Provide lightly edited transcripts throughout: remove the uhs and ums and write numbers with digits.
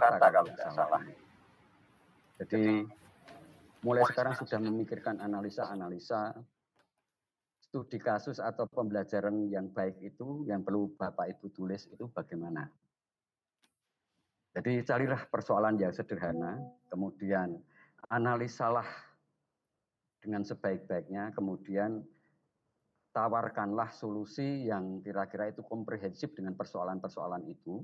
rata kalau tidak salah. Jadi mulai sekarang sudah memikirkan analisa-analisa studi kasus atau pembelajaran yang baik itu yang perlu Bapak Ibu tulis itu bagaimana. Jadi carilah persoalan yang sederhana, kemudian analisalah dengan sebaik-baiknya, kemudian tawarkanlah solusi yang kira-kira itu komprehensif dengan persoalan-persoalan itu.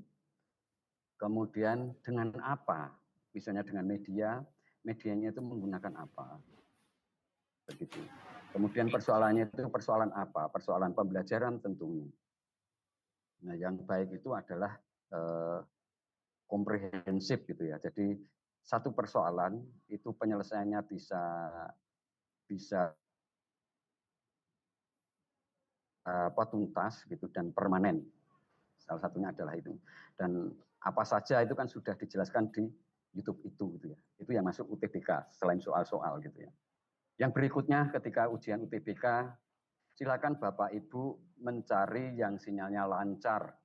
Kemudian dengan apa? Misalnya dengan media, medianya itu menggunakan apa? Begitu. Kemudian persoalannya itu persoalan apa? Persoalan pembelajaran tentunya. Nah, yang baik itu adalah komprehensif gitu ya. Jadi satu persoalan itu penyelesaiannya bisa tuntas gitu dan permanen. Salah satunya adalah itu. Dan apa saja itu kan sudah dijelaskan di YouTube itu gitu ya. Itu yang masuk UTBK selain soal-soal gitu ya. Yang berikutnya ketika ujian UTBK, silakan Bapak Ibu mencari yang sinyalnya lancar.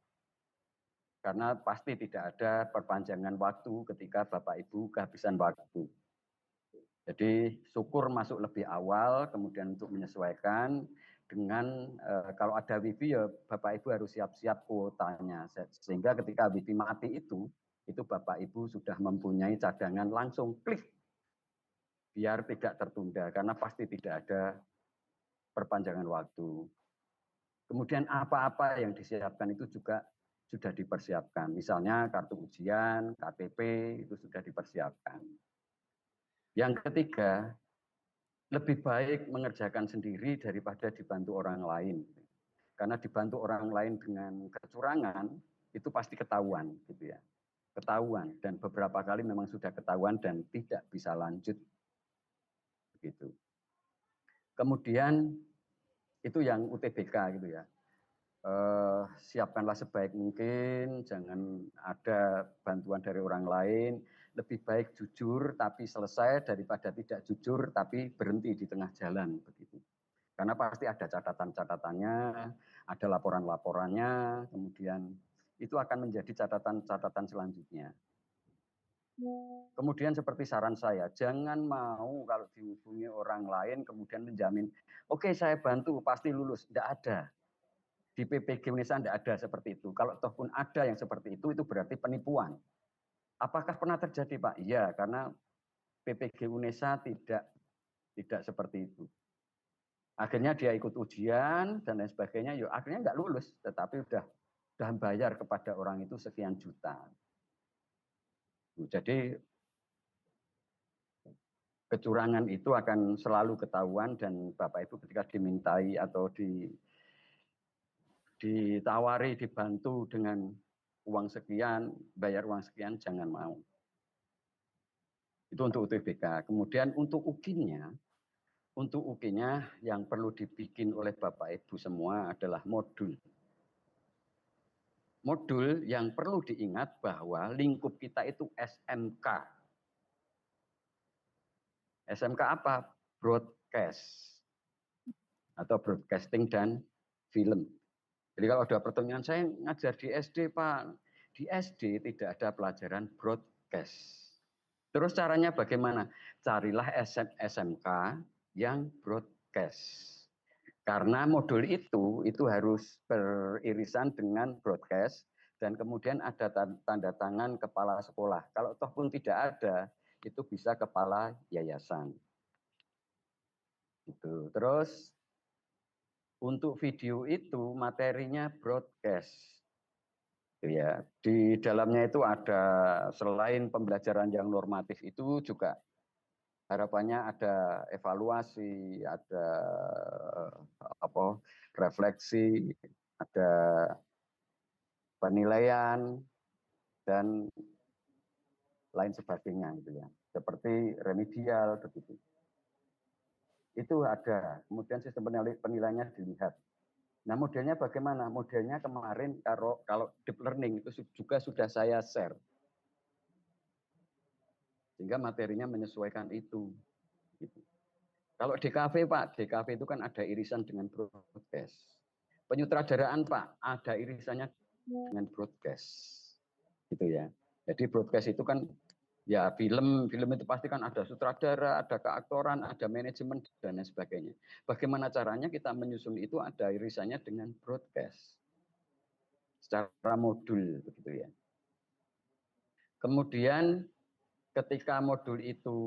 Karena pasti tidak ada perpanjangan waktu ketika Bapak Ibu kehabisan waktu. Jadi syukur masuk lebih awal, kemudian untuk menyesuaikan dengan kalau ada wifi ya Bapak Ibu harus siap-siap kuotanya. Sehingga ketika wifi mati itu Bapak Ibu sudah mempunyai cadangan langsung klik biar tidak tertunda karena pasti tidak ada perpanjangan waktu. Kemudian apa-apa yang disiapkan itu juga sudah dipersiapkan. Misalnya kartu ujian, KTP itu sudah dipersiapkan. Yang ketiga, lebih baik mengerjakan sendiri daripada dibantu orang lain. Karena dibantu orang lain dengan kecurangan itu pasti ketahuan gitu ya. Ketahuan dan beberapa kali memang sudah ketahuan dan tidak bisa lanjut begitu. Kemudian itu yang UTBK gitu ya. Siapkanlah sebaik mungkin, jangan ada bantuan dari orang lain. Lebih baik jujur tapi selesai daripada tidak jujur tapi berhenti di tengah jalan begitu. Karena pasti ada catatan-catatannya, ada laporan-laporannya, kemudian itu akan menjadi catatan-catatan selanjutnya. Kemudian seperti saran saya, jangan mau kalau dihubungi orang lain kemudian menjamin, oke saya bantu pasti lulus. Tidak ada. Di PPG Unesa tidak ada seperti itu. Kalau toh pun ada yang seperti itu berarti penipuan. Apakah pernah terjadi Pak? Iya, karena PPG Unesa tidak seperti itu. Akhirnya dia ikut ujian dan lain sebagainya, yuk akhirnya nggak lulus, tetapi udah bayar kepada orang itu sekian juta. Jadi kecurangan itu akan selalu ketahuan dan Bapak Ibu ketika dimintai atau ditawari, dibantu dengan uang sekian, bayar uang sekian, jangan mau. Itu untuk UTBK. Kemudian untuk UKIN-nya yang perlu dibikin oleh Bapak Ibu semua adalah modul. Modul yang perlu diingat bahwa lingkup kita itu SMK. SMK apa? Broadcast. Atau broadcasting dan film. Jadi kalau ada pertanyaan, saya ngajar di SD Pak. Di SD tidak ada pelajaran broadcast. Terus caranya bagaimana? Carilah SMK yang broadcast. Karena modul itu harus beririsan dengan broadcast dan kemudian ada tanda tangan kepala sekolah. Kalau toh pun tidak ada, itu bisa kepala yayasan. Gitu. Terus untuk video itu materinya broadcast. Ya, di dalamnya itu ada selain pembelajaran yang normatif itu juga harapannya ada evaluasi, ada refleksi, ada penilaian dan lain sebagainya gitu ya. Seperti remedial begitu. Itu ada. Kemudian sistem penilaiannya dilihat. Nah, modelnya bagaimana? Modelnya kemarin kalau deep learning itu juga sudah saya share. Sehingga materinya menyesuaikan itu. Gitu. Kalau DKV Pak, DKV itu kan ada irisan dengan broadcast. Penyutradaraan Pak, ada irisannya dengan broadcast. Gitu ya. Jadi broadcast itu kan ya film itu pasti kan ada sutradara, ada keaktoran, ada manajemen dan lain sebagainya. Bagaimana caranya kita menyusun itu, ada irisannya dengan broadcast secara modul begitu ya. Kemudian ketika modul itu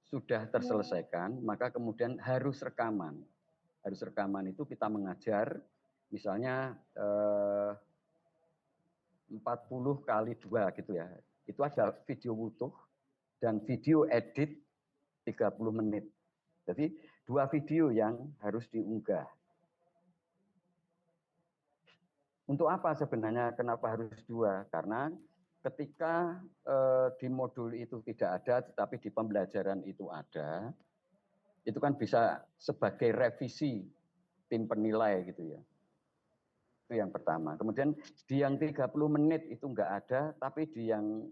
sudah terselesaikan, maka kemudian harus rekaman. Harus rekaman itu kita mengajar misalnya 40 kali 2 gitu ya. Itu ada video utuh dan video edit 30 menit. Jadi 2 video yang harus diunggah. Untuk apa sebenarnya kenapa harus 2? Karena ketika di modul itu tidak ada, tetapi di pembelajaran itu ada, itu kan bisa sebagai revisi tim penilai gitu ya. Itu yang pertama. Kemudian di yang 30 menit itu enggak ada, tapi di yang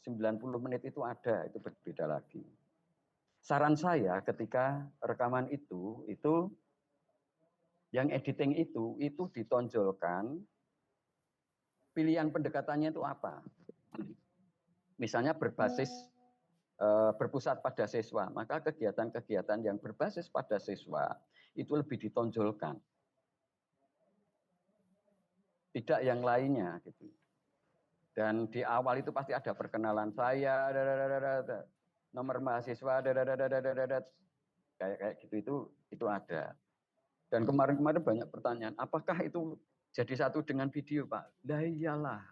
90 menit itu ada, itu berbeda lagi. Saran saya ketika rekaman itu yang editing itu ditonjolkan pilihan pendekatannya itu apa. Misalnya berbasis berpusat pada siswa, maka kegiatan-kegiatan yang berbasis pada siswa itu lebih ditonjolkan. Tidak yang lainnya gitu. Dan di awal itu pasti ada perkenalan saya, nomor mahasiswa, kayak gitu itu ada. Dan kemarin-kemarin banyak pertanyaan, apakah itu jadi satu dengan video, Pak? Lah iyalah.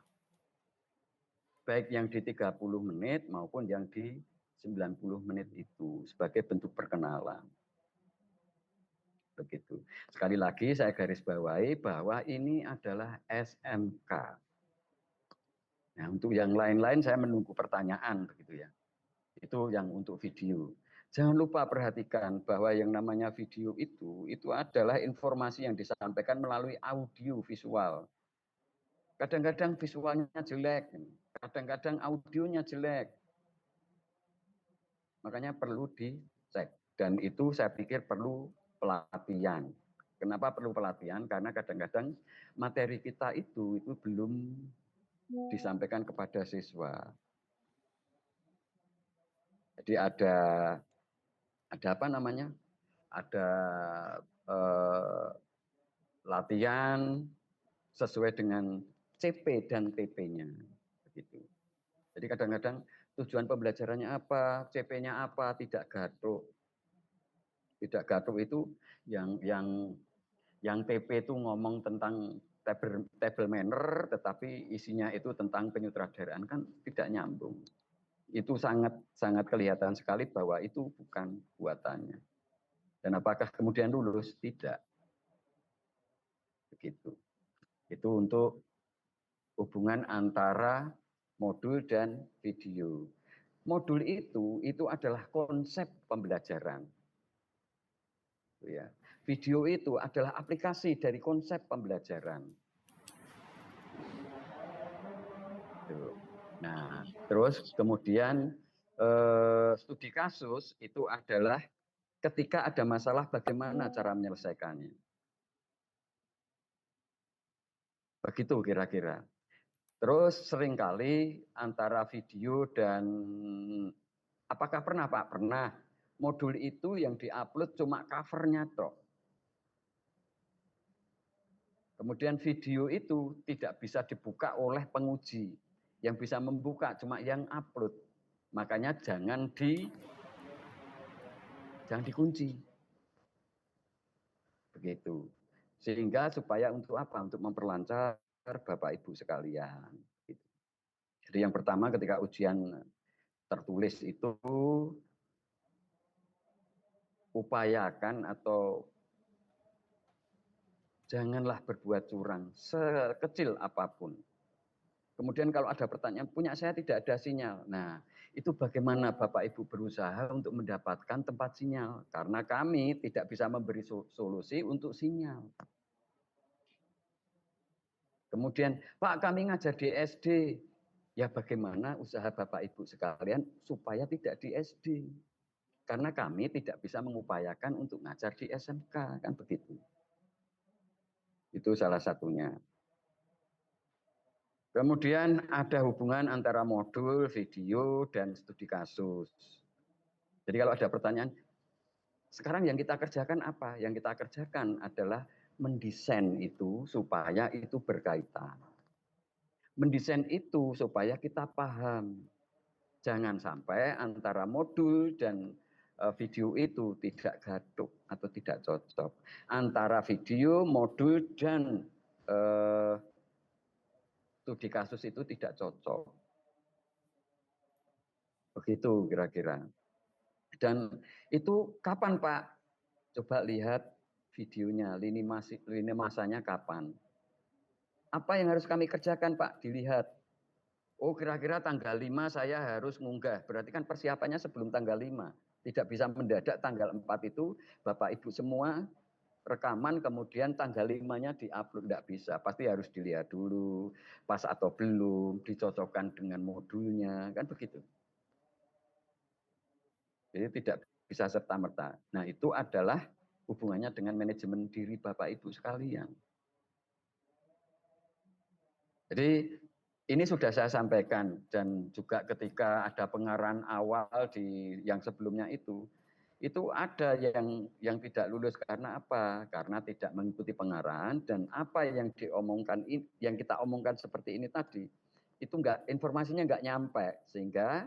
Baik yang di 30 menit maupun yang di 90 menit itu sebagai bentuk perkenalan. Begitu. Sekali lagi saya garis bawahi bahwa ini adalah SMK. Nah, untuk yang lain-lain saya menunggu pertanyaan begitu ya. Itu yang untuk video. Jangan lupa perhatikan bahwa yang namanya video itu adalah informasi yang disampaikan melalui audio visual. Kadang-kadang visualnya jelek, kadang-kadang audionya jelek. Makanya perlu dicek. Dan itu saya pikir perlu pelatihan. Kenapa perlu pelatihan? Karena kadang-kadang materi kita itu belum disampaikan kepada siswa. Jadi ada apa namanya? Ada latihan sesuai dengan CP dan TP-nya. Begitu. Jadi kadang-kadang tujuan pembelajarannya apa, CP-nya apa, tidak gathuk. Tidak gathuk itu yang TP itu ngomong tentang table manner, tetapi isinya itu tentang penyutradaraan, kan tidak nyambung. Itu sangat kelihatan sekali bahwa itu bukan buatannya. Dan apakah kemudian lulus? Tidak. Begitu. Itu untuk hubungan antara modul dan video. Modul itu adalah konsep pembelajaran. Ya. Video itu adalah aplikasi dari konsep pembelajaran. Nah, terus kemudian studi kasus itu adalah ketika ada masalah bagaimana cara menyelesaikannya. Begitu kira-kira. Terus seringkali antara video dan apakah pernah Pak? Pernah. Modul itu yang diupload cuma covernya toh. Kemudian video itu tidak bisa dibuka oleh penguji. Yang bisa membuka cuma yang upload. Makanya jangan dikunci. Begitu. Sehingga supaya untuk apa? Untuk memperlancar Bapak Ibu sekalian. Jadi yang pertama ketika ujian tertulis itu upayakan atau janganlah berbuat curang sekecil apapun. Kemudian kalau ada pertanyaan, punya saya tidak ada sinyal. Nah, itu bagaimana Bapak Ibu berusaha untuk mendapatkan tempat sinyal. Karena kami tidak bisa memberi solusi untuk sinyal. Kemudian, Pak kami ngajar di SD. Ya bagaimana usaha Bapak Ibu sekalian supaya tidak di SD. Karena kami tidak bisa mengupayakan untuk ngajar di SMK. Kan begitu. Itu salah satunya. Kemudian ada hubungan antara modul, video, dan studi kasus. Jadi kalau ada pertanyaan, sekarang yang kita kerjakan apa? Yang kita kerjakan adalah mendesain itu supaya itu berkaitan. Mendesain itu supaya kita paham. Jangan sampai antara modul dan video itu tidak gaduh atau tidak cocok. Antara video, modul, dan studi kasus itu tidak cocok. Begitu kira-kira. Dan itu kapan Pak? Coba lihat videonya, lini masanya kapan. Apa yang harus kami kerjakan Pak? Dilihat. Oh kira-kira tanggal 5 saya harus ngunggah. Berarti kan persiapannya sebelum tanggal 5. Tidak bisa mendadak tanggal 4 itu Bapak Ibu semua rekaman kemudian tanggal 5-nya di-upload. Tidak bisa. Pasti harus dilihat dulu pas atau belum, dicocokkan dengan modulnya. Kan begitu. Jadi tidak bisa serta-merta. Nah itu adalah hubungannya dengan manajemen diri Bapak Ibu sekalian. Jadi ini sudah saya sampaikan dan juga ketika ada pengarahan awal di yang sebelumnya itu ada yang tidak lulus karena apa? Karena tidak mengikuti pengarahan dan apa yang diomongkan yang kita omongkan seperti ini tadi itu informasinya nggak nyampe sehingga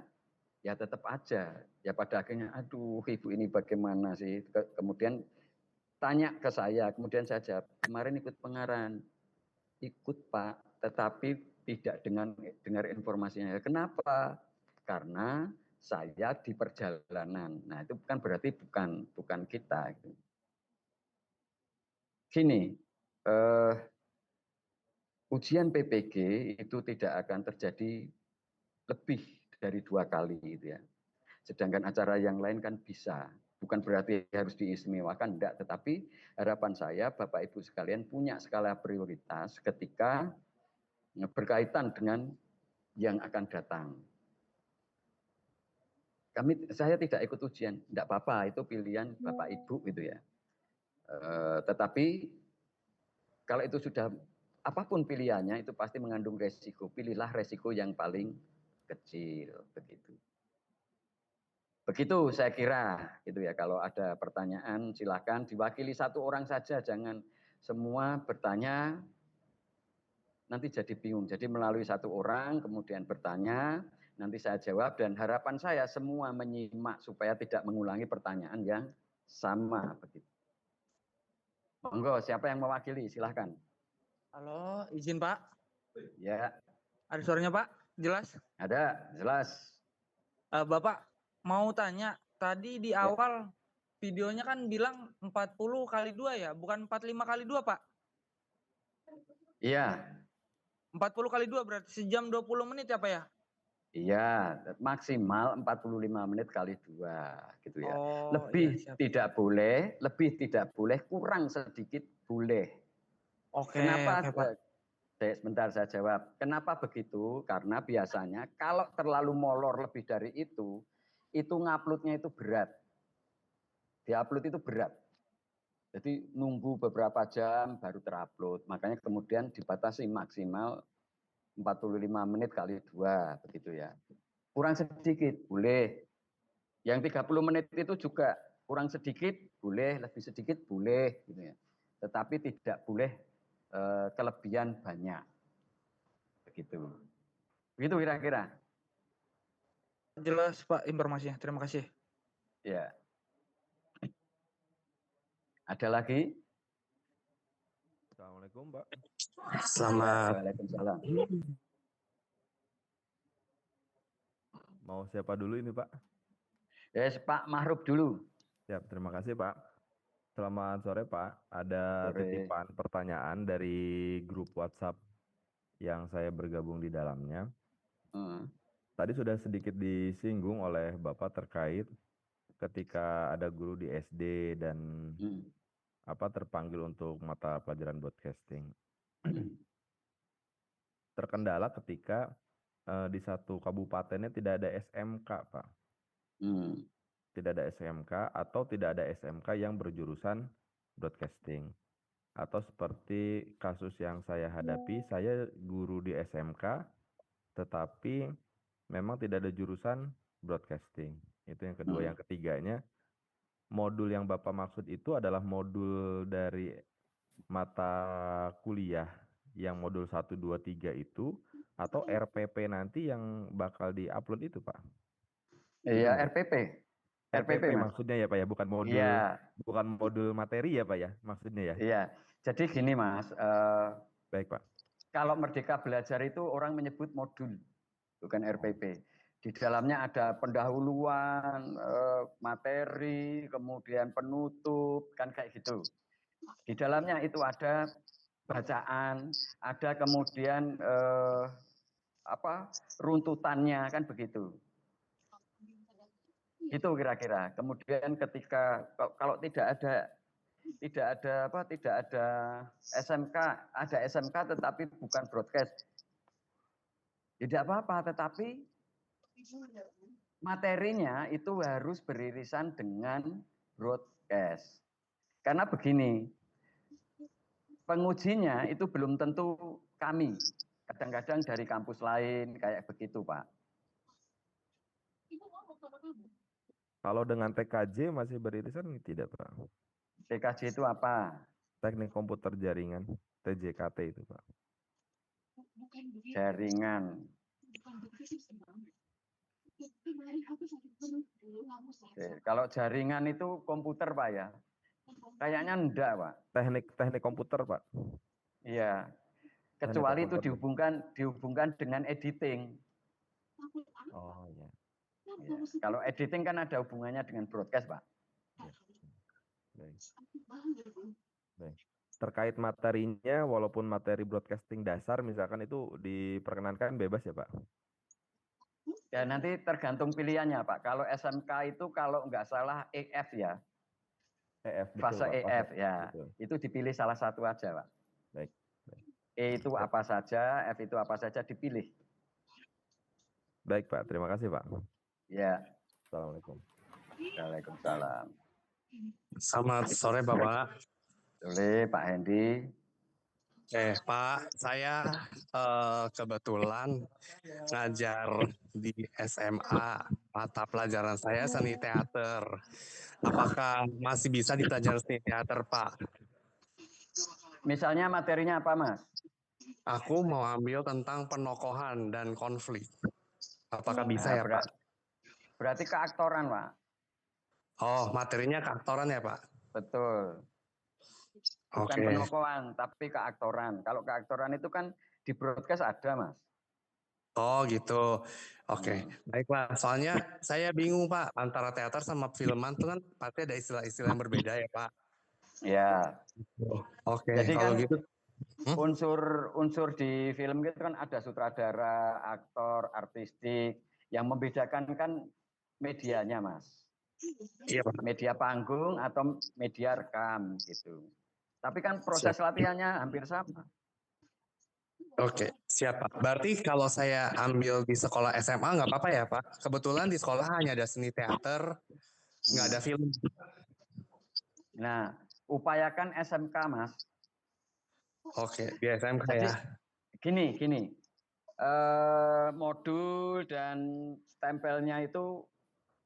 ya tetap aja ya pada akhirnya aduh ibu ini bagaimana sih kemudian tanya ke saya kemudian saya jawab kemarin ikut pengarahan ikut Pak tetapi tidak dengan dengar informasinya. Kenapa? Karena saya di perjalanan. Nah itu kan berarti bukan kita. Gini, ujian PPG itu tidak akan terjadi lebih dari 2 kali gitu ya. Sedangkan acara yang lain kan bisa. Bukan berarti harus diistimewakan, enggak. Tetapi harapan saya Bapak Ibu sekalian punya skala prioritas ketika berkaitan dengan yang akan datang. Saya tidak ikut ujian, tidak apa-apa, itu pilihan Bapak Ibu gitu ya. Tetapi kalau itu sudah apapun pilihannya itu pasti mengandung resiko. Pilihlah resiko yang paling kecil begitu. Begitu saya kira gitu ya. Kalau ada pertanyaan silakan diwakili satu orang saja, jangan semua bertanya nanti jadi bingung. Jadi melalui satu orang kemudian bertanya, nanti saya jawab dan harapan saya semua menyimak supaya tidak mengulangi pertanyaan yang sama begitu. Monggo, siapa yang mewakili? Silahkan. Halo, izin Pak. Ya. Ada suaranya Pak? Jelas? Ada, jelas. Bapak mau tanya, tadi di awal videonya kan bilang 40 kali 2 ya, bukan 45 kali 2 Pak? Iya. 40 kali 2 berarti sejam 20 menit ya Pak ya? Iya, maksimal 45 menit kali 2 gitu ya. Oh, Lebih iya, tidak boleh, kurang sedikit boleh. Oke, Kenapa? oke Pak. Sebentar saya jawab. Kenapa begitu? Karena biasanya kalau terlalu molor lebih dari itu nguploadnya itu berat. Diupload itu berat. Jadi nunggu beberapa jam baru terupload. Makanya kemudian dibatasi maksimal 45 menit kali 2 begitu ya. Kurang sedikit boleh. Yang 30 menit itu juga kurang sedikit boleh, lebih sedikit boleh gitu ya. Tetapi tidak boleh kelebihan banyak. Begitu. Begitu kira-kira. Jelas Pak informasinya. Terima kasih. Ya. Ada lagi? Assalamualaikum Pak. Selamat. Waalaikumsalam. Mau siapa dulu ini Pak? Yes, Pak Mahrub dulu. Siap, terima kasih Pak. Selamat sore Pak. Ada titipan pertanyaan dari grup WhatsApp yang saya bergabung di dalamnya. Tadi sudah sedikit disinggung oleh Bapak terkait ketika ada guru di SD dan terpanggil untuk mata pelajaran broadcasting. Terkendala ketika di satu kabupatennya tidak ada SMK, Pak. Tidak ada SMK atau tidak ada SMK yang berjurusan broadcasting. Atau seperti kasus yang saya hadapi, saya guru di SMK, tetapi memang tidak ada jurusan broadcasting. Itu yang kedua. Yang ketiganya, modul yang Bapak maksud itu adalah modul dari mata kuliah yang modul 1, 2, 3 itu, atau RPP nanti yang bakal di-upload itu, Pak? Iya, Benar. RPP. RPP Mas. maksudnya ya Pak ya, bukan modul materi ya Pak ya, maksudnya ya. Iya, jadi gini Mas, Baik Pak. kalau Merdeka Belajar itu orang menyebut modul, bukan RPP. Di dalamnya ada pendahuluan, materi, kemudian penutup, kan kayak gitu. Di dalamnya itu ada bacaan, ada kemudian runtutannya, kan begitu. Itu kira-kira. Kemudian ketika kalau tidak ada SMK, ada SMK tetapi bukan broadcast. Tidak apa-apa, tetapi materinya itu harus beririsan dengan broadcast. Karena begini, pengujinya itu belum tentu kami. Kadang-kadang dari kampus lain kayak begitu, Pak. Kalau dengan TKJ masih beririsan tidak Pak? TKJ itu apa? Teknik komputer jaringan, TJKT itu Pak. Jaringan. Kalau jaringan itu komputer Pak ya? Kayaknya enggak Pak. Teknik komputer Pak. Iya. Kecuali itu dihubungkan dengan editing. Oh iya. Ya. Kalau editing kan ada hubungannya dengan broadcast Pak. Baik. Baik. Terkait materinya, walaupun materi broadcasting dasar misalkan itu diperkenankan bebas ya Pak? Ya nanti tergantung pilihannya Pak. Kalau SMK itu kalau nggak salah EF ya. EF, betul fase Pak. EF ya. Betul. Itu dipilih salah satu aja Pak. Baik. E itu apa saja, F itu apa saja dipilih. Baik Pak, terima kasih Pak. Ya. Assalamualaikum. Waalaikumsalam. Selamat sore Bapak. Boleh Pak Hendy. Pak, saya kebetulan ngajar di SMA. Mata pelajaran saya seni teater. Apakah masih bisa dipelajari seni teater, Pak? Misalnya materinya apa, Mas? Aku mau ambil tentang penokohan dan konflik. Apakah bisa ya, Pak? Berarti keaktoran, Pak. Oh, materinya keaktoran ya, Pak? Betul. Bukan penokohan, tapi keaktoran. Kalau keaktoran itu kan di broadcast ada, Mas. Oh gitu. Oke. Baiklah. Soalnya saya bingung Pak, antara teater sama filman itu kan pasti ada istilah-istilah yang berbeda ya Pak. Ya. Oke. Jadi kalau kan gitu. Unsur di film itu kan ada sutradara, aktor, artistik. Yang membedakan kan medianya, Mas. Iya Pak. Media panggung atau media rekam gitu. Tapi kan proses latihannya hampir sama. Oke, siap Pak. Berarti kalau saya ambil di sekolah SMA nggak apa-apa ya Pak? Kebetulan di sekolah hanya ada seni teater, nggak ada film. Nah, upayakan SMK Mas. Oke, di SMK jadi, ya. Gini. Modul dan stempelnya itu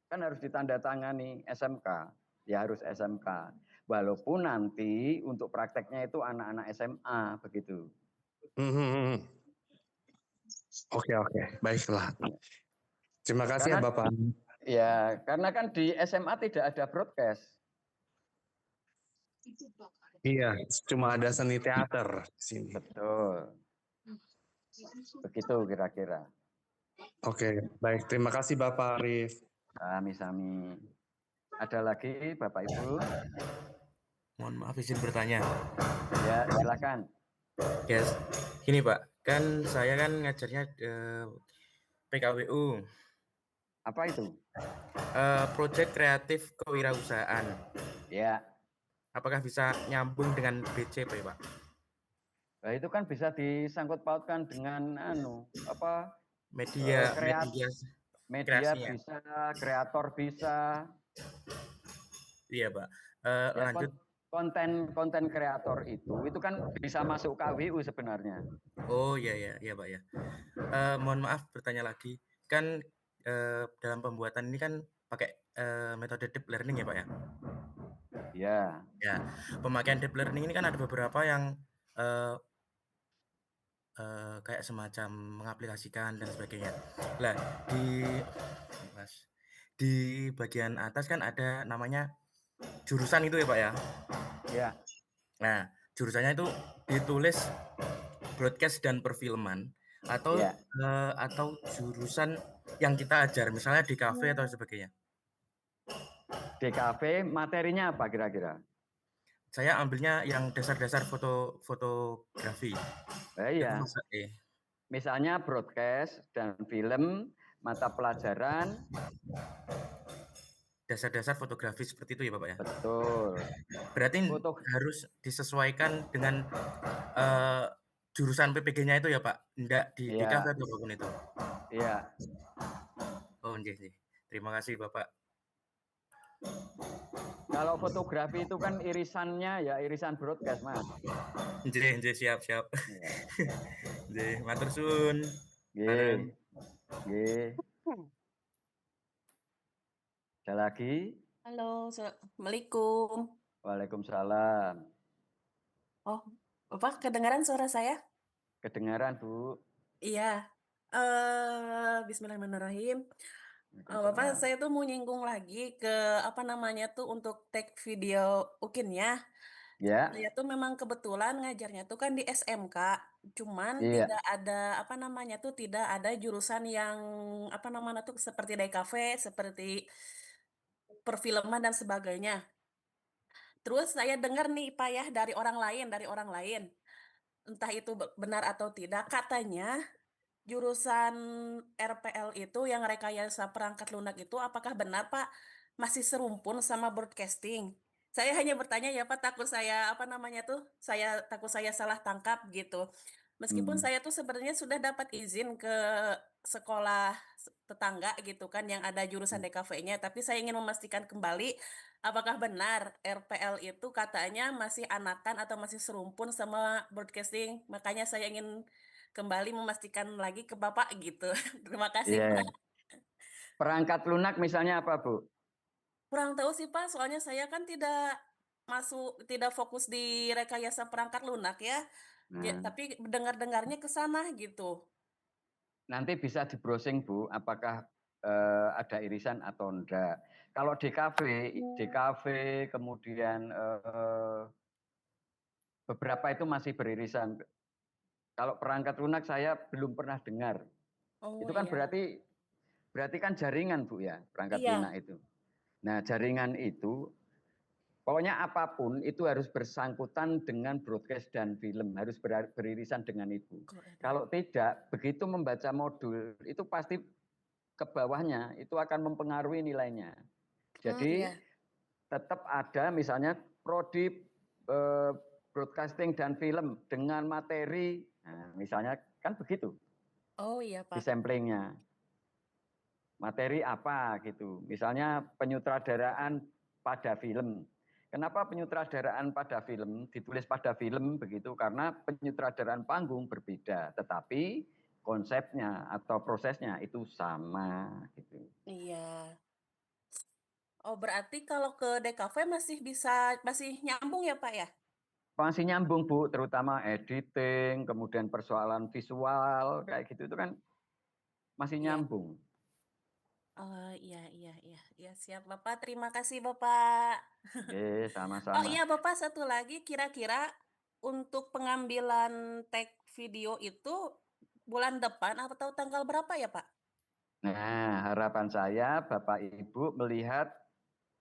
kan harus ditandatangani SMK. Ya harus SMK. Walaupun nanti untuk prakteknya itu anak-anak SMA begitu. Oke, baiklah. Terima kasih ya Bapak. Ya, karena kan di SMA tidak ada broadcast. Iya, cuma ada seni teater di sini. Betul. Begitu kira-kira. Oke, baik. Terima kasih Bapak Arif. Sami-sami. Ada lagi Bapak Ibu? Mohon maaf izin bertanya. Ya, silakan. Yes. Gini Pak, kan saya kan ngajarnya PKWU. Apa itu? Proyek kreatif kewirausahaan. Ya. Apakah bisa nyambung dengan BCP, Pak? Nah, itu kan bisa disangkut pautkan dengan media bisa, kreator bisa. Iya, Pak. Ya, Lanjut. konten kreator itu kan bisa masuk KWU sebenarnya. Oh iya Pak ya. Mohon maaf bertanya lagi. Kan dalam pembuatan ini kan pakai metode deep learning ya Pak ya? Ya. Ya, pemakaian deep learning ini kan ada beberapa yang kayak semacam mengaplikasikan dan sebagainya. Lah di bagian atas kan ada namanya jurusan itu ya Pak ya? Ya. Nah, jurusannya itu ditulis broadcast dan perfilman atau Ya. atau jurusan yang kita ajar misalnya di kafe atau sebagainya. DKV materinya apa kira-kira? Saya ambilnya yang dasar-dasar fotografi. Iya. Misalnya broadcast dan film, mata pelajaran dasar-dasar fotografi seperti itu ya Bapak ya? Betul. Berarti harus disesuaikan dengan jurusan PPG-nya itu ya Pak? Enggak di DKV atau apapun itu? Iya. Oh nggih. Terima kasih Bapak. Kalau fotografi itu kan irisannya ya irisan broadcast, Mas. Nggih, siap. Nggih, matur suwun. Nggih. Ada lagi? Halo, Assalamualaikum. Waalaikumsalam. Oh, Bapak kedengaran suara saya? Kedengaran, Bu. Iya. Bismillahirrahmanirrahim. Bapak, saya tuh mau nyinggung lagi ke apa namanya tuh untuk tag video UKIN-nya. Ya. Saya tuh memang kebetulan ngajarnya tuh kan di SMK, cuman Iya. tidak ada apa namanya tuh tidak ada jurusan yang apa namanya tuh seperti DKV, seperti perfilman dan sebagainya. Terus saya dengar nih Pak ya dari orang lain, entah itu benar atau tidak, katanya jurusan RPL itu yang rekayasa perangkat lunak itu apakah benar Pak masih serumpun sama broadcasting? Saya hanya bertanya ya Pak, takut saya apa namanya tuh, takut saya salah tangkap gitu. Meskipun saya tuh sebenarnya sudah dapat izin ke sekolah tetangga gitu kan yang ada jurusan DKV-nya, tapi saya ingin memastikan kembali apakah benar RPL itu katanya masih anakan atau masih serumpun sama broadcasting. Makanya saya ingin kembali memastikan lagi ke Bapak gitu. Terima kasih Pak. Perangkat lunak misalnya apa, Bu? Kurang tahu sih Pak, soalnya saya kan tidak fokus di rekayasa perangkat lunak ya. Tapi dengar-dengarnya ke sana gitu. Nanti bisa di-browsing, Bu, apakah ada irisan atau enggak. Kalau DKV kemudian beberapa itu masih beririsan. Kalau perangkat lunak saya belum pernah dengar. Itu kan berarti kan jaringan, Bu ya, perangkat lunak itu. Nah, jaringan itu pokoknya apapun itu harus bersangkutan dengan broadcast dan film, harus beririsan dengan itu. Kalau tidak, begitu membaca modul itu pasti ke bawahnya itu akan mempengaruhi nilainya. Jadi tetap ada misalnya prodi broadcasting dan film dengan materi, nah, misalnya kan begitu. Oh iya Pak. Di samplingnya. Materi apa gitu. Misalnya penyutradaraan pada film. Kenapa penyutradaraan pada film ditulis pada film begitu? Karena penyutradaraan panggung berbeda, tetapi konsepnya atau prosesnya itu sama gitu. Iya. Oh berarti kalau ke DKV masih nyambung ya Pak ya? Masih nyambung Bu, terutama editing, kemudian persoalan visual kayak gitu itu kan masih nyambung. Iya siap Bapak. Terima kasih Bapak. Sama-sama. Oh iya Bapak, satu lagi, kira-kira untuk pengambilan tag video itu bulan depan atau tanggal berapa ya Pak? Nah, harapan saya Bapak Ibu melihat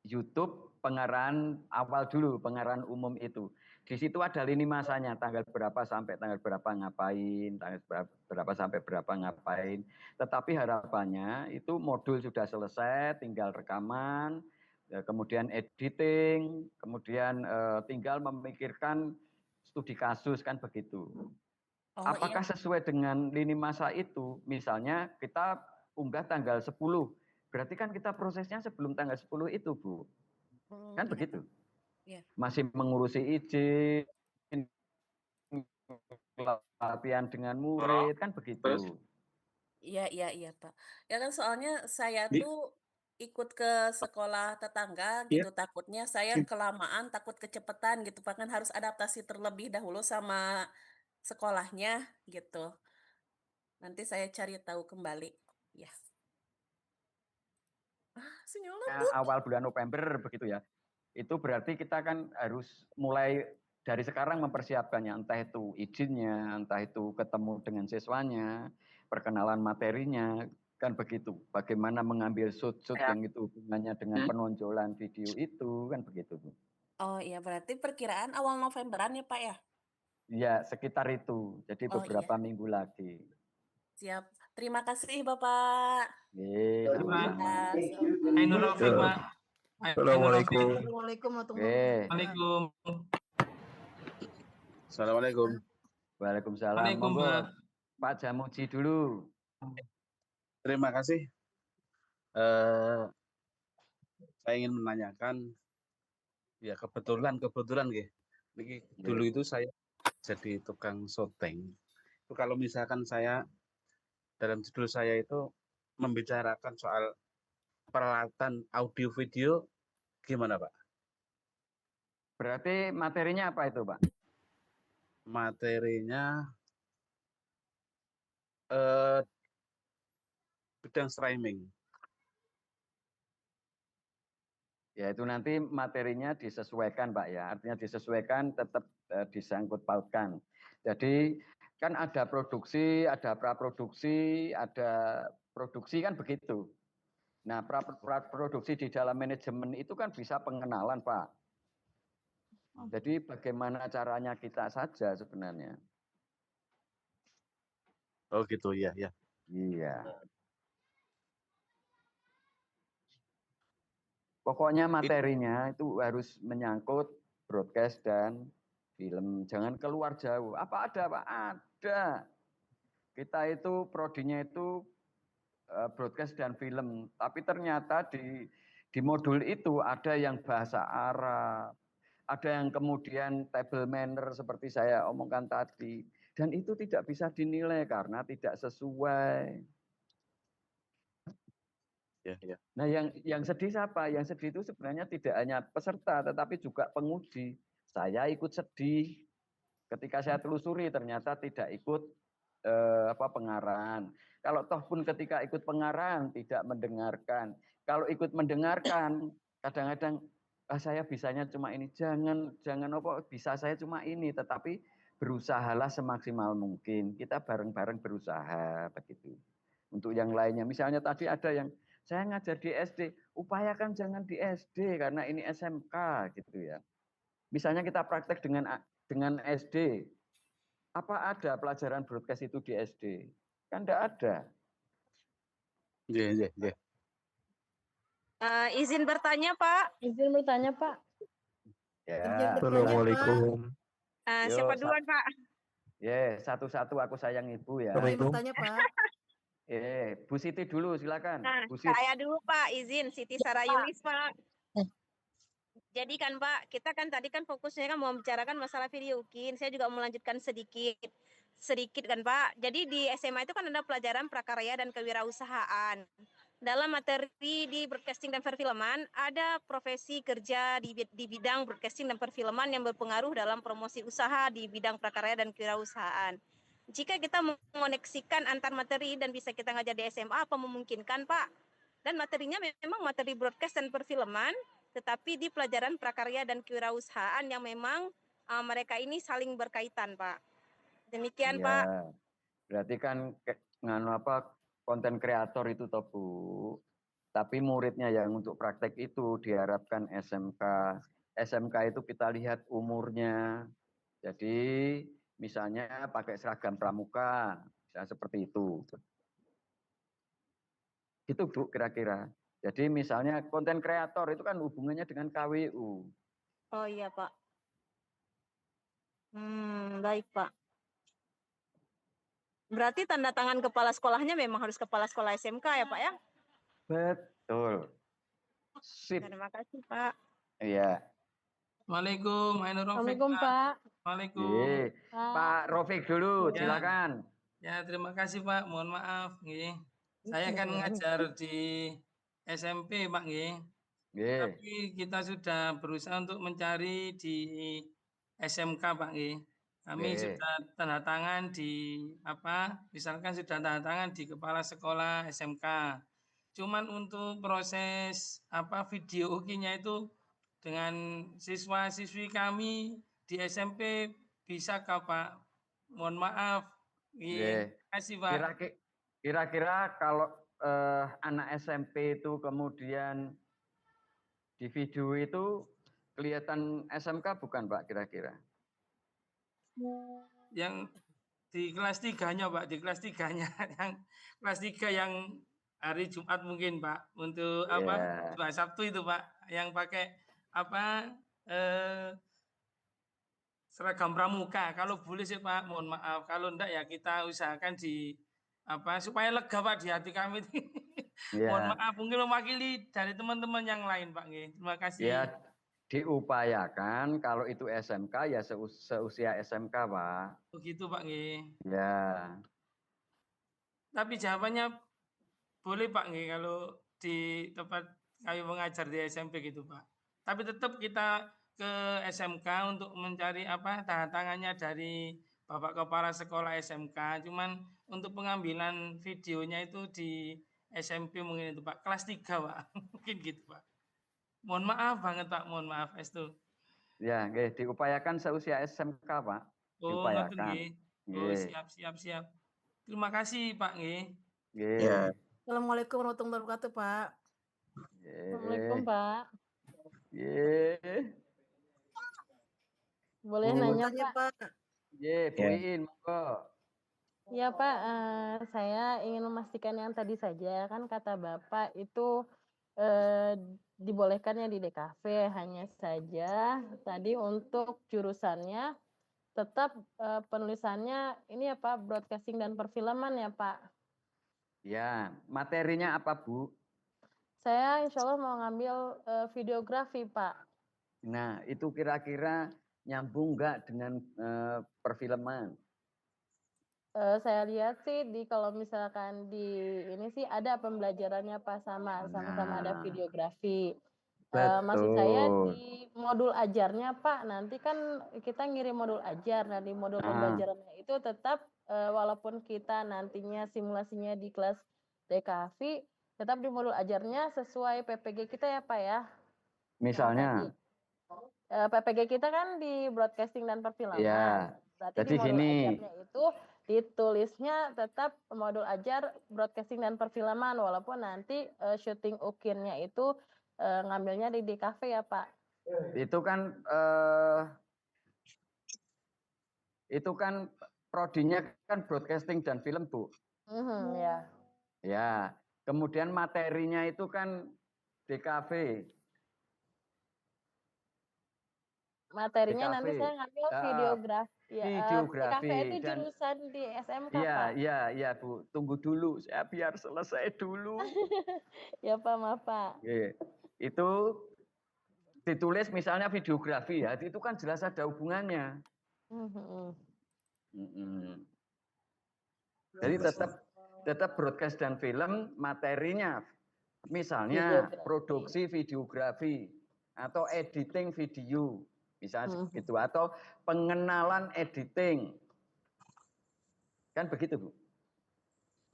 YouTube pengarahan awal dulu, pengarahan umum itu. Di situ ada lini masanya, tanggal berapa sampai tanggal berapa ngapain, tanggal berapa sampai berapa ngapain. Tetapi harapannya itu modul sudah selesai, tinggal rekaman, kemudian editing, kemudian tinggal memikirkan studi kasus kan begitu. Apakah sesuai dengan lini masa itu? Misalnya kita unggah tanggal 10, berarti kan kita prosesnya sebelum tanggal 10 itu, Bu. Kan begitu. Iya. masih mengurusi izin, latihan dengan murid, kan Terus? begitu. Iya, Pak. Ya kan soalnya saya Di tuh ikut ke sekolah tetangga iya. gitu, takutnya saya kelamaan, takut kecepatan gitu, Pak, kan harus adaptasi terlebih dahulu sama sekolahnya gitu. Nanti saya cari tahu kembali. Ya. Sinyalnya Awal bulan November begitu ya. Itu berarti kita kan harus mulai dari sekarang mempersiapkannya, entah itu izinnya, entah itu ketemu dengan siswanya, perkenalan materinya, kan begitu. Bagaimana mengambil shoot-shoot yang itu hubungannya dengan penonjolan video itu, kan begitu. Oh iya, berarti perkiraan awal Novemberan ya Pak ya? Ya, sekitar itu. Jadi Oh iya, beberapa minggu lagi. siap. Terima kasih Bapak. Sama-sama. Hai Nur Rafiq, Mak. Hai Nur Rafiq. Assalamualaikum. Assalamualaikum Waalaikumsalam. Assalamualaikum. Waalaikumsalam. Waalaikum, Monggo Pak. Pak Jamuji dulu. Terima kasih. Saya ingin menanyakan, ya kebetulan nggih. Niki dulu itu saya jadi tukang syuting. Itu kalau misalkan saya dalam judul saya itu membicarakan soal peralatan audio video, gimana Pak? Berarti materinya apa itu, Pak? Materinya bidang streaming. Ya itu nanti materinya disesuaikan Pak ya, artinya disesuaikan tetap disangkut pautkan. Jadi kan ada produksi, ada praproduksi, ada produksi kan begitu. Nah praproduksi di dalam manajemen itu kan bisa pengenalan Pak. Jadi bagaimana caranya kita saja sebenarnya. Oh gitu ya. Iya. Pokoknya materinya itu harus menyangkut broadcast dan film. Jangan keluar jauh. Apa ada, Pak? Ada. Kita itu prodinya itu broadcast dan film. Tapi ternyata di modul itu ada yang bahasa Arab. Ada yang kemudian table manner seperti saya omongkan tadi. Dan itu tidak bisa dinilai karena tidak sesuai. Ya. Nah, yang sedih siapa? Yang sedih itu sebenarnya tidak hanya peserta, tetapi juga penguji. Saya ikut sedih ketika saya telusuri ternyata tidak ikut pengarahan. Kalau toh pun ketika ikut pengarahan tidak mendengarkan. Kalau ikut mendengarkan, kadang-kadang saya bisanya cuma ini. Jangan bisa saya cuma ini, tetapi berusahalah semaksimal mungkin. Kita bareng-bareng berusaha begitu. Untuk yang lainnya, misalnya tadi ada yang saya ngajar di SD, upayakan jangan di SD karena ini SMK gitu ya. Misalnya kita praktek dengan SD, apa ada pelajaran broadcast itu di SD? Kan tidak ada. Iya. Izin bertanya Pak. Ya. Assalamualaikum. Siapa duluan Pak? Ya, satu-satu aku sayang ibu ya. Bertanya Pak. Bu Siti dulu silakan. Nah, Bu Siti. saya dulu Pak, izin Siti Sarayulis Pak. Jadi kan Pak, kita kan tadi kan fokusnya kan mau membicarakan masalah video kin. Saya juga mau melanjutkan sedikit kan Pak. Jadi di SMA itu kan ada pelajaran prakarya dan kewirausahaan. Dalam materi di broadcasting dan perfilman, ada profesi kerja di bidang broadcasting dan perfilman yang berpengaruh dalam promosi usaha di bidang prakarya dan kewirausahaan. Jika kita mengoneksikan antar materi dan bisa kita ngajar di SMA, apa memungkinkan Pak? Dan materinya memang materi broadcast dan perfilman, tetapi di pelajaran prakarya dan kewirausahaan yang memang mereka ini saling berkaitan Pak. Demikian Ya, Pak. berarti kan konten kreator itu toh Bu. Tapi muridnya yang untuk praktek itu diharapkan SMK. SMK itu kita lihat umurnya. Jadi misalnya pakai seragam pramuka, misalnya seperti itu. Gitu Bu kira-kira. Jadi misalnya konten kreator itu kan hubungannya dengan KWU. Oh iya Pak. Baik Pak. Berarti tanda tangan kepala sekolahnya memang harus kepala sekolah SMK ya Pak ya? Betul. Sip. Terima kasih Pak. Iya. Waalaikum, Ainur Rafiq, Assalamualaikum, Pak. Pak. Waalaikum. Pak. Pak Rofik dulu, Ya. silakan. Ya, terima kasih Pak. Mohon maaf, nggih. Saya kan ngajar di SMP, Pak, nggih. Tapi kita sudah berusaha untuk mencari di SMK, Pak, nggih. Kami sudah tanda tangan di misalkan sudah tanda tangan di kepala sekolah SMK. Cuman untuk proses video UKI-nya itu dengan siswa-siswi kami di SMP bisakah, Pak? Mohon maaf. Iya, terima kasih, Pak. Kira-kira kalau anak SMP itu kemudian di video itu kelihatan SMK bukan, Pak, kira-kira? Yang di kelas 3-nya, Pak, di kelas 3-nya yang kelas 3 yang hari Jumat mungkin, Pak, untuk Jumat Sabtu itu, Pak, yang pakai seragam pramuka. Kalau boleh sih, Pak, mohon maaf. Kalau enggak ya kita usahakan di supaya lega, Pak, di hati kami. Mohon maaf, mungkin mewakili dari teman-teman yang lain, Pak. Terima kasih. Ya, diupayakan kalau itu SMK ya seusia SMK, Pak. Begitu, Pak. Ya. Tapi jawabannya boleh, Pak, kalau di tempat kami mengajar di SMP gitu, Pak. Tapi tetap kita ke SMK untuk mencari tanda tangannya dari Bapak Kepala Sekolah SMK. Cuman untuk pengambilan videonya itu di SMP mungkin itu, Pak. Kelas 3, Pak. Mungkin gitu, Pak. Mohon maaf banget, Pak. Mohon maaf, Estu. Ya, diupayakan seusia SMK, Pak. Diupayakan. Oh, siap. Terima kasih, Pak. Ya. Assalamualaikum warahmatullahi wabarakatuh, Pak. Assalamualaikum, Pak. Boleh Ini nanya, bertanya, Pak? Bu Iin, monggo. Ya, Pak, saya ingin memastikan yang tadi saja, kan kata Bapak itu dibolehkannya di DKV, hanya saja tadi untuk jurusannya tetap penulisannya ini ya Pak, broadcasting dan perfilman ya Pak. Ya, materinya apa, Bu? Saya insya Allah mau ngambil videografi, Pak. Nah, itu kira-kira nyambung nggak dengan perfilman? Saya lihat sih kalau misalkan di ini sih ada pembelajarannya Pak, sama-sama ada videografi. Maksud saya di modul ajarnya Pak, nanti kan kita ngirim modul ajar, nah di modul pembelajarannya itu tetap walaupun kita nantinya simulasinya di kelas DKV, tetap di modul ajarnya sesuai PPG kita ya Pak ya. Misalnya? PPG kita kan di broadcasting dan perfilman. Ya. Berarti Jadi di modul gini. ajarnya itu ditulisnya tetap modul ajar broadcasting dan perfilman, walaupun nanti syuting ukinnya itu ngambilnya di DKV ya Pak. Itu kan prodinya kan broadcasting dan film, Bu. Ya. Ya. Kemudian materinya itu kan DKV. Materinya nanti saya ngambil videografi. Videografi. DKV itu jurusan di SMK, Pak. Iya, Bu. Tunggu dulu, saya biar selesai dulu. Ya Pak, maaf Pak. Itu ditulis misalnya videografi ya, itu kan jelas ada hubungannya. Jadi tetap broadcast dan film materinya, misalnya produksi videografi atau editing video, misalnya gitu, atau pengenalan editing, kan begitu Bu.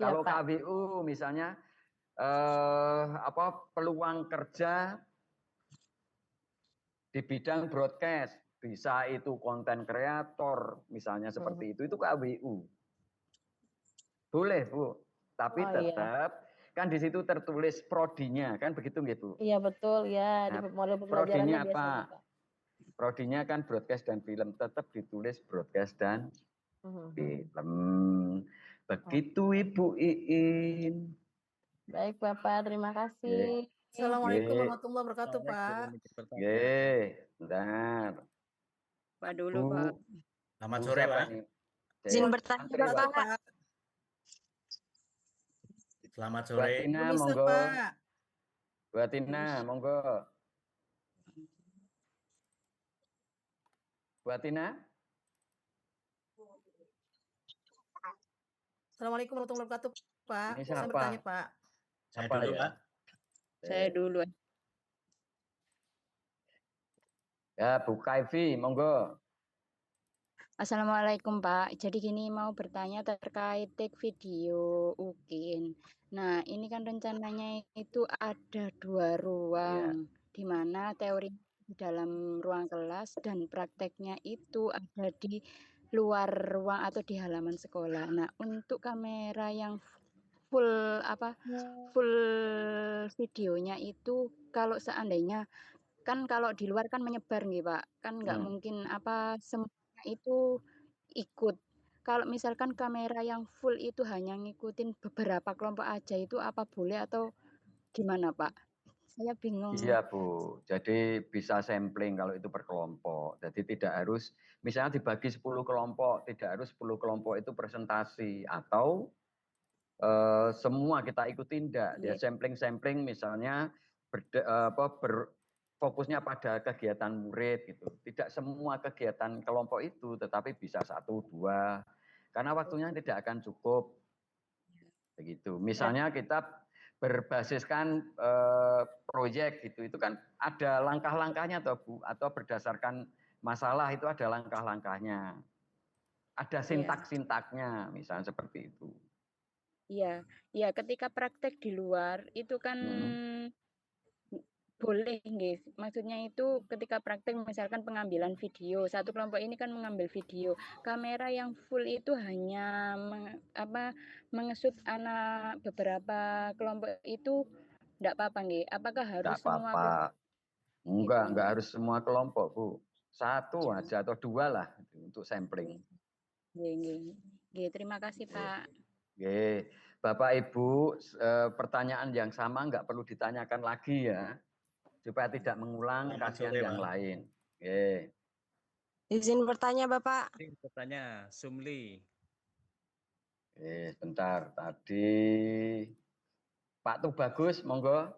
Ya, kalau Pak. KWU misalnya peluang kerja di bidang broadcast, bisa itu konten kreator, misalnya seperti itu KWU. Boleh Bu, tapi tetap kan di situ tertulis prodinya, kan begitu nggih Bu? Iya betul ya, di model pembelajarannya apa? Prodinya kan broadcast dan film, tetap ditulis broadcast dan film. Begitu Ibu Iin. Baik Bapak, terima kasih. Assalamualaikum warahmatullahi wabarakatuh, Pak. Bentar. Pak dulu, Pak. Selamat sore, Pak. Izin bertanya, Pak. Selamat sore. Buat Tina, monggo. Buat Tina, monggo. Bu Atina? Assalamualaikum warahmatullahi wabarakatuh, Pak. Ini Saya siapa? bertanya, Pak. Saya Apa dulu, ya? Pak. Saya dulu. Ya, Bu Kaifi, monggo. Assalamualaikum Pak. Jadi gini mau bertanya terkait take video UKIN. Nah ini kan rencananya itu ada 2 ruang, di mana teori di dalam ruang kelas dan prakteknya itu ada di luar ruang atau di halaman sekolah. Nah untuk kamera yang full full videonya itu kalau seandainya kan kalau di luar kan menyebar nih Pak, kan nggak mungkin semuanya itu ikut. Kalau misalkan kamera yang full itu hanya ngikutin beberapa kelompok aja itu apa boleh atau gimana Pak? Saya bingung. Iya Bu, jadi bisa sampling kalau itu per kelompok. Jadi tidak harus, misalnya dibagi 10 kelompok, tidak harus 10 kelompok itu presentasi atau semua kita ikutin enggak. Dia sampling-sampling misalnya fokusnya pada kegiatan murid gitu. Tidak semua kegiatan kelompok itu, tetapi bisa 1, 2. Karena waktunya tidak akan cukup. Begitu. Misalnya kita berbasiskan proyek gitu, itu kan ada langkah-langkahnya toh Bu, atau berdasarkan masalah itu ada langkah-langkahnya. Ada sintak-sintaknya, misalnya seperti itu. Iya, ya ketika praktek di luar itu kan boleh nggih. Maksudnya itu ketika praktek misalkan pengambilan video, satu kelompok ini kan mengambil video. Kamera yang full itu hanya mengesut anak beberapa kelompok itu enggak apa-apa nggih? Apakah harus semua kelompok? Enggak harus semua kelompok, Bu. 1 aja atau 2 lah untuk sampling. Nggih, terima kasih, Pak. Oke, Bapak Ibu, pertanyaan yang sama nggak perlu ditanyakan lagi ya, supaya tidak mengulang kajian yang lain. Oke. Izin bertanya Bapak. Izin bertanya, Sumli. Sebentar, tadi Pak Tubagus, monggo.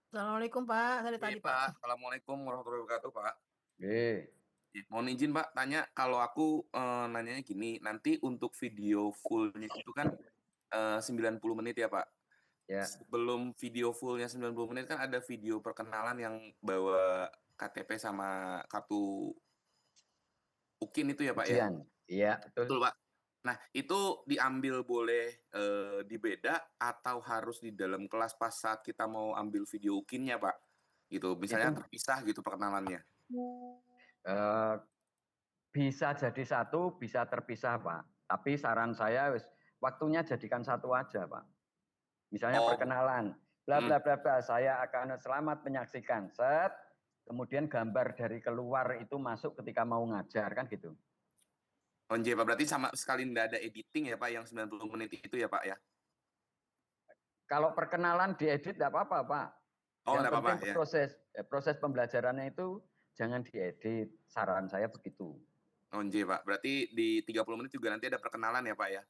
Assalamualaikum Pak, saya tadi Pak. Assalamualaikum warahmatullahi wabarakatuh Pak. Oke. Mohon izin Pak, tanya kalau aku nanyanya gini, nanti untuk video fullnya itu kan 90 menit ya Pak. Ya. Sebelum video fullnya 90 menit kan ada video perkenalan yang bawa KTP sama kartu UKIN itu ya Pak ya? Iya, betul. Betul Pak. Nah itu diambil boleh di beda atau harus di dalam kelas pas saat kita mau ambil video UKIN-nya Pak? Gitu, misalnya terpisah gitu perkenalannya. Bisa jadi satu, bisa terpisah Pak. Tapi saran saya waktunya jadikan satu aja Pak. Misalnya perkenalan, bla bla bla bla, saya akan selamat menyaksikan, set, kemudian gambar dari keluar itu masuk ketika mau ngajar kan gitu. Oh Pak, berarti sama sekali nggak ada editing ya Pak yang 90 menit itu ya Pak ya? Kalau perkenalan diedit nggak apa-apa Pak. Oh nggak apa-apa ya. Proses pembelajarannya itu jangan diedit, saran saya begitu. Oh Pak, berarti di 30 menit juga nanti ada perkenalan ya Pak ya?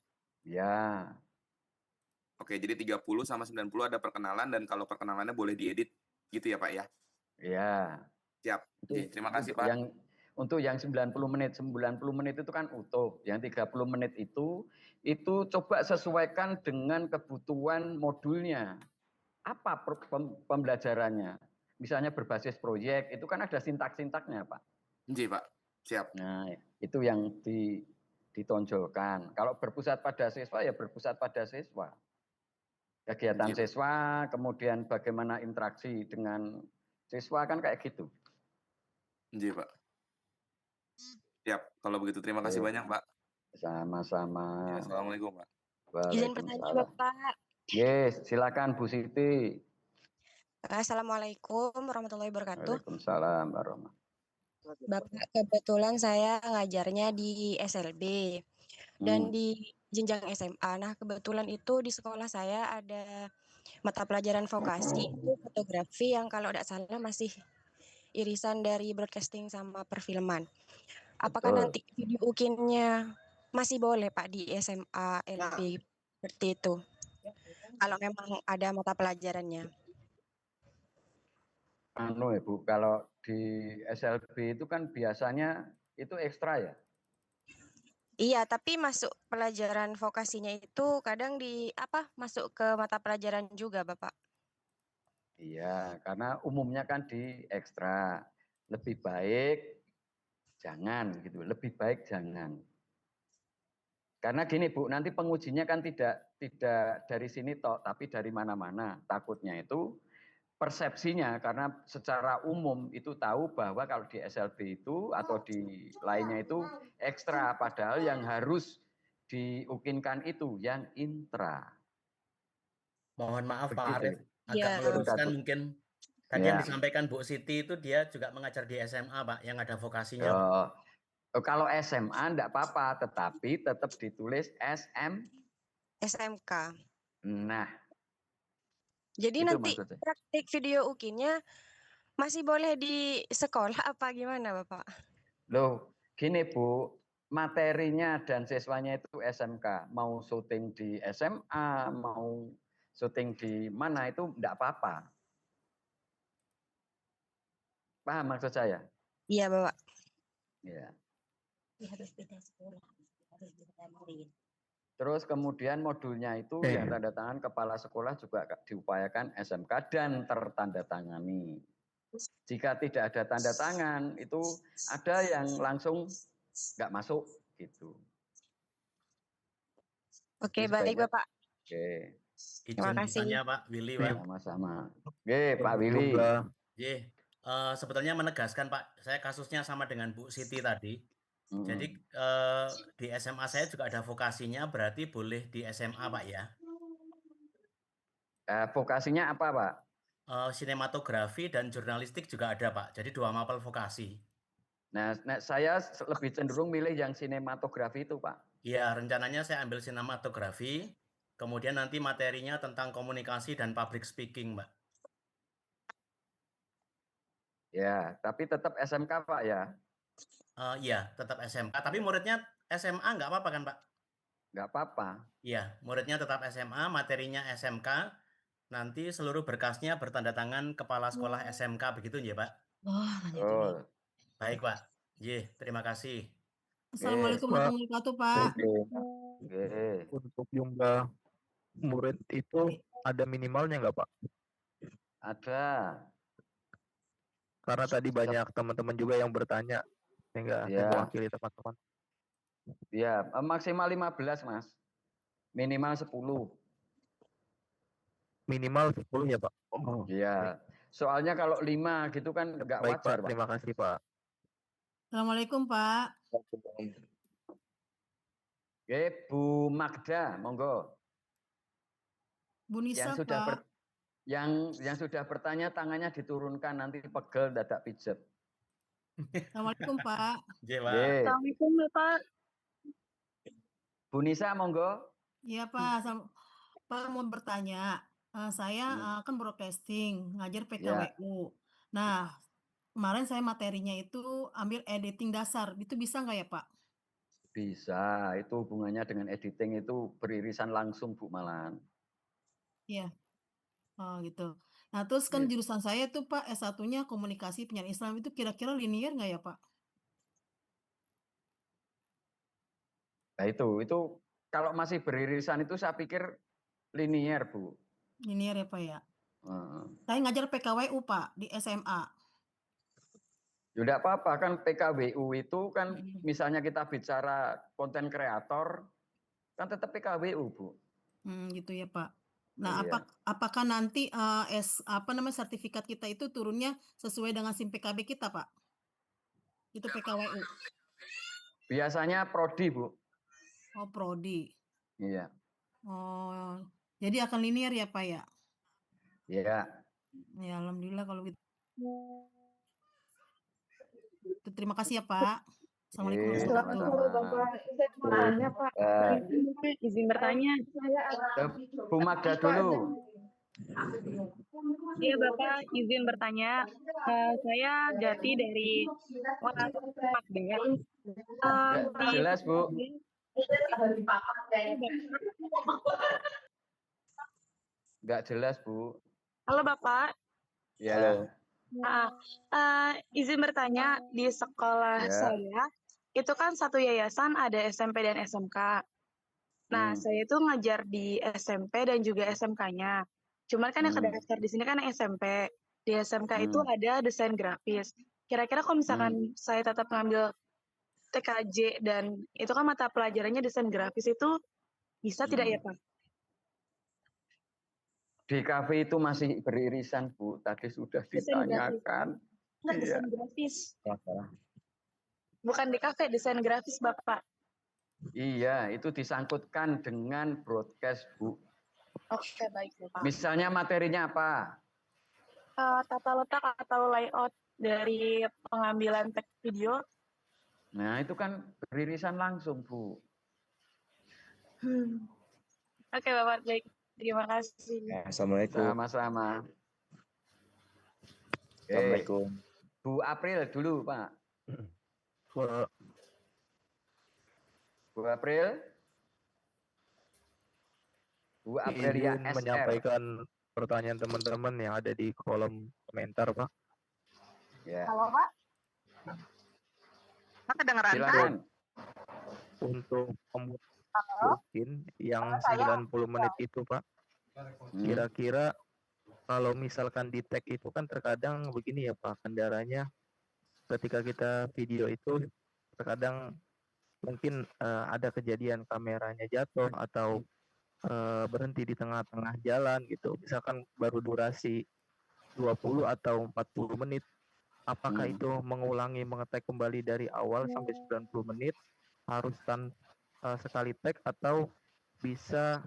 Ya. Oke, jadi 30 sama 90 ada perkenalan dan kalau perkenalannya boleh diedit gitu ya Pak ya? Iya. Siap. Oke, terima kasih Pak. Untuk yang 90 menit itu kan utuh. Yang 30 menit itu coba sesuaikan dengan kebutuhan modulnya. Apa pembelajarannya? Misalnya berbasis proyek, itu kan ada sintak-sintaknya Pak. Pak. Siap. Nah, itu yang ditonjolkan. Kalau berpusat pada siswa, ya berpusat pada siswa. Kegiatan siswa, kemudian bagaimana interaksi dengan siswa, kan kayak gitu. Pak. Siap. Kalau begitu, terima kasih banyak, Pak. Sama-sama. Ya, Assalamualaikum, Pak. Izin bertanya Bapak. Yes, silakan Bu Siti. Assalamualaikum warahmatullahi wabarakatuh. Waalaikumsalam warahmatullahi. Bapak, kebetulan saya ngajarnya di SLB dan di jenjang SMA. Nah, kebetulan itu di sekolah saya ada mata pelajaran vokasi itu fotografi yang kalau tidak salah masih irisan dari broadcasting sama perfilman. Apakah nanti video UKIN-nya masih boleh Pak di SMA, LB seperti itu? Kalau memang ada mata pelajarannya. Bu, kalau di SLB itu kan biasanya itu ekstra ya? Iya, tapi masuk pelajaran vokasinya itu kadang masuk ke mata pelajaran juga, Bapak. Iya, karena umumnya kan di ekstra. Lebih baik jangan gitu, lebih baik jangan. Karena gini Bu, nanti pengujinya kan tidak dari sini toh, tapi dari mana-mana. Takutnya itu persepsinya, karena secara umum itu tahu bahwa kalau di SLB itu atau di lainnya itu ekstra, padahal yang harus diukinkan itu yang intra. Mohon maaf Pak Begitu. Arief, agak Iya. meluruskan mungkin. Tadi yang Ya. disampaikan Bu Siti itu dia juga mengajar di SMA Pak, yang ada vokasinya. Pak. Kalau SMA enggak apa-apa, tetapi tetap ditulis SMK. Nah, Jadi itu nanti maksudnya. praktik video UKIN-nya masih boleh di sekolah apa gimana, Bapak? Loh, gini Bu, materinya dan siswanya itu SMK. Mau syuting di SMA, mau syuting di mana itu enggak apa-apa. Paham maksud saya? Iya, Bapak. Ya. Harus beda sekolah. Harus beda murid. Terus kemudian modulnya itu yang tanda tangan kepala sekolah juga diupayakan SMK dan tertandatangani. Jika tidak ada tanda tangan, itu ada yang langsung nggak masuk gitu. Oke, baik Bapak. Oke. Terima kasih. Izin Pak Willy, Pak. Sama-sama. Oke, Pak Willy. Sebetulnya menegaskan Pak, saya kasusnya sama dengan Bu Siti tadi. Jadi di SMA saya juga ada vokasinya, berarti boleh di SMA Pak ya? Vokasinya apa Pak? Sinematografi dan jurnalistik juga ada Pak, jadi 2 mapel vokasi. Nah, saya lebih cenderung milih yang sinematografi itu Pak. Iya, rencananya saya ambil sinematografi, kemudian nanti materinya tentang komunikasi dan public speaking Mbak. Ya, tapi tetap SMK Pak ya? Iya, tetap SMK. Tapi muridnya SMA nggak apa-apa kan Pak? Nggak apa-apa. Iya, muridnya tetap SMA, materinya SMK. Nanti seluruh berkasnya bertanda tangan kepala sekolah SMK, begitu ya Pak? Oh. Baik Pak. Terima kasih. Assalamualaikum warahmatullahi wabarakatuh Pak. Untuk jumlah murid itu ada minimalnya nggak Pak? Ada. Karena tadi banyak teman-teman juga yang bertanya, sehingga saya mewakili teman-teman. Ya, maksimal 15 Mas. Minimal 10. Minimal 10 ya Pak? Oh, iya. Soalnya kalau 5 gitu kan nggak wajar Pak. Terima kasih Pak. Assalamualaikum Pak. Oke, Bu Magda, monggo. Bu Nisa yang sudah Pak. yang sudah bertanya tangannya diturunkan, nanti pegel dadak pijet. Assalamualaikum Pak. Assalamualaikum Bapak. Bu Nisa monggo. Iya Pak, Pak mau bertanya. Saya kan broadcasting, ngajar PKWU. Nah, kemarin saya materinya itu ambil editing dasar, itu bisa nggak ya Pak? Bisa, itu hubungannya dengan editing itu beririsan langsung Bu malahan. Iya. Oh gitu. Nah terus kan jurusan saya tuh Pak S1-nya komunikasi penyiaran Islam, itu kira-kira linear nggak ya Pak? Nah itu kalau masih beririsan itu saya pikir linear Bu. Linear ya Pak ya? Saya ngajar PKWU Pak di SMA. Ya enggak apa-apa, kan PKWU itu kan misalnya kita bicara konten kreator, kan tetap PKWU Bu. Gitu ya Pak. Nah, apakah nanti sertifikat kita itu turunnya sesuai dengan SIM PKB kita, Pak? Itu PKWU. Biasanya prodi, Bu. Oh, prodi. Iya. Oh, jadi akan linear ya, Pak ya? Iya. Ya, alhamdulillah kalau gitu. Terima kasih ya, Pak. Assalamualaikum warahmatullahi wabarakatuh. Pak. Izin bertanya. Bu Magda dulu. Iya Bapak, izin bertanya. Saya Jati dari Magda. Jelas Bu. Nggak jelas Bu. Halo Bapak. Ya. Izin bertanya, di sekolah saya itu kan satu yayasan ada SMP dan SMK. Nah, saya itu ngajar di SMP dan juga SMK-nya. Cuman kan yang kedaftar di sini kan yang SMP. Di SMK itu ada desain grafis. Kira-kira kalau misalkan saya tetap ngambil TKJ dan itu kan mata pelajarannya desain grafis itu bisa tidak ya, Pak? DKV itu masih beririsan, Bu. Tadi sudah Desain grafis. ditanyakan. Enggak, Iya. desain grafis. Salah. Bukan di kafe, desain grafis, Bapak. Iya, itu disangkutkan dengan broadcast, Bu. Oke, baik, Bapak. Misalnya materinya apa? Tata letak atau layout dari pengambilan tag video. Nah, itu kan beririsan langsung, Bu. Oke, Bapak, baik. Terima kasih. Assalamualaikum. Sama-sama. Assalamualaikum. Bu April dulu, Pak. Bu April. Bu Aprilia Izin SR. menyampaikan pertanyaan teman-teman yang ada di kolom komentar, Pak. Ya. Halo, Pak. Pak, kedengeran, Pak? Silakan. Untuk mungkin yang 90 menit itu, Pak. Kira-kira kalau misalkan di tag itu kan terkadang begini ya, Pak, kendalanya ketika kita video itu terkadang mungkin ada kejadian kameranya jatuh atau berhenti di tengah-tengah jalan gitu. Misalkan baru durasi 20 atau 40 menit. Apakah itu mengulangi mengetek kembali dari awal sampai 90 menit harus sekali tag atau bisa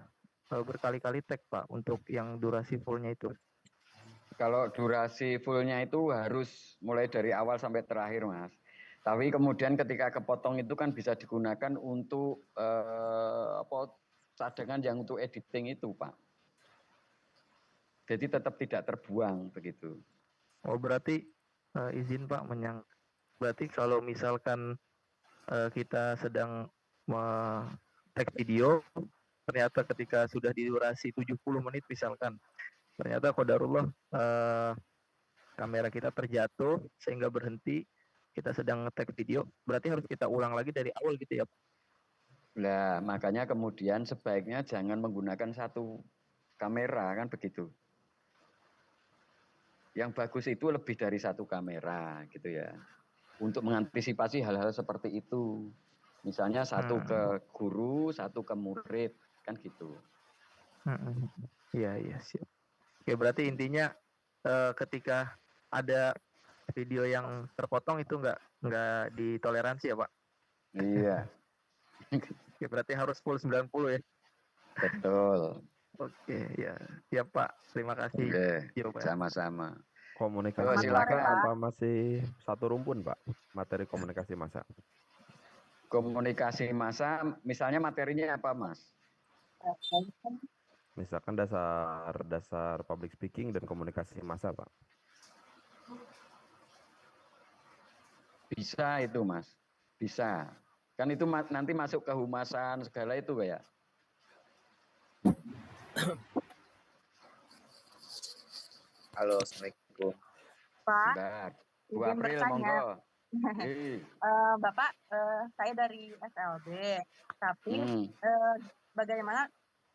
berkali-kali tag, Pak, untuk yang durasi fullnya itu? Kalau durasi fullnya itu harus mulai dari awal sampai terakhir, Mas. Tapi kemudian ketika kepotong itu kan bisa digunakan untuk cadangan yang untuk editing itu, Pak. Jadi tetap tidak terbuang begitu. Oh, berarti izin Pak berarti kalau misalkan kita sedang tag video, ternyata ketika sudah di durasi 70 menit misalkan, ternyata qadarullah kamera kita terjatuh sehingga berhenti, kita sedang nge-tag video, berarti harus kita ulang lagi dari awal gitu ya, Pak? Nah, makanya kemudian sebaiknya jangan menggunakan satu kamera, kan begitu. Yang bagus itu lebih dari satu kamera, gitu ya. Untuk mengantisipasi hal-hal seperti itu. Misalnya satu ke guru, satu ke murid, kan gitu. Iya, siap. Oke, berarti intinya ketika ada video yang terpotong itu nggak ditoleransi ya, Pak? Iya. Oke, berarti harus full 90 ya? Betul. Oke, ya. Siap, Pak. Terima kasih. Oke, sama-sama. Komunikasi silakan. apa masih satu rumpun, Pak? Materi komunikasi massa. Komunikasi massa, misalnya materinya apa, Mas? Misalkan dasar public speaking dan komunikasi massa, Pak. Bisa itu, Mas. Bisa. Kan itu nanti masuk ke humasan segala itu kayak. Halo, Assalamualaikum. Pak, Bu izin April, bertanya. monggo. Bapak, saya dari SLB, tapi bagaimana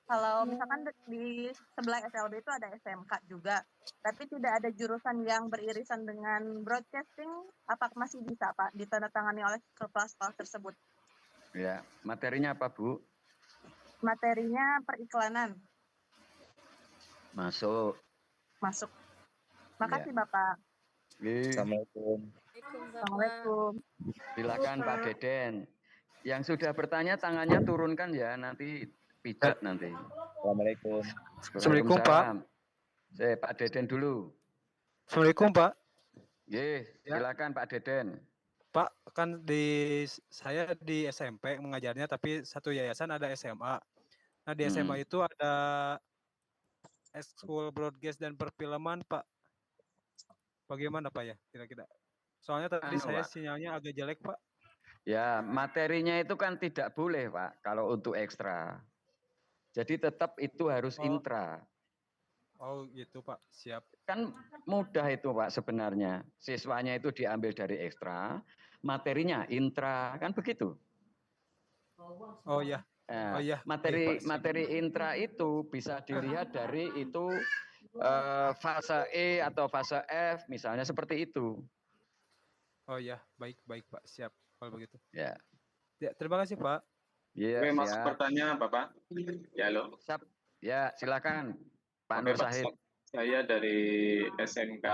kalau misalkan di sebelah SLB itu ada SMK juga, tapi tidak ada jurusan yang beririsan dengan broadcasting, apakah masih bisa, Pak, ditandatangani oleh kelas-kelas tersebut? Ya, materinya apa, Bu? Materinya periklanan. Masuk. Makasih, Bapak. Assalamualaikum. Assalamualaikum. Silakan Pak Deden. Yang sudah bertanya tangannya turunkan ya, nanti pijat nanti. Assalamualaikum. Assalamualaikum, Pak. Pak Deden dulu. Assalamualaikum, Pak. Silakan Pak Deden. Pak, kan saya di SMP mengajarnya, tapi satu yayasan ada SMA. Nah, di SMA itu ada ekskul broadcast dan perfilman, Pak. Bagaimana, Pak, ya, kira-kira? Soalnya tadi saya sinyalnya agak jelek, Pak. Ya, materinya itu kan tidak boleh, Pak, kalau untuk ekstra. Jadi tetap itu harus intra. Oh, gitu, Pak. Siap. Kan mudah itu, Pak, sebenarnya. Siswanya itu diambil dari ekstra, materinya intra, kan begitu. Oh ya. Oh iya. Materi intra itu bisa dilihat dari itu fase E atau fase F, misalnya seperti itu. Oh ya, baik Pak, siap kalau begitu. Ya. Ya, terima kasih Pak. Iya, Oke, masuk pertanyaan Bapak. Ya, halo. Ya, silakan Pak Nur Syahid. Saya dari SMK.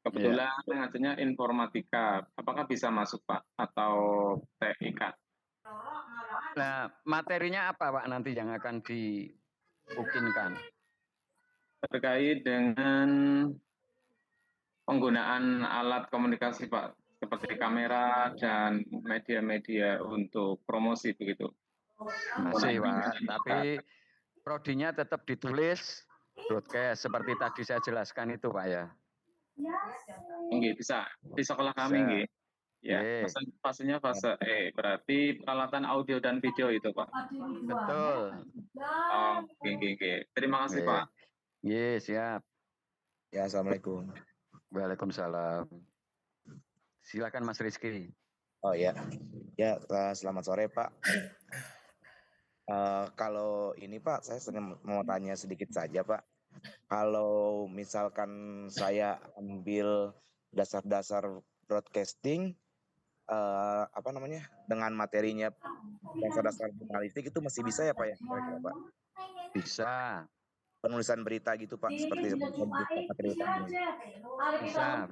Kebetulan ngajarnya informatika. Apakah bisa masuk Pak atau TIK? Nah, materinya apa Pak nanti yang akan diukinkan? Terkait dengan penggunaan alat komunikasi Pak, seperti kamera dan media-media untuk promosi begitu. Masih Pak, tapi prodinya tetap ditulis broadcast seperti tadi saya jelaskan itu Pak ya. Nggih, bisa di sekolah kami nggih. Ya, fasenya fase E, berarti peralatan audio dan video itu Pak. Betul. Oh, oke. Terima kasih Pak. Iya, siap. Ya, assalamualaikum. Waalaikumsalam. Silakan Mas Rizky. Oh ya, selamat sore Pak. Kalau ini Pak, saya mau tanya sedikit saja Pak. Kalau misalkan saya ambil dasar-dasar broadcasting, dengan materinya dasar-dasar jurnalistik itu masih bisa ya Pak ya? Pak? Bisa. Penulisan berita gitu Pak, seperti materi utama. Bisa.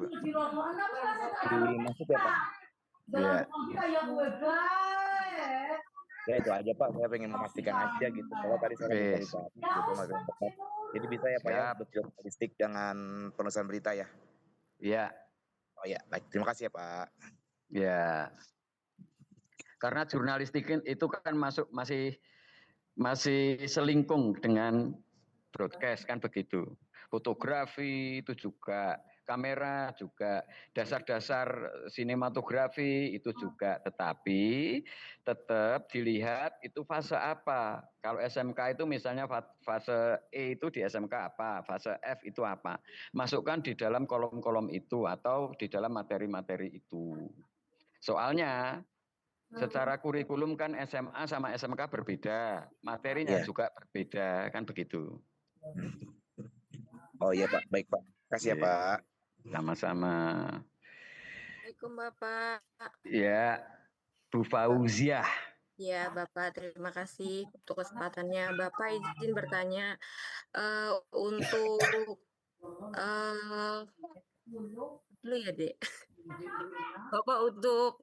Dimasuk ya Pak? Iya. Ya itu aja Pak, saya pengen memastikan aja gitu. Kalau tadi saya gitu, jadi bisa ya Pak ya, jurnalistik dengan penulisan berita ya? Iya. Oh ya, baik. Terima kasih ya Pak. Ya. Karena jurnalistik itu kan masih selingkung dengan broadcast kan begitu. Fotografi itu juga, kamera juga, dasar-dasar sinematografi itu juga, tetapi tetap dilihat itu fase apa. Kalau SMK itu misalnya fase E itu di SMK apa, fase F itu apa. Masukkan di dalam kolom-kolom itu atau di dalam materi-materi itu. Soalnya secara kurikulum kan SMA sama SMK berbeda, materinya juga berbeda, kan begitu. Oh iya Pak, baik Pak. Kasih ya Pak. Sama-sama. Assalamualaikum Bapak. Ya, Bu Fauziah. Ya Bapak, terima kasih untuk kesempatannya. Bapak izin bertanya untuk dulu ya Dek. Bapak untuk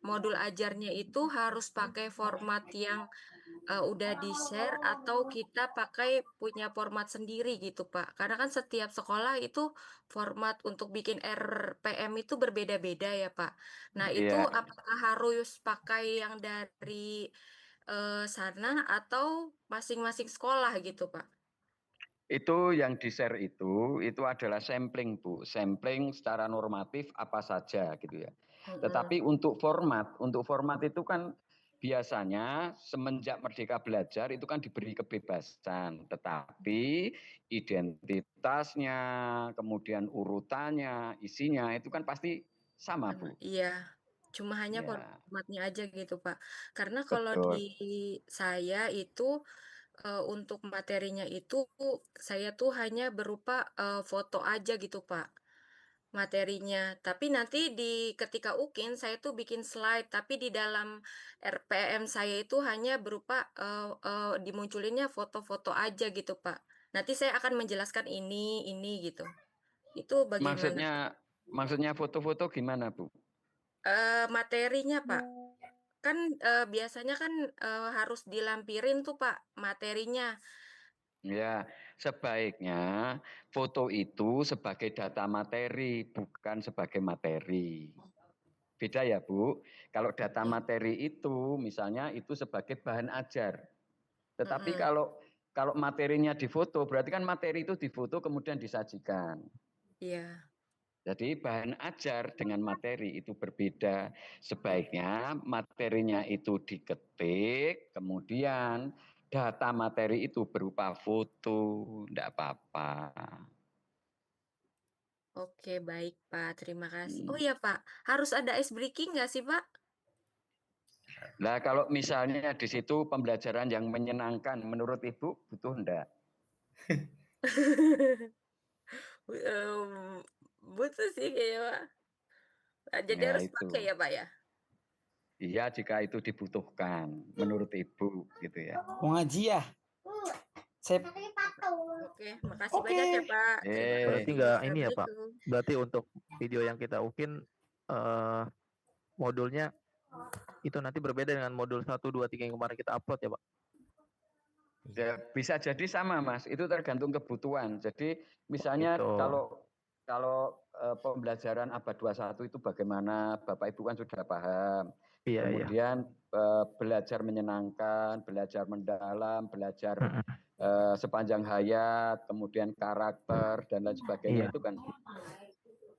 modul ajarnya itu harus pakai format yang udah di-share atau kita pakai punya format sendiri gitu Pak? Karena kan setiap sekolah itu format untuk bikin RPM itu berbeda-beda ya Pak. Nah itu apakah harus pakai yang dari sana atau masing-masing sekolah gitu Pak? Itu yang di-share itu adalah sampling Bu, sampling secara normatif apa saja gitu ya. Tetapi untuk format itu kan biasanya semenjak Merdeka Belajar itu kan diberi kebebasan, tetapi identitasnya, kemudian urutannya, isinya itu kan pasti sama Bu. Iya, cuma hanya formatnya aja gitu Pak. Karena kalau di saya itu untuk materinya itu saya tuh hanya berupa foto aja gitu Pak materinya. Tapi nanti ketika UKIN saya tuh bikin slide, tapi di dalam RPM saya itu hanya berupa dimunculinnya foto-foto aja gitu Pak. Nanti saya akan menjelaskan ini gitu. Itu bagaimana? Maksudnya foto-foto gimana Bu? Materinya Pak. Kan biasanya kan harus dilampirin tuh Pak materinya. Ya, sebaiknya foto itu sebagai data materi, bukan sebagai materi. Beda ya Bu, kalau data materi itu misalnya itu sebagai bahan ajar. Tetapi kalau materinya difoto, berarti kan materi itu difoto kemudian disajikan. Iya. Jadi bahan ajar dengan materi itu berbeda. Sebaiknya materinya itu diketik, kemudian data materi itu berupa foto, enggak apa-apa. Oke, baik Pak, terima kasih. Oh iya Pak, harus ada ice breaking nggak sih Pak? Nah, kalau misalnya di situ pembelajaran yang menyenangkan menurut Ibu butuh enggak? Butuh sih kayaknya Pak. Jadi Ya harus itu. pakai ya Pak ya? Iya, jika itu dibutuhkan menurut Ibu gitu ya. Mau ngaji ya? Sip. Oke, makasih banyak ya Pak. Terima Berarti kasih. nggak ini ya Pak? Assalamualaikum. Berarti untuk video yang kita ukin modulnya itu nanti berbeda dengan modul 1, 2, 3 yang kemarin kita upload ya Pak? Ya, bisa jadi sama Mas, itu tergantung kebutuhan. Jadi misalnya Gitu. kalau pembelajaran abad 21 itu bagaimana Bapak Ibu kan sudah paham. Iya, Kemudian belajar menyenangkan, belajar mendalam, belajar sepanjang hayat, kemudian karakter dan lain sebagainya itu kan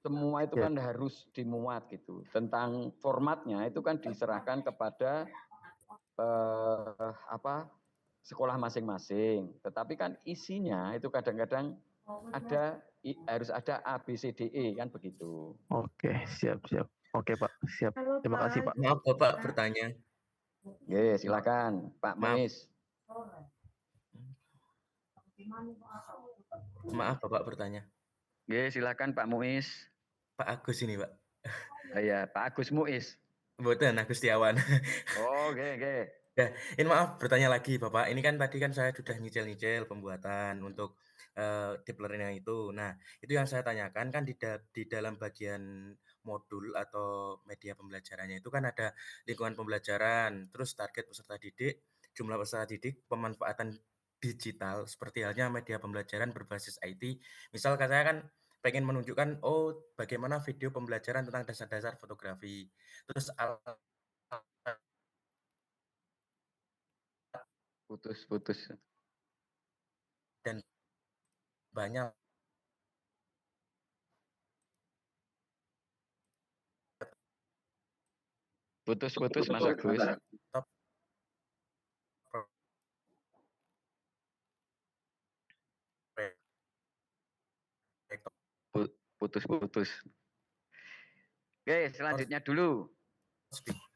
semua itu kan harus dimuat gitu. Tentang formatnya itu kan diserahkan kepada sekolah masing-masing. Tetapi kan isinya itu kadang-kadang harus ada A, B, C, D, E kan begitu. Oke, siap. Oke Pak, siap. Halo, Terima kasih Pak. Maaf Bapak bertanya. Oke, silakan Pak Muiz. Maaf Bapak bertanya. Oke, silakan Pak Muiz. Pak Agus ini Pak. Iya, Pak Agus Muiz. Mboten, Agus Setiawan. Oh, oke. Ya, ini maaf bertanya lagi Bapak. Ini kan tadi kan saya sudah nyicil-nyicil pembuatan untuk deep learning itu. Nah, itu yang saya tanyakan kan di dalam bagian modul atau media pembelajarannya itu kan ada lingkungan pembelajaran, terus target peserta didik, jumlah peserta didik, pemanfaatan digital seperti halnya media pembelajaran berbasis IT. Misal saya kan pengen menunjukkan bagaimana video pembelajaran tentang dasar-dasar fotografi. Terus putus. Dan banyak putus Mas Agus. Putus. Oke, selanjutnya dulu.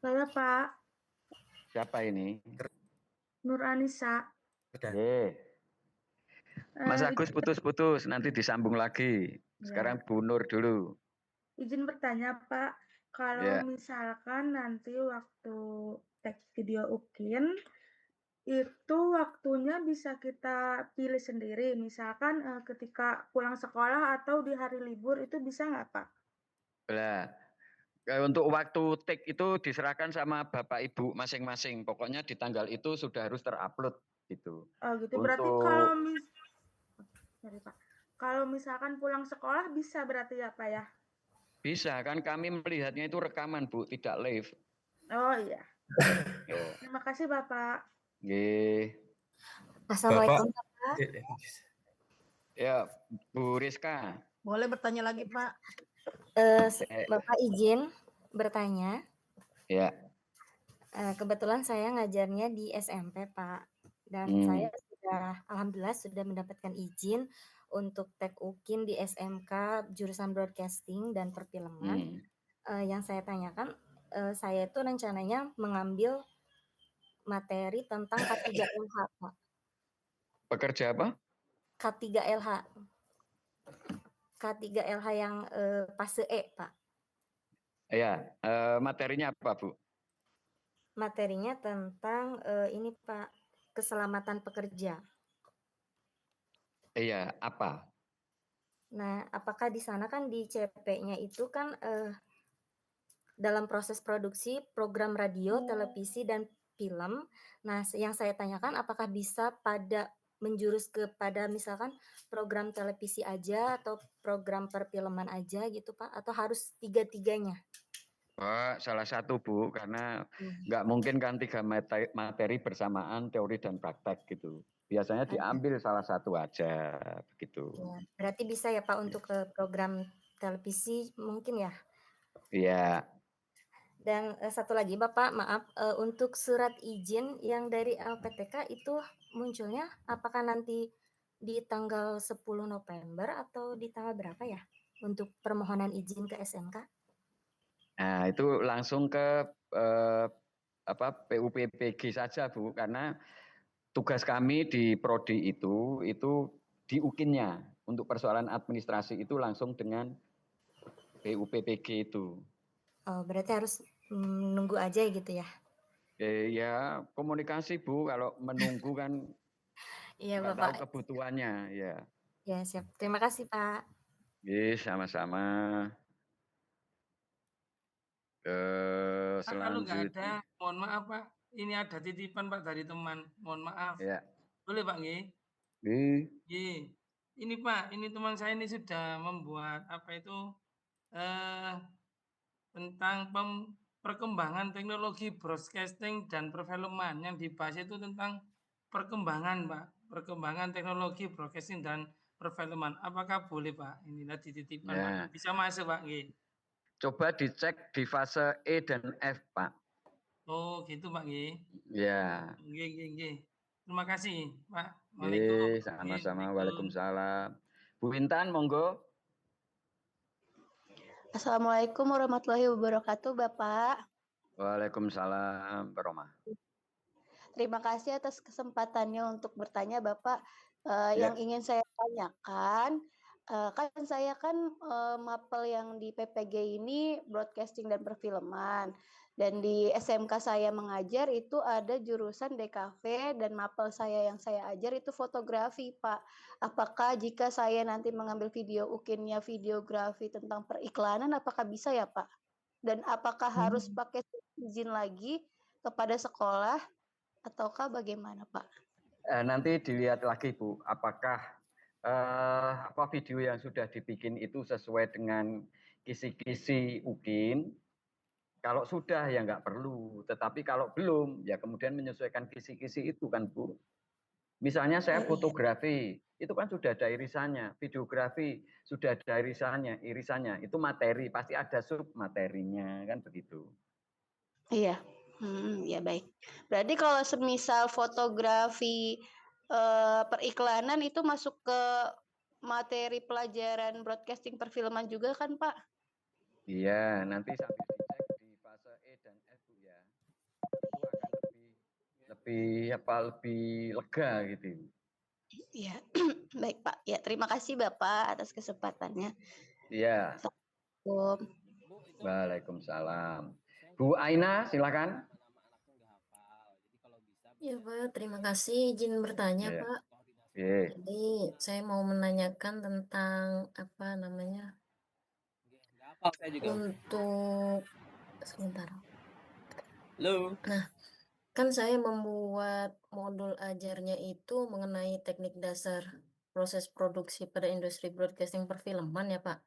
Halo Pak. Siapa ini? Nur Anissa. Mas Agus putus, nanti disambung lagi. Sekarang Bu Nur dulu. Izin bertanya Pak, kalau misalkan nanti waktu tag video UKIN, itu waktunya bisa kita pilih sendiri, misalkan ketika pulang sekolah atau di hari libur itu bisa nggak Pak? Nah, untuk waktu take itu diserahkan sama Bapak Ibu masing-masing. Pokoknya di tanggal itu sudah harus terupload gitu. Oh gitu. Berarti kalau misalkan pulang sekolah bisa berarti ya Pak ya? Bisa kan, kami melihatnya itu rekaman Bu, tidak live. Oh iya. Terima kasih Bapak. Assalamualaikum Bapak. Ya, Bu Rizka. Boleh bertanya lagi Pak? Bapak izin bertanya. Ya. Kebetulan saya ngajarnya di SMP Pak, dan saya alhamdulillah sudah mendapatkan izin untuk tag UKIN di SMK jurusan broadcasting dan perfilman. Yang saya tanyakan, saya itu rencananya mengambil materi tentang K3LH Pak. Pekerja apa? K3LH. K3LH yang fase E Pak. Iya, materinya apa Bu? Materinya tentang ini Pak, keselamatan pekerja. Iya, apa? Nah, apakah di sana kan di CP-nya itu kan dalam proses produksi program radio, televisi, dan film. Nah, yang saya tanyakan apakah bisa menjurus kepada misalkan program televisi aja atau program perfilman aja gitu Pak, atau harus tiga-tiganya? Salah satu Bu, karena nggak mungkin kan 3 materi bersamaan teori dan praktek gitu. Biasanya diambil salah satu aja begitu. Ya, berarti bisa ya Pak untuk ke program televisi mungkin ya? Iya. Dan satu lagi Bapak, maaf, untuk surat izin yang dari LPTK itu munculnya apakah nanti di tanggal 10 November atau di tanggal berapa ya? untuk permohonan izin ke SMK? Nah, itu langsung ke PUPPG saja, Bu, karena tugas kami di prodi itu di UKIN-nya untuk persoalan administrasi itu langsung dengan PUPPG itu. Oh, berarti harus menunggu aja gitu ya? Ya komunikasi, Bu, kalau menunggu kan Iya, nggak Bapak. tahu kebutuhannya, ya. Ya, siap. Terima kasih, Pak. Sama-sama. Pak, kalau nggak ada, Selanjutnya. mohon maaf Pak, ini ada titipan Pak dari teman, mohon maaf. Ya. Boleh Pak nggih? Nggih. Ini Pak, ini teman saya ini sudah membuat apa itu tentang perkembangan teknologi broadcasting dan perfilman. Yang dibahas itu tentang perkembangan Pak, perkembangan teknologi broadcasting dan perfilman. Apakah boleh Pak? Inilah titipan Ya. Pak. Bisa masuk Pak nggih. Coba dicek di fase E dan F, Pak. Oh, gitu Pak nggih. Ya. Nggih. Terima kasih, Pak. Nggih, sama-sama. Waalaikumsalam. Bu Intan, monggo. Assalamualaikum warahmatullahi wabarakatuh, Bapak. Waalaikumsalam, Roma. Terima kasih atas kesempatannya untuk bertanya, Bapak. Yang ingin saya tanyakan, kan saya mapel yang di PPG ini broadcasting dan perfilman. Dan di SMK saya mengajar itu ada jurusan DKV dan mapel saya yang saya ajar itu fotografi, Pak. Apakah jika saya nanti mengambil video UKIN-nya videografi tentang periklanan, apakah bisa ya, Pak? Dan apakah harus pakai izin lagi kepada sekolah ataukah bagaimana, Pak? Nanti dilihat lagi, Bu, apakah video yang sudah dibikin itu sesuai dengan kisi-kisi UKIN. Kalau sudah ya nggak perlu, tetapi kalau belum ya kemudian menyesuaikan kisi-kisi itu kan, Bu. Misalnya saya fotografi, itu kan sudah ada irisannya, videografi sudah ada irisannya, itu materi, pasti ada sub materinya kan begitu. Iya, ya baik. Berarti kalau semisal fotografi periklanan itu masuk ke materi pelajaran broadcasting perfilman juga kan, Pak? Iya, nanti sambil dicek di fase E dan F, Bu, ya. Itu akan lebih lega gitu. Iya, baik Pak. Ya, terima kasih Bapak atas kesempatannya. Iya. Assalamualaikum. Waalaikumsalam. Bu Aina, silakan. Ya Pak, terima kasih izin bertanya Pak. Jadi saya mau menanyakan tentang apa namanya? Untuk sebentar. Halo. Nah, kan saya membuat modul ajarnya itu mengenai teknik dasar proses produksi pada industri broadcasting perfilman ya Pak.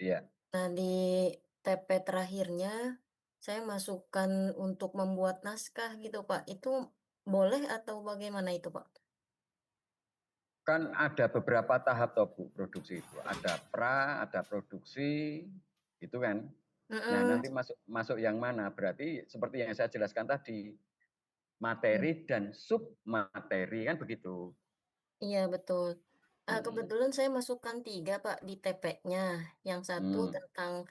Iya. Nah, di TP terakhirnya saya masukkan untuk membuat naskah gitu Pak. Itu boleh atau bagaimana itu Pak? Kan ada beberapa tahap toh Bu produksi itu. Ada pra, ada produksi, gitu kan. Nah, nanti masuk yang mana? Berarti seperti yang saya jelaskan tadi, materi dan submateri kan begitu. Iya betul. Kebetulan saya masukkan 3 Pak di TP-nya. Yang satu tentang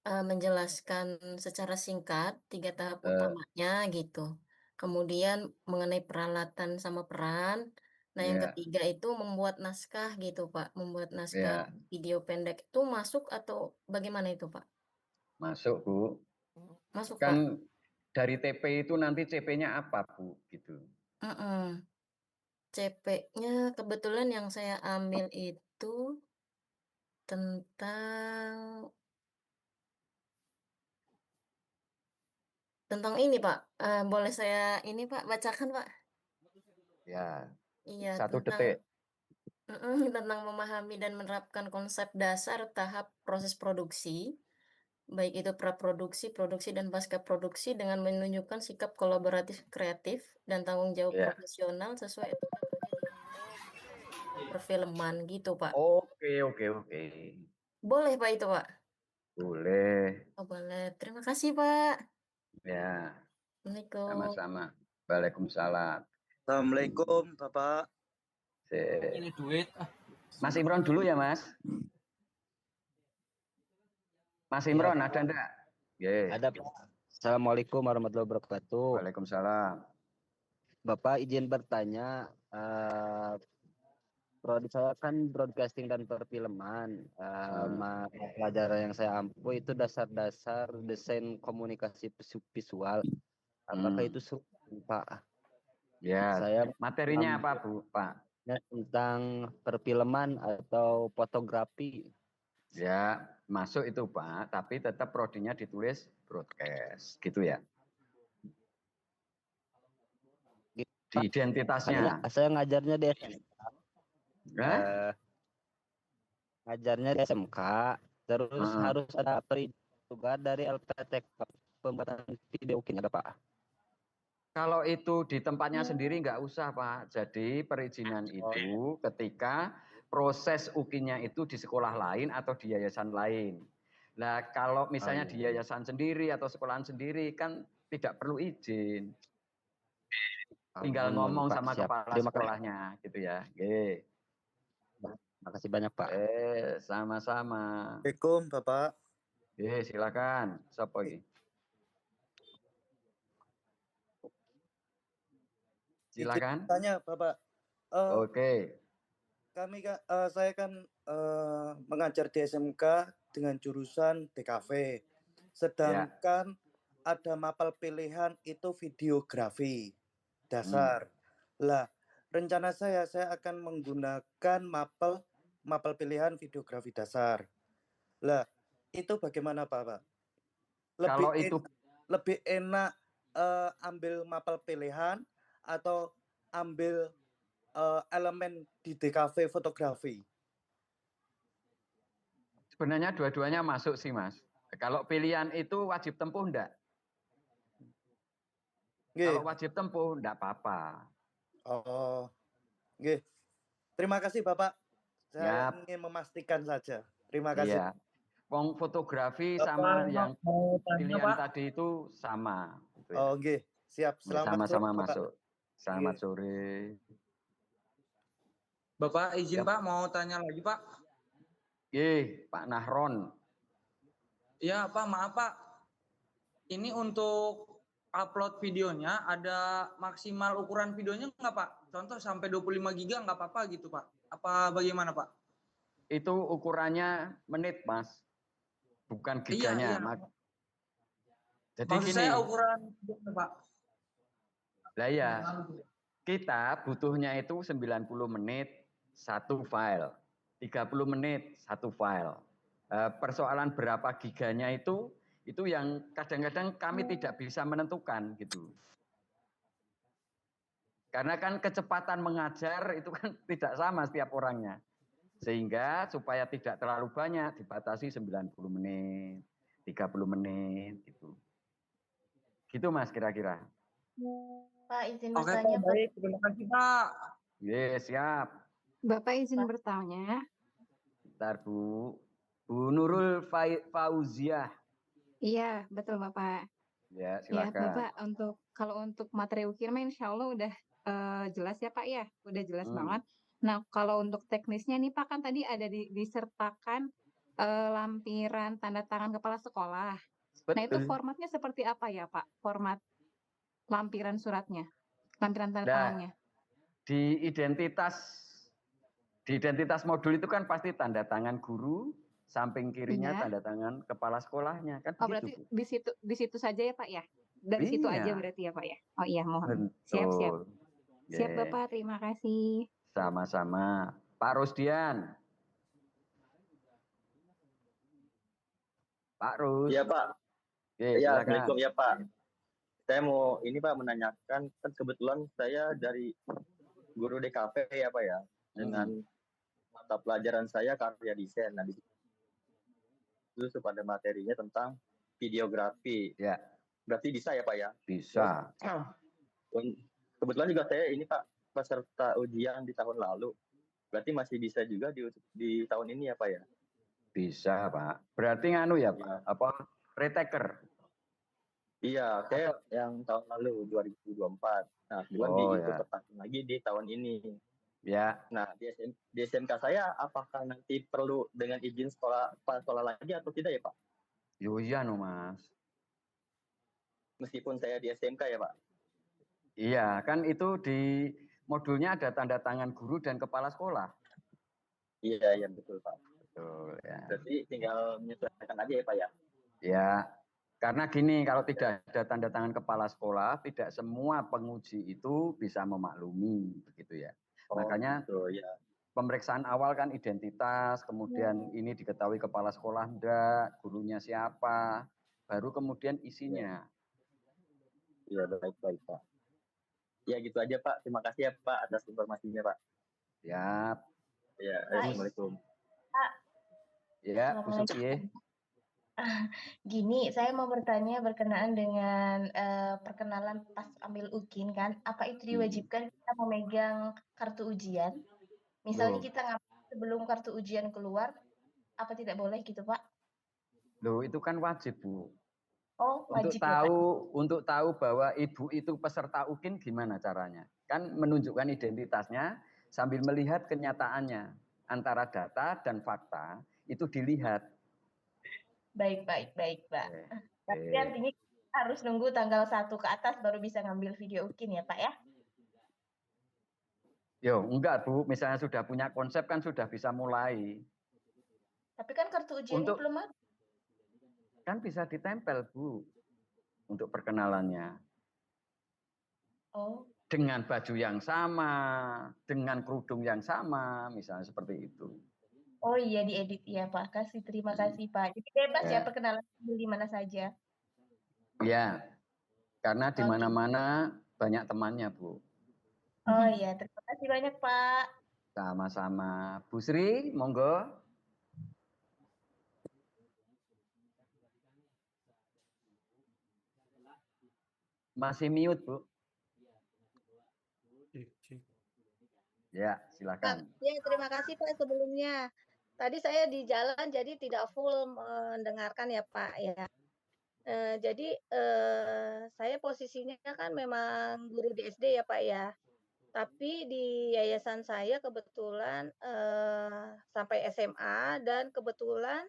menjelaskan secara singkat 3 tahap utamanya gitu. Kemudian mengenai peralatan sama peran. Nah yang ketiga itu membuat naskah gitu Pak. Membuat naskah video pendek itu masuk atau bagaimana itu Pak? Masuk Bu. Masuk kan Pak. Dari TP itu nanti CP-nya apa Bu gitu. CP-nya kebetulan yang saya ambil itu tentang ini Pak. Boleh saya ini Pak bacakan Pak? Ya. Iya, 1 detik. tentang memahami dan menerapkan konsep dasar tahap proses produksi, baik itu praproduksi, produksi, dan pasca produksi dengan menunjukkan sikap kolaboratif kreatif dan tanggung jawab profesional sesuai etika perfilman gitu Pak. Oke. Boleh Pak itu Pak? Boleh. Oh boleh. Terima kasih Pak. Ya. Assalamualaikum. Sama-sama. Waalaikumsalam. Assalamualaikum Bapak. Mas Imron dulu ya Mas. Mas Iya, Imron, Pak. ada enggak? Ye. Ada, Pak. Assalamualaikum warahmatullahi wabarakatuh. Waalaikumsalam. Bapak izin bertanya, prodi saya kan broadcasting dan perfilman. Pelajaran yang saya ampu itu dasar-dasar desain komunikasi visual. Apakah itu Pak? Ya, Saya materinya apa, Bu, Pak? Tentang perfilman atau fotografi. Ya, masuk itu, Pak, tapi tetap prodinya ditulis broadcast, gitu ya. Di identitasnya. Saya ngajarnya di SMK. Ngajarnya di SMK, terus harus ada perizinan juga dari LPTK pembuatan video ukin, ada Pak? Kalau itu di tempatnya sendiri nggak usah, Pak. Jadi perizinan itu ketika proses ukinnya itu di sekolah lain atau di yayasan lain. Nah, kalau misalnya di yayasan sendiri atau sekolahan sendiri kan tidak perlu izin. Tinggal ngomong Pak, sama siap. kepala Terima kasih. sekolahnya, gitu ya. Oke. Makasih banyak, Pak. Sama-sama. Assalamualaikum, Bapak. Silakan. Siapa ini? Silakan. Tanya, Bapak. Oke. Saya kan mengajar di SMK dengan jurusan DKV. Sedangkan ada mapel pilihan itu videografi dasar. Lah, rencana saya akan menggunakan mapel pilihan videografi dasar. Lah, itu bagaimana, Pak? Lebih enak ambil mapel pilihan atau ambil elemen di DKV fotografi? Sebenarnya dua-duanya masuk sih, Mas. Kalau pilihan itu wajib tempuh enggak? Kalau wajib tempuh enggak apa-apa. Oh, oke. Terima kasih, Bapak. Saya ingin memastikan saja. Terima kasih. Iya. Wong fotografi sama yang pilihan tadi itu sama. Gitu ya. Oke, siap. Selamat sama-sama sore, masuk. Selamat sore. Bapak izin Pak mau tanya lagi Pak. Pak Nahron. Iya Pak, maaf Pak. Ini untuk upload videonya ada maksimal ukuran videonya nggak Pak? Contoh sampai 25 GB nggak apa-apa gitu Pak? Apa bagaimana Pak? Itu ukurannya menit Mas, bukan giganya. Iya. Jadi maksud gini. Saya ukuran videonya Pak. Lah ya, kita butuhnya itu 90 menit satu file, 30 menit satu file. Persoalan berapa giganya itu yang kadang-kadang kami tidak bisa menentukan gitu. Karena kan kecepatan mengajar itu kan tidak sama setiap orangnya. Sehingga supaya tidak terlalu banyak dibatasi 90 menit, 30 menit gitu. Gitu Mas kira-kira. Pak izin Oke, bertanya, Pak. baik. Terima kasih Pak. Siap. Bapak izin bertanya. Bentar Bu. Bu Nurul Fauziah. Iya, betul Bapak. Ya, Ya, silakan. Bapak kalau untuk materi ukiran insya Allah udah jelas ya Pak ya, udah jelas banget. Nah, kalau untuk teknisnya nih Pak kan tadi ada disertakan lampiran tanda tangan kepala sekolah. Betul. Nah, itu formatnya seperti apa ya Pak? Format lampiran suratnya, lampiran tanda tangannya. Di identitas modul itu kan pasti tanda tangan guru, samping kirinya tanda tangan kepala sekolahnya kan. Oh, berarti di situ saja ya Pak ya? Dari situ aja berarti ya Pak ya? Oh iya, mohon. Siap. Siap Bapak, terima kasih. Sama-sama. Pak Rusdian. Pak Rus. Iya Pak. Iya, Assalamualaikum ya Pak. Saya mau ini Pak menanyakan, kan kebetulan saya dari guru DKV ya Pak ya, dengan mata pelajaran saya karya desain. Nah, di situ pada materinya tentang videografi. Ya. Berarti bisa ya Pak ya? Bisa. Kebetulan juga saya ini Pak peserta ujian di tahun lalu. Berarti masih bisa juga di tahun ini ya Pak ya? Bisa Pak. Berarti nganu ya Pak, apa retaker? Iya, saya yang tahun lalu 2024. Nah, diikut lagi di tahun ini. Ya. Nah, di SMK saya apakah nanti perlu dengan izin kepala sekolah lagi atau tidak ya Pak? Yo iya no Mas. Meskipun saya di SMK ya Pak? Iya, kan itu di modulnya ada tanda tangan guru dan kepala sekolah. Iya, betul Pak. Betul ya. Berarti tinggal menyesuaikan aja ya Pak ya? Ya, karena gini, kalau tidak ada tanda tangan kepala sekolah, tidak semua penguji itu bisa memaklumi, begitu ya. Makanya gitu, ya. pemeriksaan awal kan identitas, kemudian ini diketahui kepala sekolah enggak, gurunya siapa, baru kemudian isinya. Iya, baik Pak. Ya gitu aja Pak. Terima kasih ya Pak atas informasinya Pak. Siap. Ya, Assalamualaikum. Pak. Ya, Bu Suci. Gini, saya mau bertanya berkenaan dengan perkenalan pas ambil UKIN kan, apa itu diwajibkan kita memegang kartu ujian? Misalnya kita ngambil sebelum kartu ujian keluar, apa tidak boleh gitu Pak? Loh, itu kan wajib Bu. Oh, untuk wajib ya, Pak? untuk tahu bahwa ibu itu peserta UKIN gimana caranya? Kan menunjukkan identitasnya sambil melihat kenyataannya antara data dan fakta itu dilihat. Baik, Pak. Tapi artinya harus nunggu tanggal 1 ke atas baru bisa ngambil video UKIN ya, Pak ya? Yo, enggak Bu, misalnya sudah punya konsep kan sudah bisa mulai. Tapi kan kartu ujiannya belum ada. Kan bisa ditempel Bu untuk perkenalannya. Oh. Dengan baju yang sama, dengan kerudung yang sama, misalnya seperti itu. Oh iya, diedit ya Pak. Terima kasih Pak. Jadi bebas ya perkenalan di mana saja. Ya, karena di mana-mana banyak temannya Bu. Oh iya, terima kasih banyak Pak. Sama-sama. Bu Sri, monggo. Masih mute, Bu. Ya, silakan. Ya, terima kasih Pak sebelumnya. Tadi saya di jalan jadi tidak full mendengarkan ya Pak ya. Jadi saya posisinya kan memang guru di SD ya Pak ya. Tapi di yayasan saya kebetulan sampai SMA dan kebetulan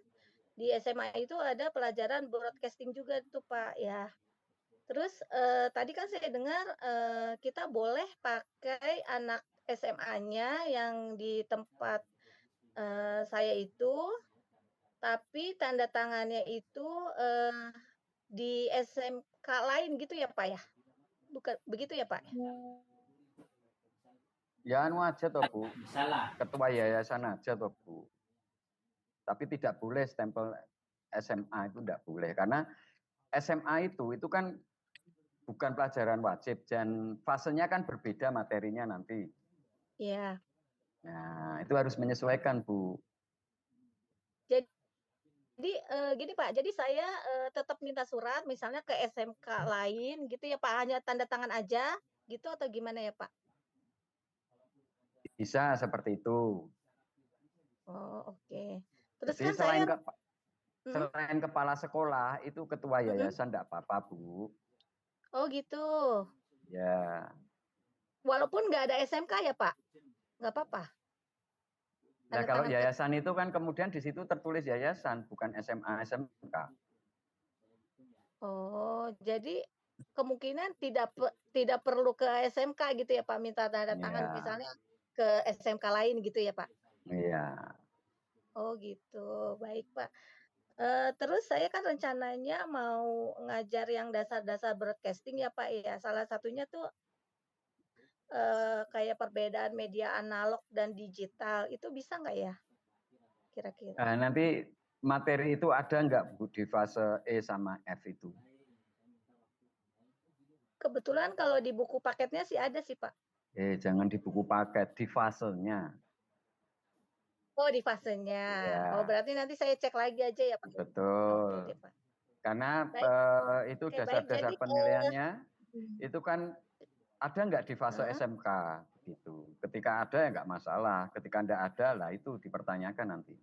di SMA itu ada pelajaran broadcasting juga tuh Pak ya. Terus tadi kan saya dengar kita boleh pakai anak SMA-nya yang di tempat saya itu, tapi tanda tangannya itu di SMK lain gitu ya Pak ya? Bukan begitu ya Pak? Ya anu aja toh Bu, ketua yayasan aja toh Bu. Tapi tidak boleh stempel SMA itu tidak boleh karena SMA itu kan bukan pelajaran wajib dan fasenya kan berbeda materinya nanti. Iya. Nah, itu harus menyesuaikan Bu. Jadi gini Pak, jadi saya tetap minta surat misalnya ke SMK lain gitu ya Pak, hanya tanda tangan aja gitu atau gimana ya Pak? Bisa seperti itu. Oh, oke. Terus jadi kan selain kepala sekolah itu ketua yayasan enggak apa-apa Bu. Oh gitu. Ya. Walaupun nggak ada SMK ya Pak? Nggak apa-apa? Nah kalau yayasan itu kan kemudian di situ tertulis yayasan, bukan SMA, SMK. Oh, jadi kemungkinan tidak perlu ke SMK gitu ya Pak, minta tanda tangan misalnya ke SMK lain gitu ya Pak? Iya. Oh gitu, baik Pak. Terus saya kan rencananya mau ngajar yang dasar-dasar broadcasting ya Pak ya. Salah satunya tuh kayak perbedaan media analog dan digital. Itu bisa nggak ya kira-kira? Nanti materi itu ada nggak Bu di fase E sama F itu? Kebetulan kalau di buku paketnya sih ada sih Pak. Jangan di buku paket, di fasenya. Oh di fasenya. Ya. Oh berarti nanti saya cek lagi aja ya Pak. Betul. Oke, Pak. Karena itu dasar-dasar penilaiannya itu kan ada nggak di fase SMK gitu. Ketika ada ya nggak masalah. Ketika nggak ada lah itu dipertanyakan nanti.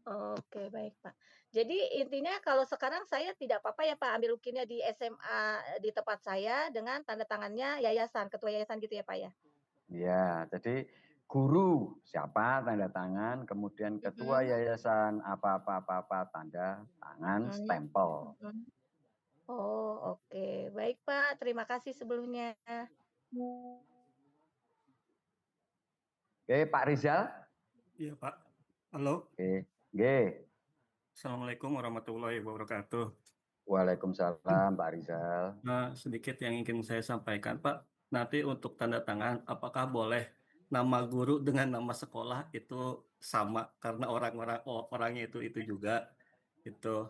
Oke baik Pak. Jadi intinya kalau sekarang saya tidak apa-apa ya Pak ambil UKIN-nya di SMA di tempat saya dengan tanda tangannya yayasan, ketua yayasan gitu ya Pak ya? Iya, jadi guru siapa tanda tangan, kemudian ketua yayasan apa tanda tangan, stempel. Oh, oke. Baik, Pak. Terima kasih sebelumnya. Oke, Pak Rizal. Iya, Pak. Halo. Oke. Assalamualaikum warahmatullahi wabarakatuh. Waalaikumsalam, Pak Rizal. Nah, sedikit yang ingin saya sampaikan, Pak. Nanti untuk tanda tangan, apakah boleh nama guru dengan nama sekolah itu sama karena orangnya itu juga itu.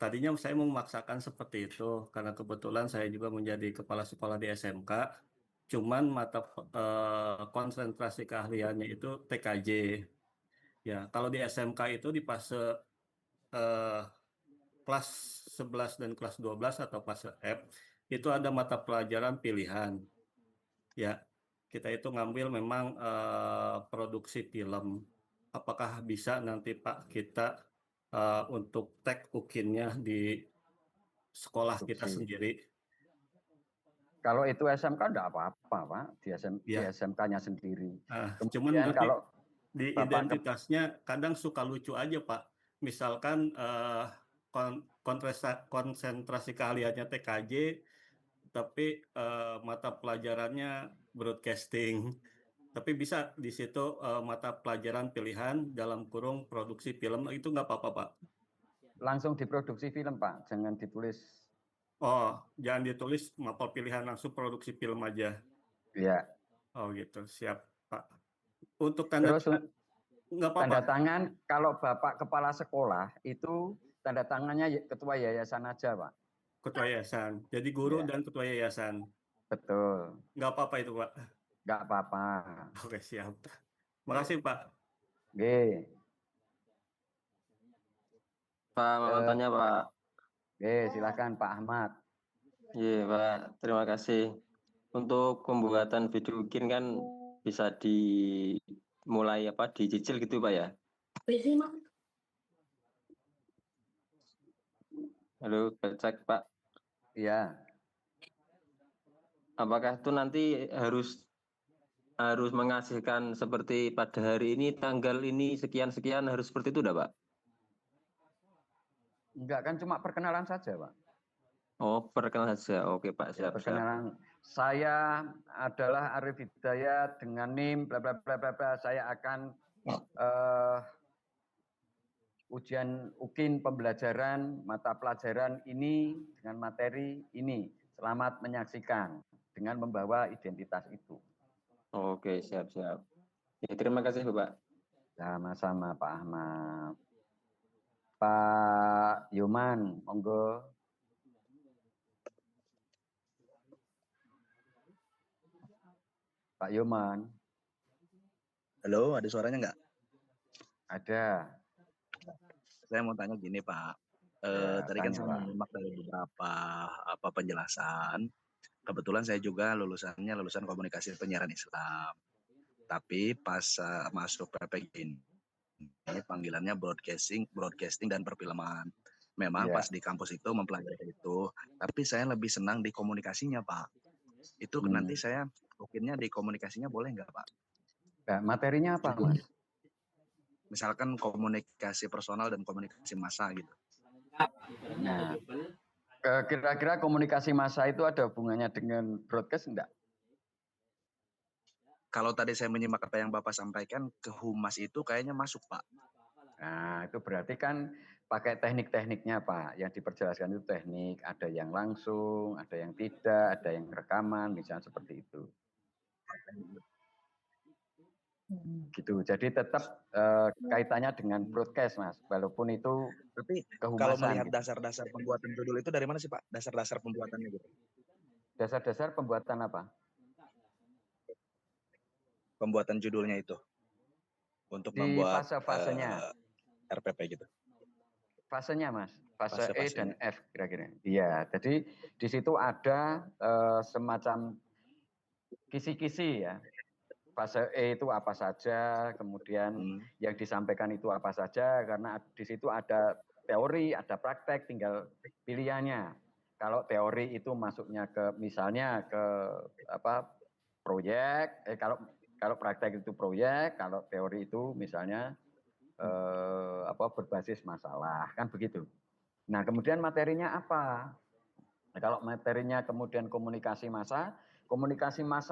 Tadinya saya memaksakan seperti itu karena kebetulan saya juga menjadi kepala sekolah di SMK. Cuman mata konsentrasi keahliannya itu TKJ. Ya, kalau di SMK itu di fase kelas 11 dan kelas 12 atau fase F itu ada mata pelajaran pilihan. Ya, kita itu ngambil memang produksi film. Apakah bisa nanti Pak kita untuk tag UKIN-nya di sekolah kita sendiri? Kalau itu SMK enggak apa-apa, Pak. Di SMK-nya sendiri. Cuman kalau di identitasnya kadang suka lucu aja, Pak. Misalkan konsentrasi keahliannya TKJ, tapi mata pelajarannya broadcasting. Tapi bisa di situ mata pelajaran pilihan dalam kurung produksi film, itu nggak apa-apa, Pak? Langsung diproduksi film, Pak. Jangan ditulis. Oh, jangan ditulis mapel pilihan, langsung produksi film aja. Iya. Oh gitu, siap, Pak. Untuk tanda tangan, nggak apa-apa. Tanda tangan, kalau Bapak kepala sekolah, itu tanda tangannya ketua yayasan aja, Pak. Ketua yayasan. Jadi guru dan ketua yayasan. Betul. Nggak apa-apa itu, Pak? Nggak apa-apa. Oke, siap. Makasih, Pak. Oke. Pak, mau tanya, Pak. Oke, silakan Pak Ahmad. Iya, Pak. Terima kasih. Untuk pembuatan video UKIN kan bisa dimulai dicicil gitu, Pak ya? Halo, cek Pak. Iya. Apakah itu nanti harus menghasilkan seperti pada hari ini, tanggal ini, sekian-sekian, harus seperti itu, Pak? Enggak, kan cuma perkenalan saja, Pak. Oh, perkenalan saja. Oke, Pak. Siap, perkenalan. Saya adalah Arif Hidayat dengan NIM, bla bla bla bla bla. Saya akan ujian UKIN pembelajaran mata pelajaran ini dengan materi ini. Selamat menyaksikan dengan membawa identitas itu. Oke, siap-siap. Ya, terima kasih, Bapak. Sama-sama, Pak Ahmad. Pak Yoman, monggo. Pak Yoman. Halo, ada suaranya nggak? Ada. Saya mau tanya gini, Pak. Tadi kan saya menyimak dari beberapa penjelasan. Kebetulan saya juga lulusannya lulusan komunikasi penyiaran Islam. Tapi pas masuk PPG ini panggilannya broadcasting dan perfilman. Memang pas di kampus itu mempelajari itu, tapi saya lebih senang di komunikasinya, Pak. Itu nanti saya UKIN-nya di komunikasinya boleh nggak, Pak? Nah, materinya apa, Mas? Misalkan komunikasi personal dan komunikasi massa gitu. Nah, kira-kira komunikasi massa itu ada hubungannya dengan broadcast enggak? Kalau tadi saya menyimak apa yang Bapak sampaikan, ke humas itu kayaknya masuk, Pak. Nah, itu berarti kan pakai teknik-tekniknya, Pak. Yang diperjelaskan itu teknik, ada yang langsung, ada yang tidak, ada yang rekaman, misalnya seperti itu. Gitu. Jadi tetap kaitannya dengan broadcast, Mas. Walaupun itu tapi kehumasan. Kalau melihat dasar-dasar pembuatan judul itu dari mana sih, Pak? Dasar-dasar pembuatannya gitu. Dasar-dasar pembuatan apa? Pembuatan judulnya itu. Untuk di membuat fase-fasenya. RPP gitu. Fasenya, Mas. Fase E dan F kira-kira. Iya, jadi di situ ada semacam kisi-kisi ya. Fase E itu apa saja, kemudian yang disampaikan itu apa saja, karena di situ ada teori, ada praktek, tinggal pilihannya. Kalau teori itu masuknya ke misalnya ke proyek, kalau kalau praktek itu proyek, kalau teori itu misalnya berbasis masalah, kan begitu. Nah, kemudian materinya apa? Nah, kalau materinya kemudian komunikasi massa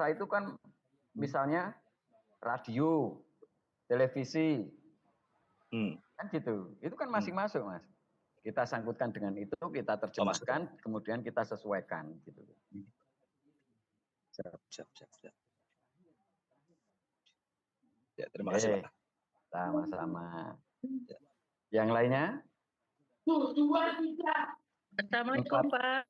itu kan misalnya radio, televisi, kan gitu. Itu kan masih masuk, Mas. Kita sangkutkan dengan itu, kita terjemahkan, kemudian kita sesuaikan, gitu. Siap. Ya, terima kasih, Pak. Sama-sama. Yang lainnya? Assalamualaikum, Pak.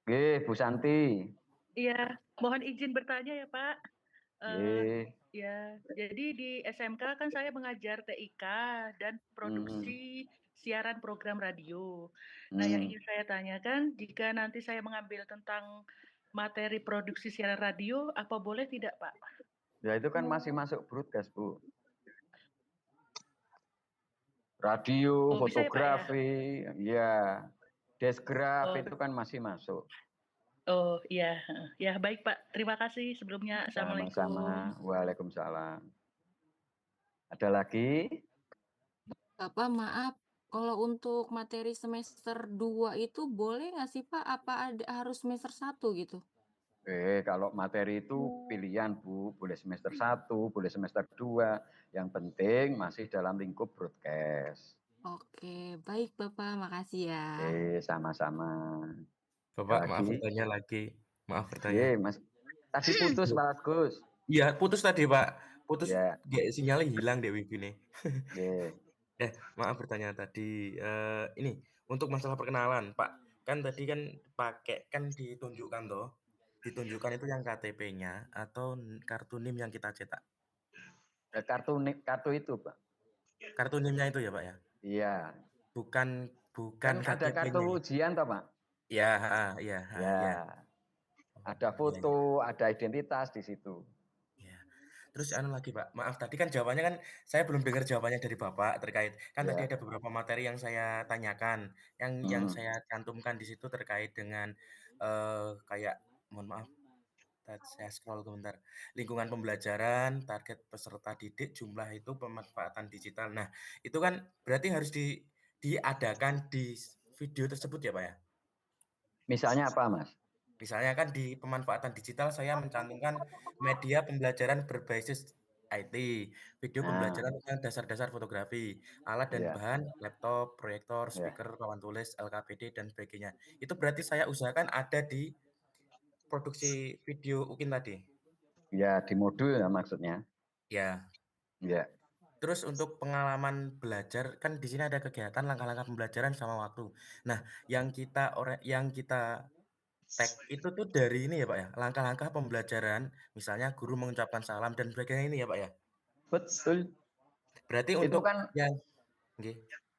Oke, Bu Santi. Iya, mohon izin bertanya ya, Pak. Ya, jadi di SMK kan saya mengajar TIK dan produksi siaran program radio. Nah, yang ingin saya tanyakan, jika nanti saya mengambil tentang materi produksi siaran radio, apa boleh tidak, Pak? Ya, itu kan masih masuk broadcast, Bu. Radio, fotografi, ya, deskraf itu kan masih masuk. Oh iya, ya baik Pak. Terima kasih sebelumnya. Assalamualaikum. Sama-sama. Waalaikumsalam. Ada lagi? Bapak maaf, kalau untuk materi semester 2 itu boleh nggak sih Pak? Apa harus semester 1 gitu? Kalau materi itu pilihan Bu, boleh semester 1, boleh semester 2. Yang penting masih dalam lingkup broadcast. Oke, baik Bapak, makasih ya. Sama-sama. Bapak, maaf bertanya lagi. Maaf bertanya. Iya, Mas. Tadi putus, Pak Agus. Iya, putus tadi, Pak. Putus, sinyalnya hilang deh wifi nih. Maaf bertanya tadi. Ini, untuk masalah perkenalan, Pak. Kan tadi kan pakai, kan ditunjukkan toh. Ditunjukkan itu yang KTP-nya atau kartu NIM yang kita cetak? Kartu itu, Pak. Kartu NIM-nya itu ya, Pak ya? Iya. Bukan kan ada kartu ujian toh, Pak? Iya. Ada foto, ada identitas di situ. Ya. Terus lagi Pak, maaf tadi kan jawabannya kan saya belum dengar jawabannya dari Bapak terkait kan tadi ada beberapa materi yang saya tanyakan, yang saya cantumkan di situ terkait dengan kayak mohon maaf, saya scroll sebentar. Lingkungan pembelajaran, target peserta didik, jumlah itu, pemanfaatan digital. Nah, itu kan berarti harus diadakan di video tersebut ya Pak ya? Misalnya apa Mas? Misalnya kan di pemanfaatan digital saya mencantumkan media pembelajaran berbasis IT, video pembelajaran tentang dasar-dasar fotografi, alat dan bahan, laptop, proyektor, speaker, papan tulis, LKPD, dan sebagainya. Itu berarti saya usahakan ada di produksi video UKIN tadi? Ya, di modul ya maksudnya. Ya. Ya. Terus untuk pengalaman belajar, kan di sini ada kegiatan langkah-langkah pembelajaran sama waktu. Nah, yang kita tag itu tuh dari ini ya Pak ya, langkah-langkah pembelajaran, misalnya guru mengucapkan salam dan sebagainya ini ya Pak ya? Betul. Berarti itu untuk kan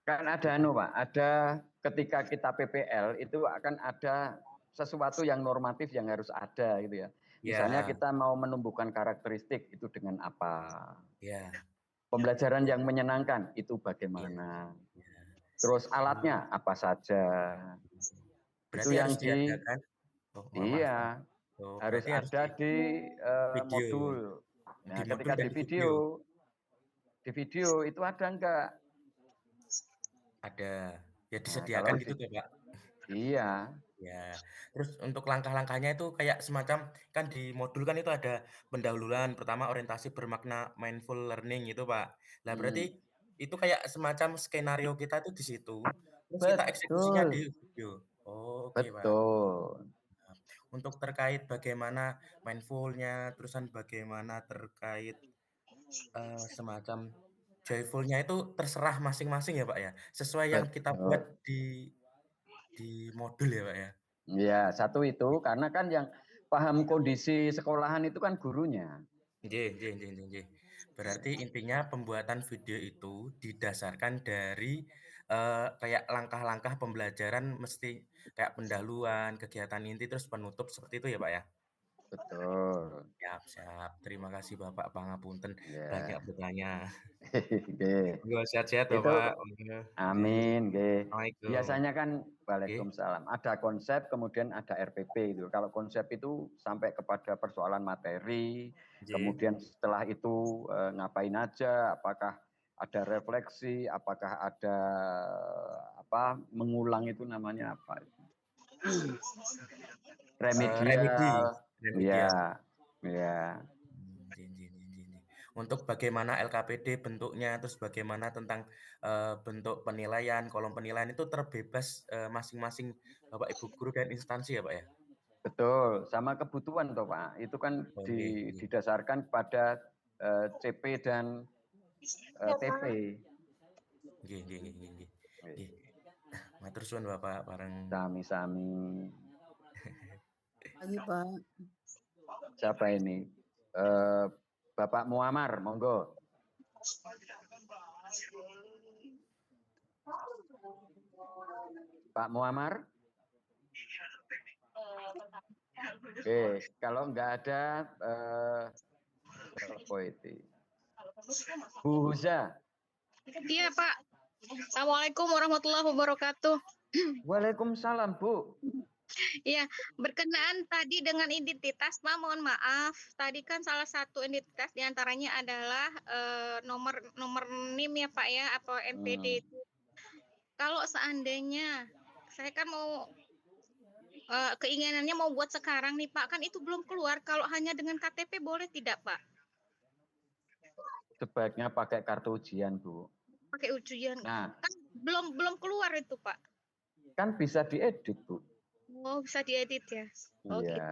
kan ada Pak, ada ketika kita PPL itu akan ada sesuatu yang normatif yang harus ada gitu ya. Misalnya kita mau menumbuhkan karakteristik itu dengan apa? Pembelajaran yang menyenangkan itu bagaimana? Terus alatnya apa saja? Berarti itu yang diadakan. Harus ada di modul. Nah, ketika di video itu ada enggak? Ada. Ya disediakan gitu tuh Pak. Iya. Ya. Terus untuk langkah-langkahnya itu kayak semacam kan di modul kan itu ada pendahuluan pertama orientasi bermakna mindful learning itu Pak. Nah berarti itu kayak semacam skenario kita itu di situ. Terus kita eksekusinya di video. Oke Pak. Untuk terkait bagaimana mindfulnya, terusan bagaimana terkait semacam joyfulnya itu terserah masing-masing ya Pak ya. Sesuai yang kita buat di modul ya Pak ya. Iya, satu itu karena kan yang paham kondisi sekolahan itu kan gurunya. Berarti intinya pembuatan video itu didasarkan dari kayak langkah-langkah pembelajaran mesti kayak pendahuluan, kegiatan inti terus penutup seperti itu ya Pak ya. Betul. Siap. Terima kasih Bapak Pangapunten banyak bertanya. Nggih. Sehat-sehat Itu Bapak. amin, nggih. Assalamualaikum. Biasanya kan Waalaikumsalam. Ada konsep kemudian ada RPP itu. Kalau konsep itu sampai kepada persoalan materi, kemudian setelah itu ngapain aja, apakah ada refleksi, apakah ada mengulang itu namanya apa? Remedial. Iya. Ya. Untuk bagaimana LKPD bentuknya, terus bagaimana tentang bentuk penilaian, kolom penilaian itu terbebas masing-masing Bapak Ibu guru dan instansi ya Pak ya? Betul, sama kebutuhan toh Pak. Itu kan didasarkan pada CP dan TP. Nggih. Matur suwun Bapak bareng. Sami-sami. Pagi Pak. Siapa ini? Bapak Muammar, monggo. Pak Muammar? Oke, kalau enggak ada Bu Huza. Iya Pak. Assalamualaikum warahmatullahi wabarakatuh. Waalaikumsalam Bu. Iya, berkenaan tadi dengan identitas, Pak, mohon maaf. Tadi kan salah satu identitas diantaranya adalah nomor NIM ya Pak ya, atau NPD itu. Kalau seandainya saya kan mau keinginannya mau buat sekarang nih Pak, kan itu belum keluar. Kalau hanya dengan KTP boleh tidak Pak? Sebaiknya pakai kartu ujian Bu. Pakai ujian. Nah, kan belum keluar itu Pak. Kan bisa diedit Bu. Oh, bisa diedit ya. Oh, iya. gitu.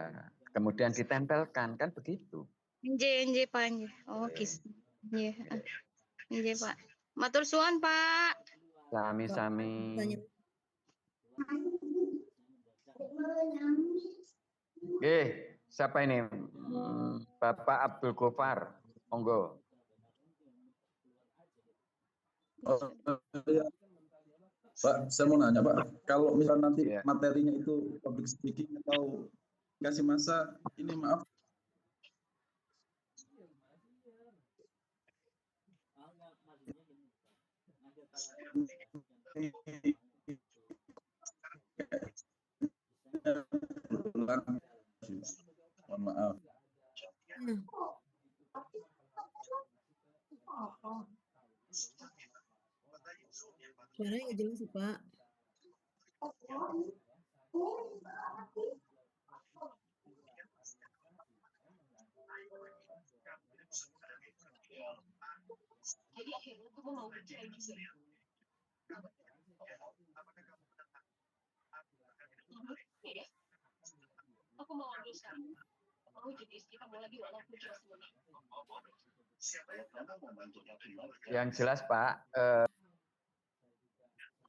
Kemudian ditempelkan kan begitu. Nj Pak. Oh, gitu. Iya. Nj Pak. Matur suwun Pak. Sami-sami. Oke, siapa ini? Bapak Abdul Gofar, monggo. Pak, saya mau nanya Pak, kalau misalnya nanti materinya itu public speaking atau kasih masa, ini maaf. Mohon maaf. Suaranya nggak jelas sih Pak. Jadi akhirnya tuh mau kayak gini. Aku mau ambil sekarang. Aku jadi istri kamu lagi walaupun cuma sebentar. Yang jelas Pak.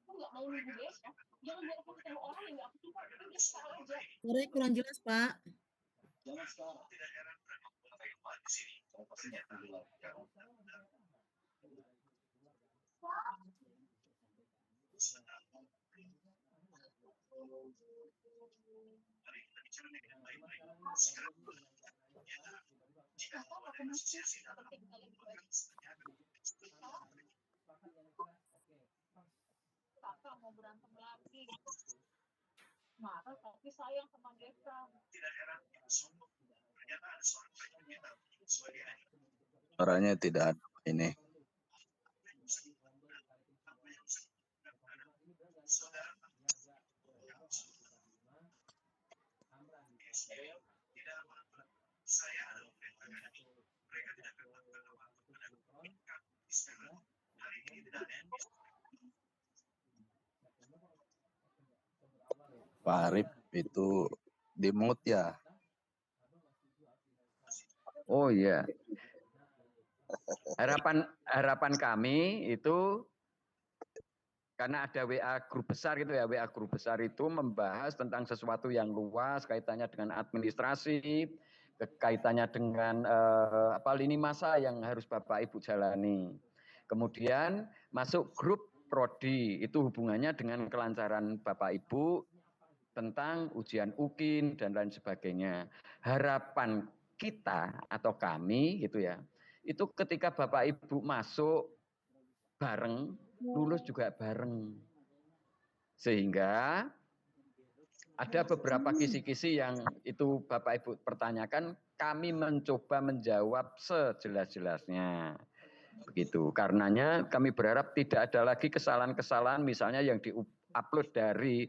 Aku nggak mau nunggu besok. Jangan buat aku ketemu orang yang nggak aku suka. Udah sekarang aja. Suaranya kurang jelas Pak. Jangan sekarang. Tidak heran berapa di sini. Pastinya Kakak mau berantem lagi. Marah tapi sayang sama Desa. tidak heran. Pernyataan seorang penyanyi suaranya tidak ada ini. Pak Arif itu di mute ya. Oh iya. Harapan kami itu karena ada WA grup besar gitu ya, WA grup besar itu membahas tentang sesuatu yang luas kaitannya dengan administrasi, kaitannya dengan lini masa yang harus Bapak Ibu jalani. Kemudian masuk grup prodi, itu hubungannya dengan kelancaran Bapak Ibu tentang ujian UKIN dan lain sebagainya. Harapan kita atau kami gitu ya, itu ketika Bapak Ibu masuk bareng, lulus juga bareng. Sehingga ada beberapa kisi-kisi yang itu Bapak Ibu pertanyakan, kami mencoba menjawab sejelas-jelasnya. Begitu. Karenanya kami berharap tidak ada lagi kesalahan-kesalahan misalnya yang diupload dari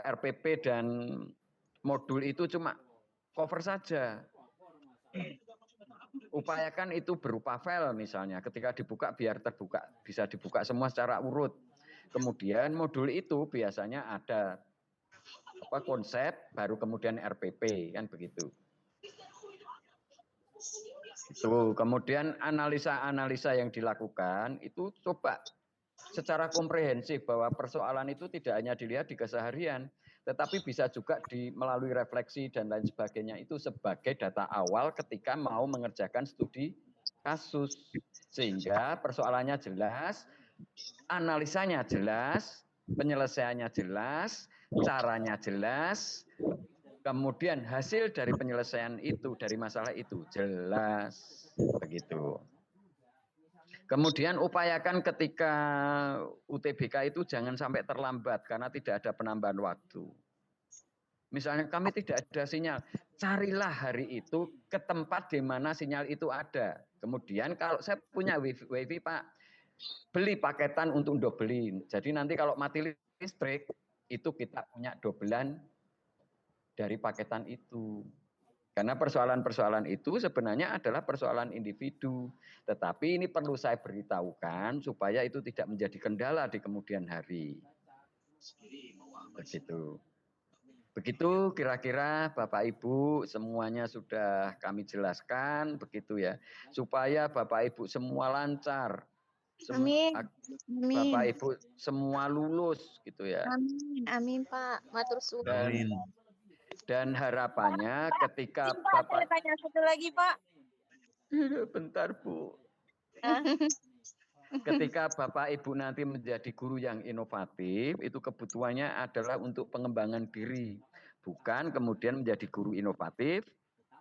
RPP dan modul itu cuma cover saja. Upayakan itu berupa file misalnya, ketika dibuka biar terbuka, bisa dibuka semua secara urut. Kemudian modul itu biasanya ada konsep, baru kemudian RPP, kan begitu. Itu kemudian analisa-analisa yang dilakukan itu coba secara komprehensif bahwa persoalan itu tidak hanya dilihat di keseharian, tetapi bisa juga melalui refleksi dan lain sebagainya itu sebagai data awal ketika mau mengerjakan studi kasus. Sehingga persoalannya jelas, analisanya jelas, penyelesaiannya jelas, caranya jelas, kemudian hasil dari penyelesaian itu, dari masalah itu jelas, begitu. Kemudian upayakan ketika UTBK itu jangan sampai terlambat karena tidak ada penambahan waktu. Misalnya kami tidak ada sinyal, carilah hari itu ke tempat di mana sinyal itu ada. Kemudian kalau saya punya wifi Pak, beli paketan untuk dobelin. Jadi nanti kalau mati listrik, itu kita punya dobelan dari paketan itu. Karena persoalan-persoalan itu sebenarnya adalah persoalan individu. Tetapi ini perlu saya beritahukan supaya itu tidak menjadi kendala di kemudian hari. Begitu. Begitu kira-kira Bapak Ibu semuanya sudah kami jelaskan begitu ya. Supaya Bapak Ibu semua lancar. Amin. Bapak Ibu semua lulus gitu ya. Amin. Amin Pak. Matur suwun. Dan harapannya ketika Pak, Bapak... saya tanya satu lagi Pak. Bentar Bu. Ketika Bapak Ibu nanti menjadi guru yang inovatif, itu kebutuhannya adalah untuk pengembangan diri. Bukan kemudian menjadi guru inovatif,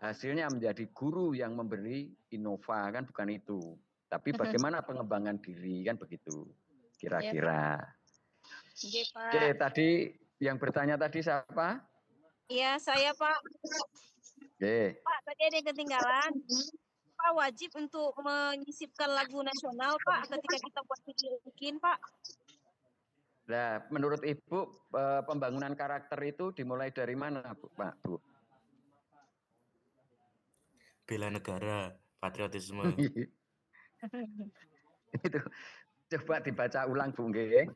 hasilnya menjadi guru yang memberi inova, kan bukan itu. Tapi bagaimana pengembangan diri, kan begitu. Kira-kira. Oke, tadi yang bertanya tadi siapa? Iya, saya Pak. Oke. Pak, tadi ada yang ketinggalan. Pak wajib untuk menyisipkan lagu nasional Pak ketika kita buat video bikin Pak. Nah, menurut Ibu pembangunan karakter itu dimulai dari mana Pak Bu? Bela negara, patriotisme. Itu coba dibaca ulang Bu nggih.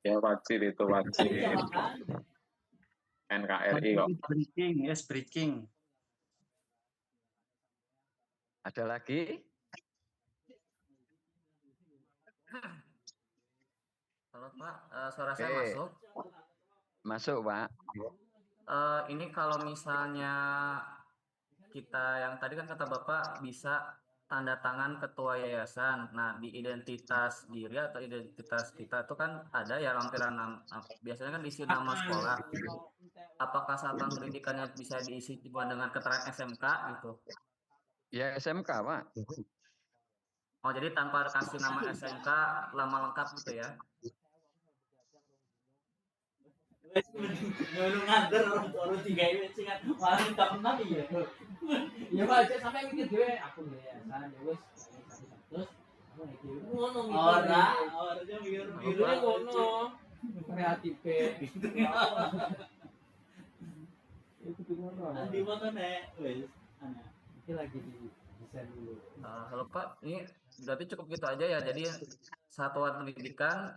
Ya wajib itu wajib. NKRI kok. Breaking, yes breaking. Ada lagi? Halo Pak, suara saya masuk? Masuk Pak. Ini kalau misalnya kita yang tadi kan kata Bapak bisa tanda tangan ketua yayasan. Nah di identitas diri atau identitas kita itu kan ada ya lampiran biasanya kan diisi nama sekolah. Apakah satuan pendidikannya bisa diisi juga dengan keterangan SMK gitu? Ya SMK Pak. Oh jadi tanpa kasih nama SMK lama lengkap gitu ya? nganter orang tiga ini singkat malah tak pernah ya. Ya Pak aja sampai mikir gue aku yayasan ya wis terus ngono ora mikir ngono kreatif itu ngono nanti foto nek wis iki lagi di desain dulu. Halo Pak, ini berarti cukup gitu aja ya. Jadi satuan pendidikan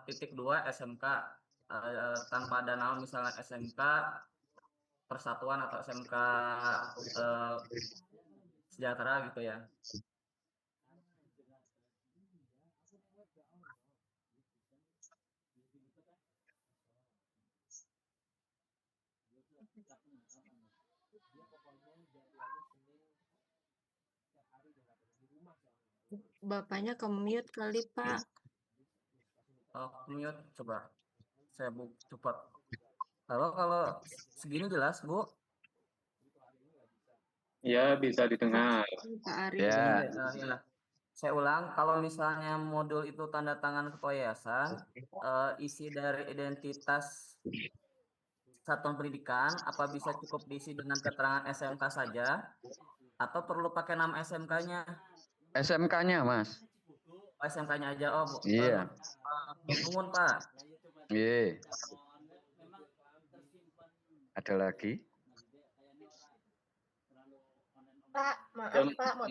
titik 2 SMK tanpa ada nama misalnya SMK Persatuan atau SMK Sejahtera gitu ya. Bapaknya ke-mute kali, Pak. Mute coba. Saya coba. Kalau segini jelas, Bu? Ya, bisa didengar. Pak Ari. Ya. Saya ulang, kalau misalnya modul itu tanda tangan ketua yayasan, isi dari identitas satuan pendidikan, apa bisa cukup diisi dengan keterangan SMK saja, atau perlu pakai nama SMK-nya? SMK-nya, Mas. Oh, SMK-nya aja. Oh, Iya. nuhun, Pak. Iya. Ada lagi? Pak, maaf Pak, mau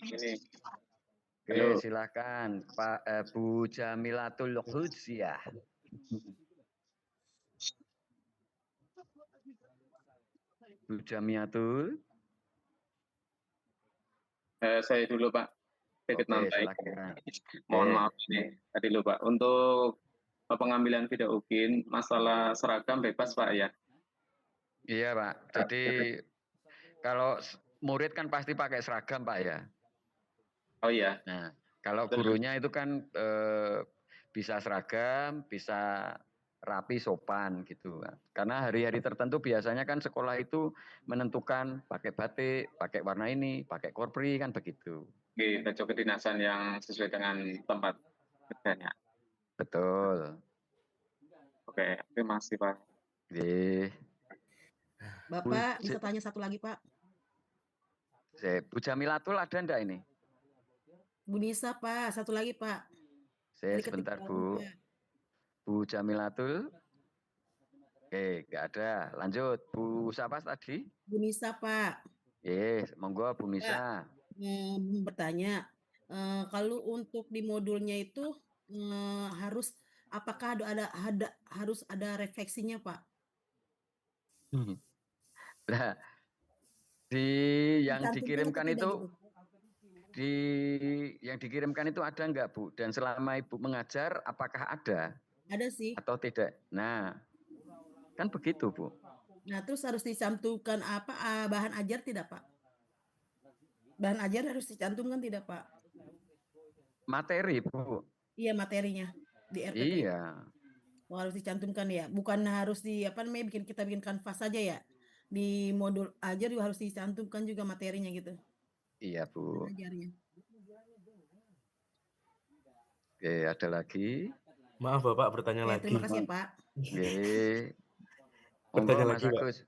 Ini. Oke, silakan Pak Bu Jamilatul Hudziah. Bu Jamiatul. Saya dulu Pak. Sedikit nanti. Mohon maaf nih. Tadi dulu Pak. Untuk pengambilan video UKIN, masalah seragam bebas Pak ya? Iya Pak. Jadi kalau murid kan pasti pakai seragam Pak ya. Oh iya. Nah, kalau gurunya itu kan bisa seragam, bisa rapi, sopan gitu. Karena hari-hari tertentu biasanya kan sekolah itu menentukan pakai batik, pakai warna ini, pakai korpri kan begitu. Oke, baju kedinasan yang sesuai dengan tempat kerjanya. Betul. Oke, terima kasih Pak. Oke. Bapak bisa tanya satu lagi Pak. Bu Jamilatul ada enggak ini? Bu Nisa Pak, satu lagi Pak. Sebentar Bu. Bu Jamilatul. Oke, enggak ada. Lanjut. Bu siapa tadi? Bu Nisa Pak. Monggo Bu Nisa. Bertanya, kalau untuk di modulnya itu apakah harus ada refleksinya Pak? Nah, yang dikirimkan itu yang dikirimkan itu ada enggak Bu? Dan selama Ibu mengajar apakah ada? Ada sih. Atau tidak? Nah, kan begitu Bu. Nah, terus harus dicantumkan bahan ajar tidak Pak? Bahan ajar harus dicantumkan tidak Pak? Materi Bu. Iya materinya di RPP. Iya. Oh, harus dicantumkan ya. Bukan harus kita bikin kanvas saja ya. Di modul ajar juga harus dicantumkan juga materinya gitu. Iya Bu. Ajarnya. Oke, ada lagi? Maaf Bapak bertanya lagi. Terima kasih ya Pak. Bertanya Mas lagi Pak. Agus.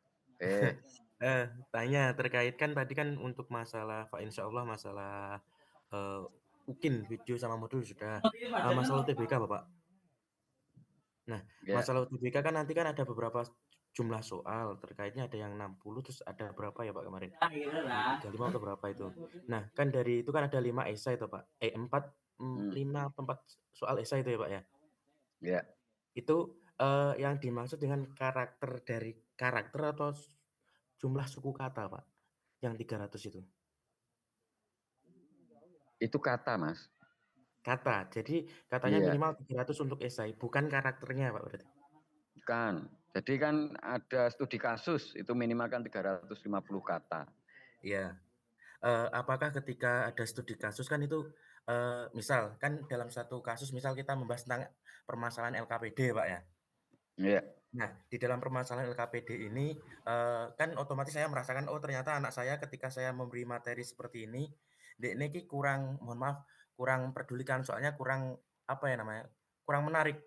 Tanya terkait kan tadi kan untuk masalah Pak Insya Allah masalah UKIN video sama modul sudah. Masalah UTBK Bapak. Nah, masalah UTBK kan nanti kan ada beberapa jumlah soal, terkaitnya ada yang 60 terus ada berapa ya Pak kemarin? 35 atau berapa itu. Nah, kan dari itu kan ada 5 esai itu Pak. 4 soal esai itu ya Pak ya? Iya. Itu yang dimaksud dengan karakter atau jumlah suku kata Pak? Yang 300 itu. Itu kata Mas. Kata. Jadi katanya minimal 300 untuk esai, bukan karakternya Pak berarti. Bukan. Jadi kan ada studi kasus itu minimal kan 350 kata. Iya. Apakah ketika ada studi kasus kan itu misal kan dalam satu kasus misal kita membahas tentang permasalahan LKPD Pak ya. Iya. Nah, di dalam permasalahan LKPD ini kan otomatis saya merasakan ternyata anak saya ketika saya memberi materi seperti ini kurang kurang pedulikan soalnya kurang kurang menarik.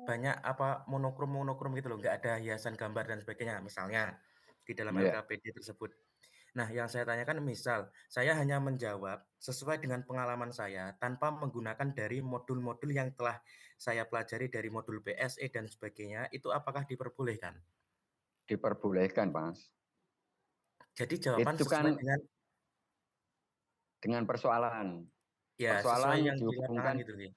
Banyak monokrom gitu loh, nggak ada hiasan gambar dan sebagainya misalnya di dalam LKPD tersebut. Nah, yang saya tanyakan misal saya hanya menjawab sesuai dengan pengalaman saya tanpa menggunakan dari modul-modul yang telah saya pelajari dari modul PSE dan sebagainya, itu apakah diperbolehkan? Diperbolehkan, Mas. Jadi jawaban itu sesuai kan dengan persoalan. Ya, persoalan yang dihubungkan gitu ya.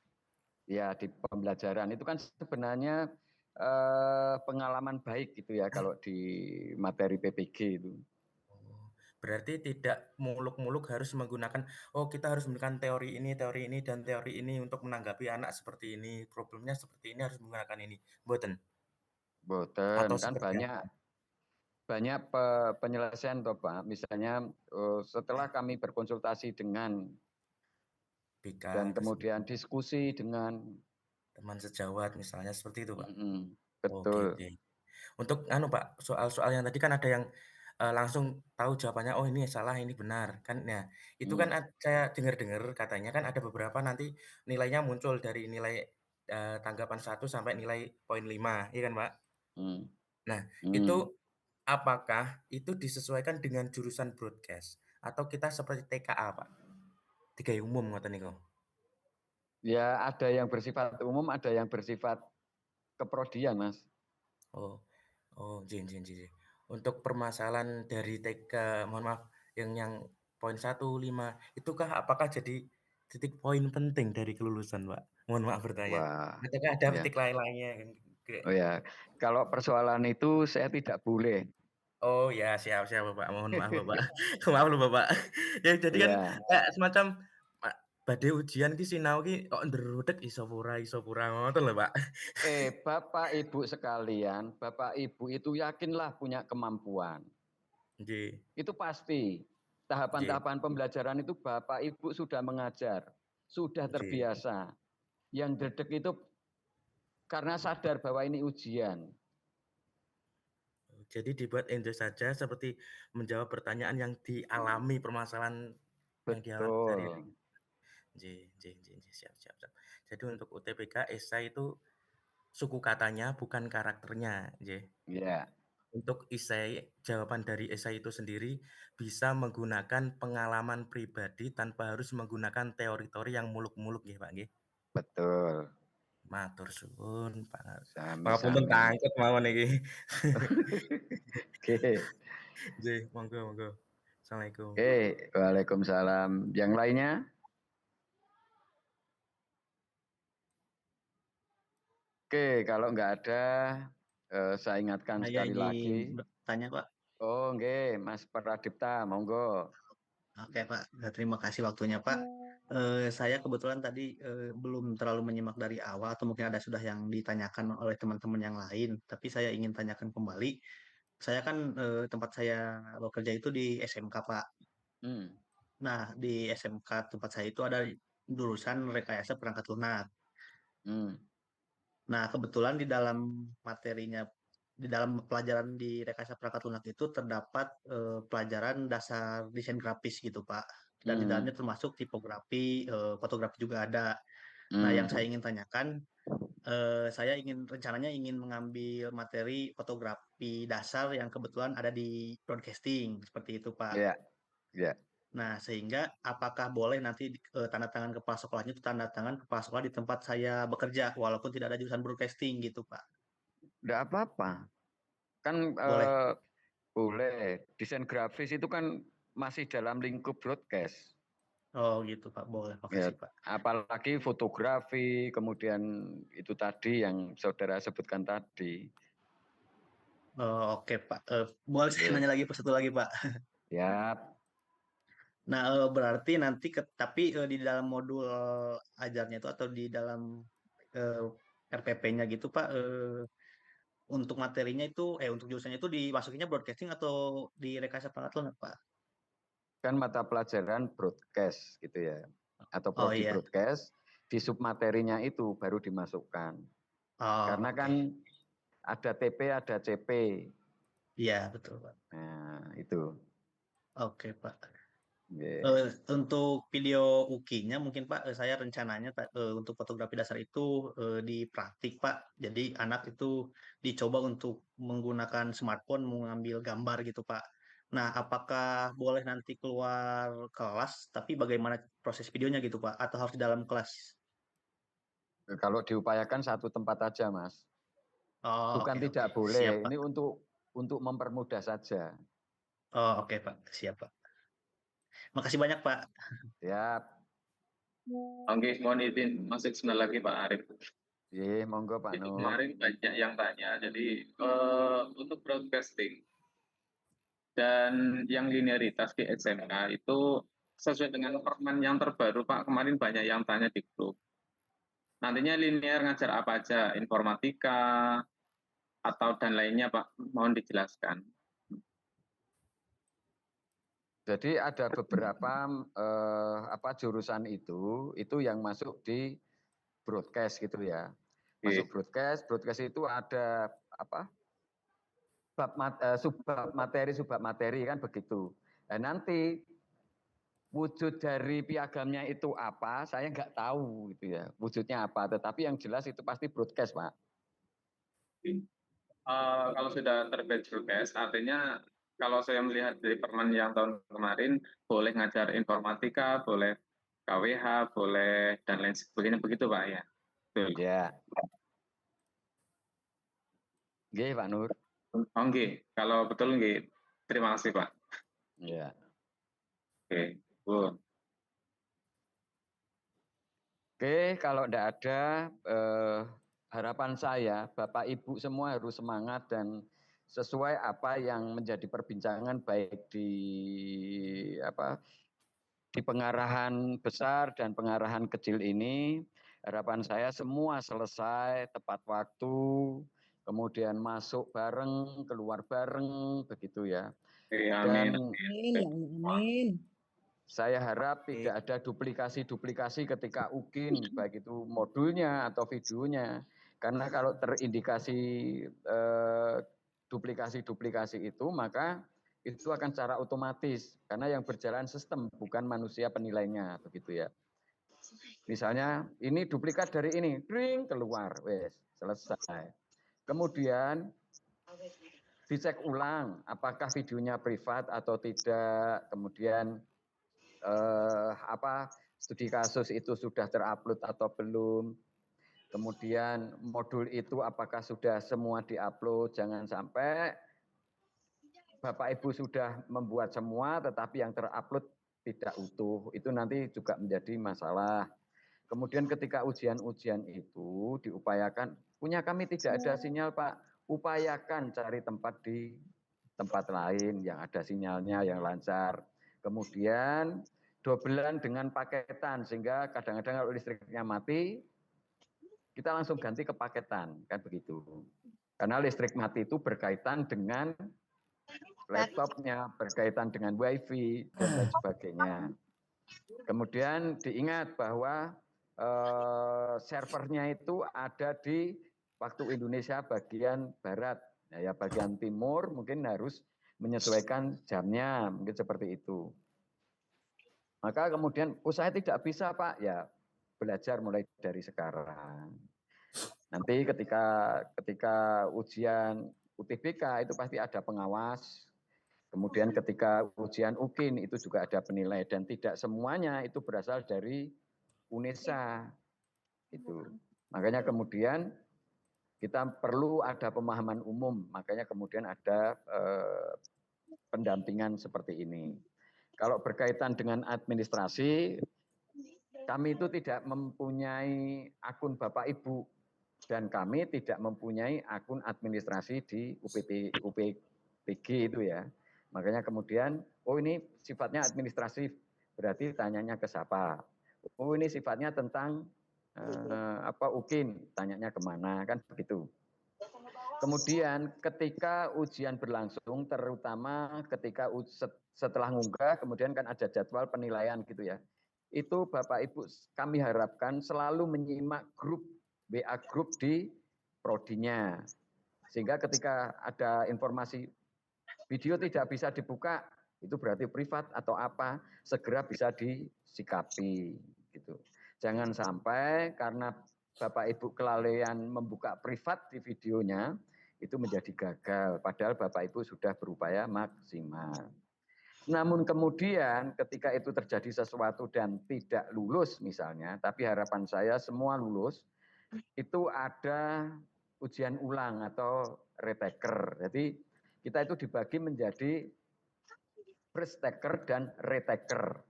Ya, di pembelajaran itu kan sebenarnya pengalaman baik gitu ya kalau di materi PPG itu. Berarti tidak muluk-muluk harus menggunakan kita harus menggunakan teori ini dan teori ini untuk menanggapi anak seperti ini, problemnya seperti ini harus menggunakan ini. Boten Kan banyak penyelesaian toh Pak. Misalnya setelah kami berkonsultasi dengan dan kemudian diskusi dengan teman sejawat misalnya seperti itu Pak. Betul. Oke. Untuk Pak, soal-soal yang tadi kan ada yang langsung tahu jawabannya, "Oh ini salah, ini benar." Kan nah, itu kan saya dengar-dengar katanya kan ada beberapa nanti nilainya muncul dari nilai, tanggapan 1 sampai nilai poin 5, iya kan, Pak? Hmm. Nah, itu apakah itu disesuaikan dengan jurusan broadcast atau kita seperti TKA, Pak? Digawe umum ngoten niku. Ya ada yang bersifat umum, ada yang bersifat keprodian, Mas. Oh. Oh, nggih nggih nggih. Untuk permasalahan dari TK, mohon maaf, yang poin 1, 5, itukah apakah jadi titik poin penting dari kelulusan, Pak? Mohon maaf bertanya. Wah, Ataukah ada ya. titik lain-lainnya kan? Oh ya, kalau persoalan itu saya tidak boleh. Oh ya, siap siap Bapak, mohon maaf Bapak. Maaf loh Bapak. Ya jadi kan Iya. kayak semacam badhe ujian ki sinau ki kok ndrudeg iso pura ngoten lho, Pak. Bapak Ibu sekalian, Bapak Ibu itu yakinlah punya kemampuan. Nggih. Itu pasti. Nggih. Tahapan-tahapan pembelajaran itu Bapak Ibu sudah mengajar, sudah Nggih. terbiasa. Yang dredeg itu karena sadar bahwa ini ujian. Jadi dibuat enjoy saja seperti menjawab pertanyaan yang dialami, permasalahan yang dialami sehari-hari. Betul. Nggih, siap siap siap. Jadi untuk UTBK, esai itu suku katanya bukan karakternya, nggih. Iya. Untuk esai, jawaban dari esai itu sendiri bisa menggunakan pengalaman pribadi tanpa harus menggunakan teori-teori yang muluk-muluk nggih, Pak, nggih? Betul. Matur suwun, Pak. Pangapunten Sami-sami. tangket mawon iki. Oke. Nggih, monggo monggo. Assalamualaikum. Oke, waalaikumsalam. Yang lainnya? Oke, kalau nggak ada, saya ingatkan Saya sekali lagi. ingin bertanya, Pak. Oh, nggih, Mas Pradipta, monggo. Oke, Pak. Terima kasih waktunya, Pak. Saya kebetulan tadi belum terlalu menyimak dari awal atau mungkin ada sudah yang ditanyakan oleh teman-teman yang lain, tapi saya ingin tanyakan kembali. Saya kan tempat saya bekerja itu di SMK, Pak. Nah, di SMK tempat saya itu ada jurusan rekayasa perangkat lunak. Nah, kebetulan di dalam materinya, di dalam pelajaran di rekayasa perangkat lunak itu terdapat pelajaran dasar desain grafis gitu, Pak. Dan di dalamnya termasuk tipografi, fotografi juga ada. Nah, yang saya ingin tanyakan, saya rencananya ingin mengambil materi fotografi dasar yang kebetulan ada di broadcasting, seperti itu, Pak. Iya, iya. Nah, sehingga apakah boleh nanti tanda tangan kepala sekolahnya itu tanda tangan kepala sekolah di tempat saya bekerja, walaupun tidak ada jurusan broadcasting gitu, Pak? Nggak apa-apa. Kan Boleh. boleh. Desain grafis itu kan masih dalam lingkup broadcast. Oh gitu, Pak. Boleh. Ya, Makasih, Pak. apalagi fotografi, kemudian itu tadi yang saudara sebutkan tadi. Oh, oke, Pak. Boleh saya nanya lagi satu lagi, Pak? Siap. Nah, berarti nanti tapi di dalam modul ajarnya itu atau di dalam RPP-nya gitu, Pak, untuk materinya itu, untuk jurusannya itu dimasukinnya broadcasting atau di rekayasa perangkat lunak, Pak? Kan mata pelajaran broadcast gitu ya, atau Oh prodi iya. broadcast, di submaterinya itu baru dimasukkan. Oh, Karena oke. kan ada TP, ada CP. Iya, betul, Pak. Nah, itu. Oke, Pak. Yeah. Untuk video UKI-nya mungkin Pak, saya rencananya untuk fotografi dasar itu di praktik, Pak. Jadi anak itu dicoba untuk menggunakan smartphone mengambil gambar gitu, Pak. Nah, apakah boleh nanti keluar kelas, tapi bagaimana proses videonya gitu, Pak? Atau harus di dalam kelas? Kalau diupayakan satu tempat aja, Mas. Oh, Bukan oke, tidak oke. boleh, Siap, Pak. ini untuk mempermudah saja. Oh, oke, Pak. Siap, Pak. Makasih banyak, Pak. Siap. Oke, mohon izin masuk sebentar lagi Pak Arif. Iya, monggo Pak Itu Nur. kemarin banyak yang tanya, jadi untuk broadcasting dan yang linearitas di SMK itu sesuai dengan permen yang terbaru Pak, kemarin banyak yang tanya di grup. Nantinya linear ngajar apa aja, informatika atau dan lainnya Pak, mohon dijelaskan. Jadi ada beberapa jurusan itu yang masuk di broadcast gitu ya. Masuk broadcast itu ada subbab materi kan begitu. Dan nanti wujud dari piagamnya itu apa, saya nggak tahu gitu ya. Wujudnya apa, tetapi yang jelas itu pasti broadcast, Pak. Kalau sudah terbit broadcast, artinya kalau saya melihat dari Permen yang tahun kemarin, boleh ngajar informatika, boleh KWH, boleh dan lain sebagainya, begitu Pak ya? Betul. Ya. Nggih, Pak Nur. Oh, nggih. Kalau betul nggih. Terima kasih, Pak. Ya. Oke, Bu. Oke, kalau tidak ada harapan saya, Bapak Ibu semua harus semangat dan sesuai apa yang menjadi perbincangan baik di pengarahan besar dan pengarahan kecil ini. Harapan saya semua selesai tepat waktu, kemudian masuk bareng, keluar bareng, begitu ya. Dan Amin. saya harap tidak ada duplikasi-duplikasi ketika UKIN, baik itu modulnya atau videonya. Karena kalau terindikasi duplikasi-duplikasi itu, maka itu akan secara otomatis. Karena yang berjalan sistem, bukan manusia penilainya, begitu ya. Misalnya, ini duplikat dari ini, ring, keluar, wes, selesai. Kemudian, dicek ulang, apakah videonya privat atau tidak, kemudian studi kasus itu sudah terupload atau belum, kemudian modul itu apakah sudah semua diupload, jangan sampai Bapak Ibu sudah membuat semua tetapi yang terupload tidak utuh, itu nanti juga menjadi masalah. Kemudian ketika ujian-ujian itu diupayakan, punya kami tidak ada sinyal Pak, upayakan cari tempat di tempat lain yang ada sinyalnya yang lancar. Kemudian dobelan dengan paketan sehingga kadang-kadang kalau listriknya mati kita langsung ganti ke paketan, kan begitu. Karena listrik mati itu berkaitan dengan laptopnya, berkaitan dengan wifi dan lain sebagainya. Kemudian diingat bahwa servernya itu ada di waktu Indonesia bagian barat, ya bagian timur mungkin harus menyesuaikan jamnya, mungkin seperti itu. Maka kemudian saya tidak bisa Pak, ya belajar mulai dari sekarang. Nanti ketika ujian UTBK itu pasti ada pengawas. Kemudian ketika ujian UKIN itu juga ada penilai dan tidak semuanya itu berasal dari UNESA. Itu. Makanya kemudian kita perlu ada pemahaman umum, makanya kemudian ada pendampingan seperti ini. Kalau berkaitan dengan administrasi, kami itu tidak mempunyai akun Bapak Ibu dan kami tidak mempunyai akun administrasi di UPPG itu ya. Makanya kemudian, oh ini sifatnya administratif, berarti tanyanya ke siapa? Oh ini sifatnya tentang UKIN, tanyanya kemana, kan begitu. Kemudian ketika ujian berlangsung, terutama ketika setelah ngunggah, kemudian kan ada jadwal penilaian gitu ya. Itu Bapak Ibu kami harapkan selalu menyimak grup, WA grup di prodinya. Sehingga ketika ada informasi video tidak bisa dibuka, itu berarti privat atau apa, segera bisa disikapi. Gitu. Jangan sampai karena Bapak Ibu kelalaian membuka privat di videonya, itu menjadi gagal. Padahal Bapak Ibu sudah berupaya maksimal. Namun kemudian ketika itu terjadi sesuatu dan tidak lulus misalnya, tapi harapan saya semua lulus, itu ada ujian ulang atau retaker. Jadi kita itu dibagi menjadi first taker dan retaker.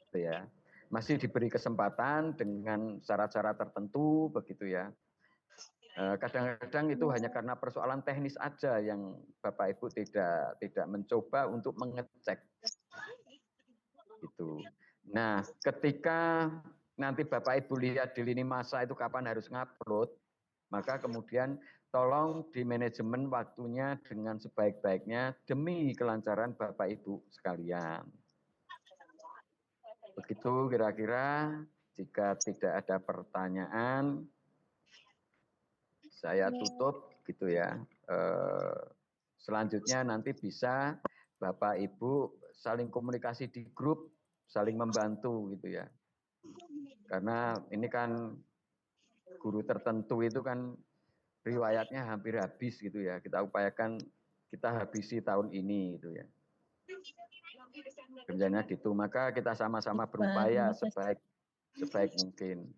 Gitu ya. Masih diberi kesempatan dengan syarat-syarat tertentu begitu ya. Kadang-kadang itu hanya karena persoalan teknis aja yang Bapak Ibu tidak mencoba untuk mengecek. Gitu. Nah, ketika nanti Bapak Ibu lihat di lini masa itu kapan harus ngupload, maka kemudian tolong di manajemen waktunya dengan sebaik-baiknya demi kelancaran Bapak Ibu sekalian. Begitu kira-kira, jika tidak ada pertanyaan, saya tutup gitu ya. Selanjutnya nanti bisa Bapak Ibu saling komunikasi di grup, saling membantu gitu ya. Karena ini kan guru tertentu itu kan riwayatnya hampir habis gitu ya. Kita upayakan kita habisi tahun ini gitu ya. Kerjanya gitu. Maka kita sama-sama berupaya sebaik mungkin.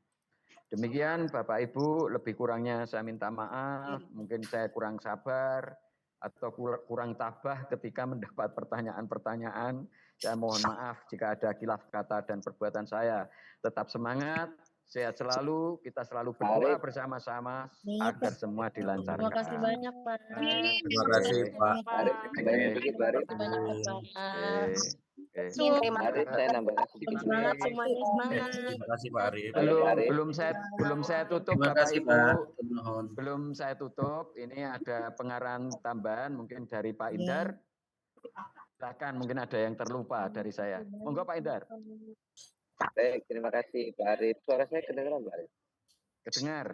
Demikian Bapak Ibu, lebih kurangnya saya minta maaf, mungkin saya kurang sabar atau kurang tabah ketika mendapat pertanyaan-pertanyaan. Saya mohon maaf jika ada khilaf kata dan perbuatan saya. Tetap semangat, sehat selalu, kita selalu berdoa bersama-sama agar semua dilancarkan. Terima kasih banyak, Pak. Terima kasih Pak. Terima kasih. Saya nambahkan sedikit. Semangat semuanya, semangat. Terima kasih Pak Arif. Belum saya tutup Terima Bapak kasih, Ibu. Pak. Mohon. Belum saya tutup. Ini ada pengarahan tambahan mungkin dari Pak Indar. Silakan, mungkin ada yang terlupa dari saya. Monggo Pak Indar. Baik, terima kasih Pak Arif. Suara saya kedengaran Pak Arif? Kedengar.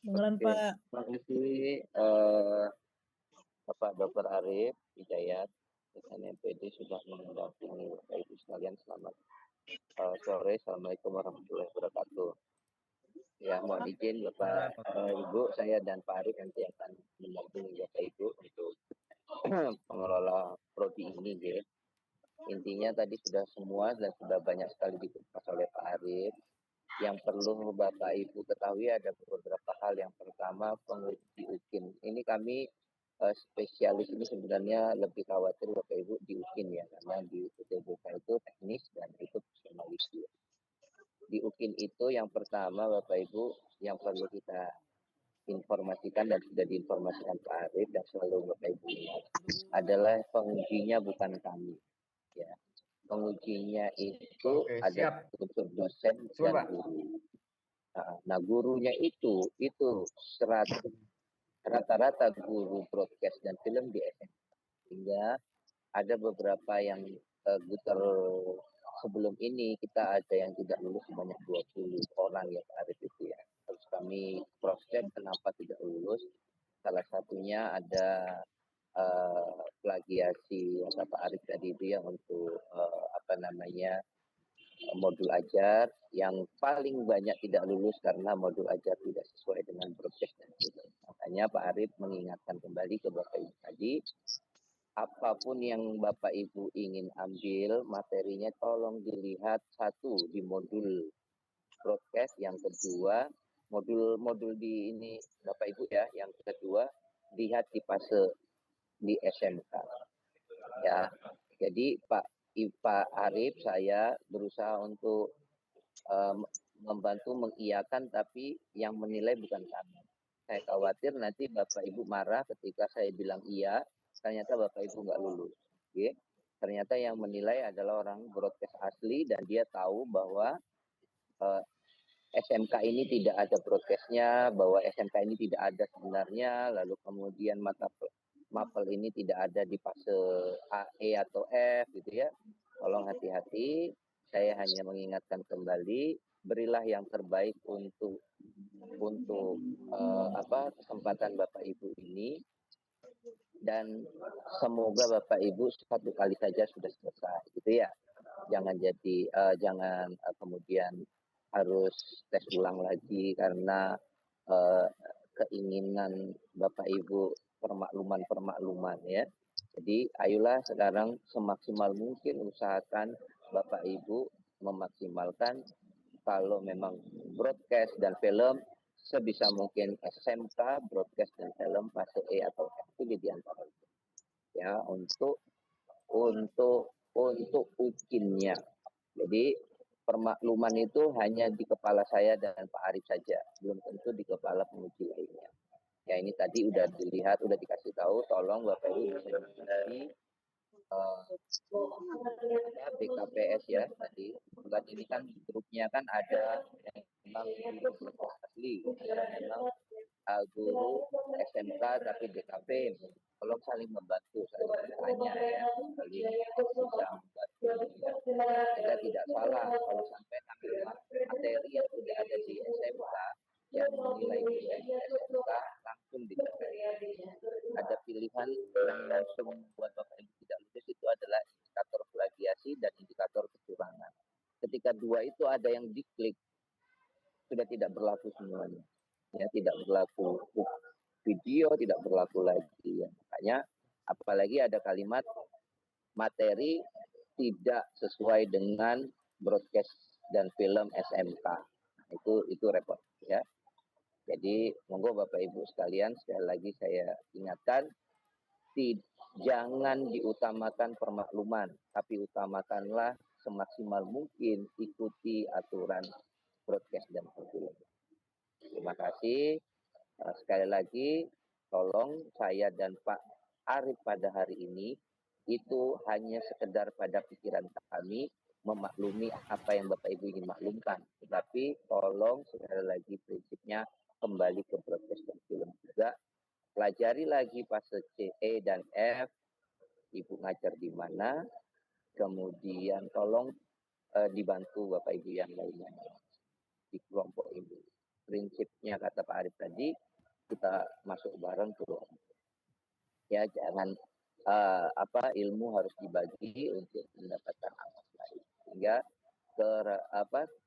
Dengaran Oke, Pak. terima kasih Bapak Dr. Arif Hidayat, SNMPD sudah mendampingi Bapak Ibu sekalian. Selamat sore. Assalamualaikum warahmatullahi wabarakatuh. Ya, mohon izin Bapak Ibu, saya dan Pak Arif nanti akan mendampingi Bapak Ibu untuk pengelola prodi ini, ya. Intinya tadi sudah semua dan sudah banyak sekali dikupas oleh Pak Arif. Yang perlu Bapak Ibu ketahui ada beberapa hal. Yang pertama, penguji UKIN. Ini kami spesialis ini sebenarnya lebih khawatir Bapak Ibu di UKIN ya, karena di UTBK itu teknis dan itu profesionalis. Di UKIN itu yang pertama Bapak Ibu yang perlu kita informasikan dan sudah diinformasikan Pak Arif dan selalu Bapak Ibu ingat adalah pengujinya bukan kami. Ya, pengujinya itu ada unsur dosen dan guru. Nah, gurunya itu 100 rata-rata guru broadcast dan film di SMK. Sehingga ada beberapa yang sebelum ini kita ada yang tidak lulus sebanyak 20 orang ya Pak Arif itu ya. Terus kami cross check kenapa tidak lulus. Salah satunya ada plagiasi kata Pak Arif tadi itu ya untuk modul ajar yang paling banyak tidak lulus karena modul ajar tidak sesuai dengan broadcast dan film. Makanya Pak Arif mengingatkan kembali ke Bapak Ibu tadi, apapun yang Bapak Ibu ingin ambil materinya tolong dilihat satu di modul broadcast, yang kedua modul di ini Bapak Ibu ya, yang kedua lihat di fase di SMK. Ya. Jadi Pak Arif saya berusaha untuk membantu mengiyakan, tapi yang menilai bukan kami. Saya khawatir nanti Bapak Ibu marah ketika saya bilang iya, ternyata Bapak Ibu nggak lulus. Okay? Ternyata yang menilai adalah orang broadcast asli dan dia tahu bahwa SMK ini tidak ada broadcastnya, bahwa SMK ini tidak ada sebenarnya, lalu kemudian mapel ini tidak ada di fase A, E atau F gitu ya. Tolong hati-hati, saya hanya mengingatkan kembali, berilah yang terbaik untuk kesempatan Bapak Ibu ini, dan semoga Bapak Ibu satu kali saja sudah selesai gitu ya. Jangan kemudian harus tes ulang lagi karena keinginan Bapak Ibu permakluman ya. Jadi ayolah sekarang semaksimal mungkin usahakan Bapak Ibu memaksimalkan. Kalau memang broadcast dan film sebisa mungkin SMK, broadcast dan film fase E atau F itu di antara itu. Ya, untuk UKIN-nya. Jadi permakluman itu hanya di kepala saya dan Pak Arif saja, belum tentu di kepala penguji lainnya. Ya ini tadi udah dilihat, udah dikasih tahu, tolong Bapak Ibu bisa menghindari BKPS ya tadi. Bukan ini kan grupnya kan ada yang memang guru asli, memang guru SMK tapi DKP. Tolong saling membantu, saling bertanya ya, saling bisa membantu. Kita tidak salah kalau sampai ambil materi yang sudah ada di SMK, yang menilai di SMK langsung dikatakan. Ada pilihan ketika 2 itu ada yang diklik, sudah tidak berlaku semuanya. Ya, tidak berlaku video, tidak berlaku lagi. Ya. Makanya apalagi ada kalimat materi tidak sesuai dengan broadcast dan film SMK. Itu repot ya. Jadi monggo Bapak Ibu sekalian, sekali lagi saya ingatkan, jangan diutamakan permakluman, tapi utamakanlah semaksimal mungkin ikuti aturan broadcast dan film. Terima kasih. Sekali lagi, tolong saya dan Pak Arif pada hari ini itu hanya sekedar pada pikiran kami memaklumi apa yang Bapak Ibu ingin maklumkan. Tetapi tolong sekali lagi prinsipnya kembali ke broadcast dan film juga. Pelajari lagi fase C, E, dan F. Ibu ngajar di mana. Kemudian tolong dibantu Bapak Ibu yang lainnya di kelompok ini. Prinsipnya kata Pak Arif tadi, kita masuk bareng ke kelompok. Ya, jangan ilmu harus dibagi untuk mendapatkan amal lain. Sehingga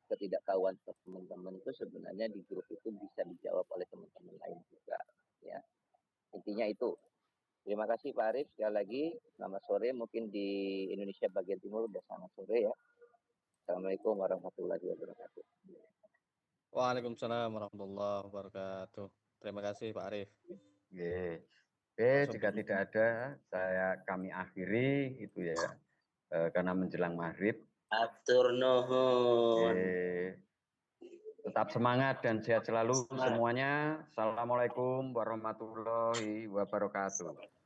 ketidaktahuan teman-teman itu sebenarnya di grup itu bisa dijawab oleh teman-teman lain juga. Ya, intinya itu. Terima kasih Pak Arif sekali lagi. Selamat sore, mungkin di Indonesia bagian timur udah sangat sore ya. Assalamualaikum warahmatullahi wabarakatuh. Waalaikumsalam warahmatullahi wabarakatuh. Terima kasih Pak Arif. Jika tidak ada, kami akhiri itu ya, karena menjelang maghrib. Atur nuhun. Tetap semangat dan sehat selalu semuanya. Assalamualaikum warahmatullahi wabarakatuh.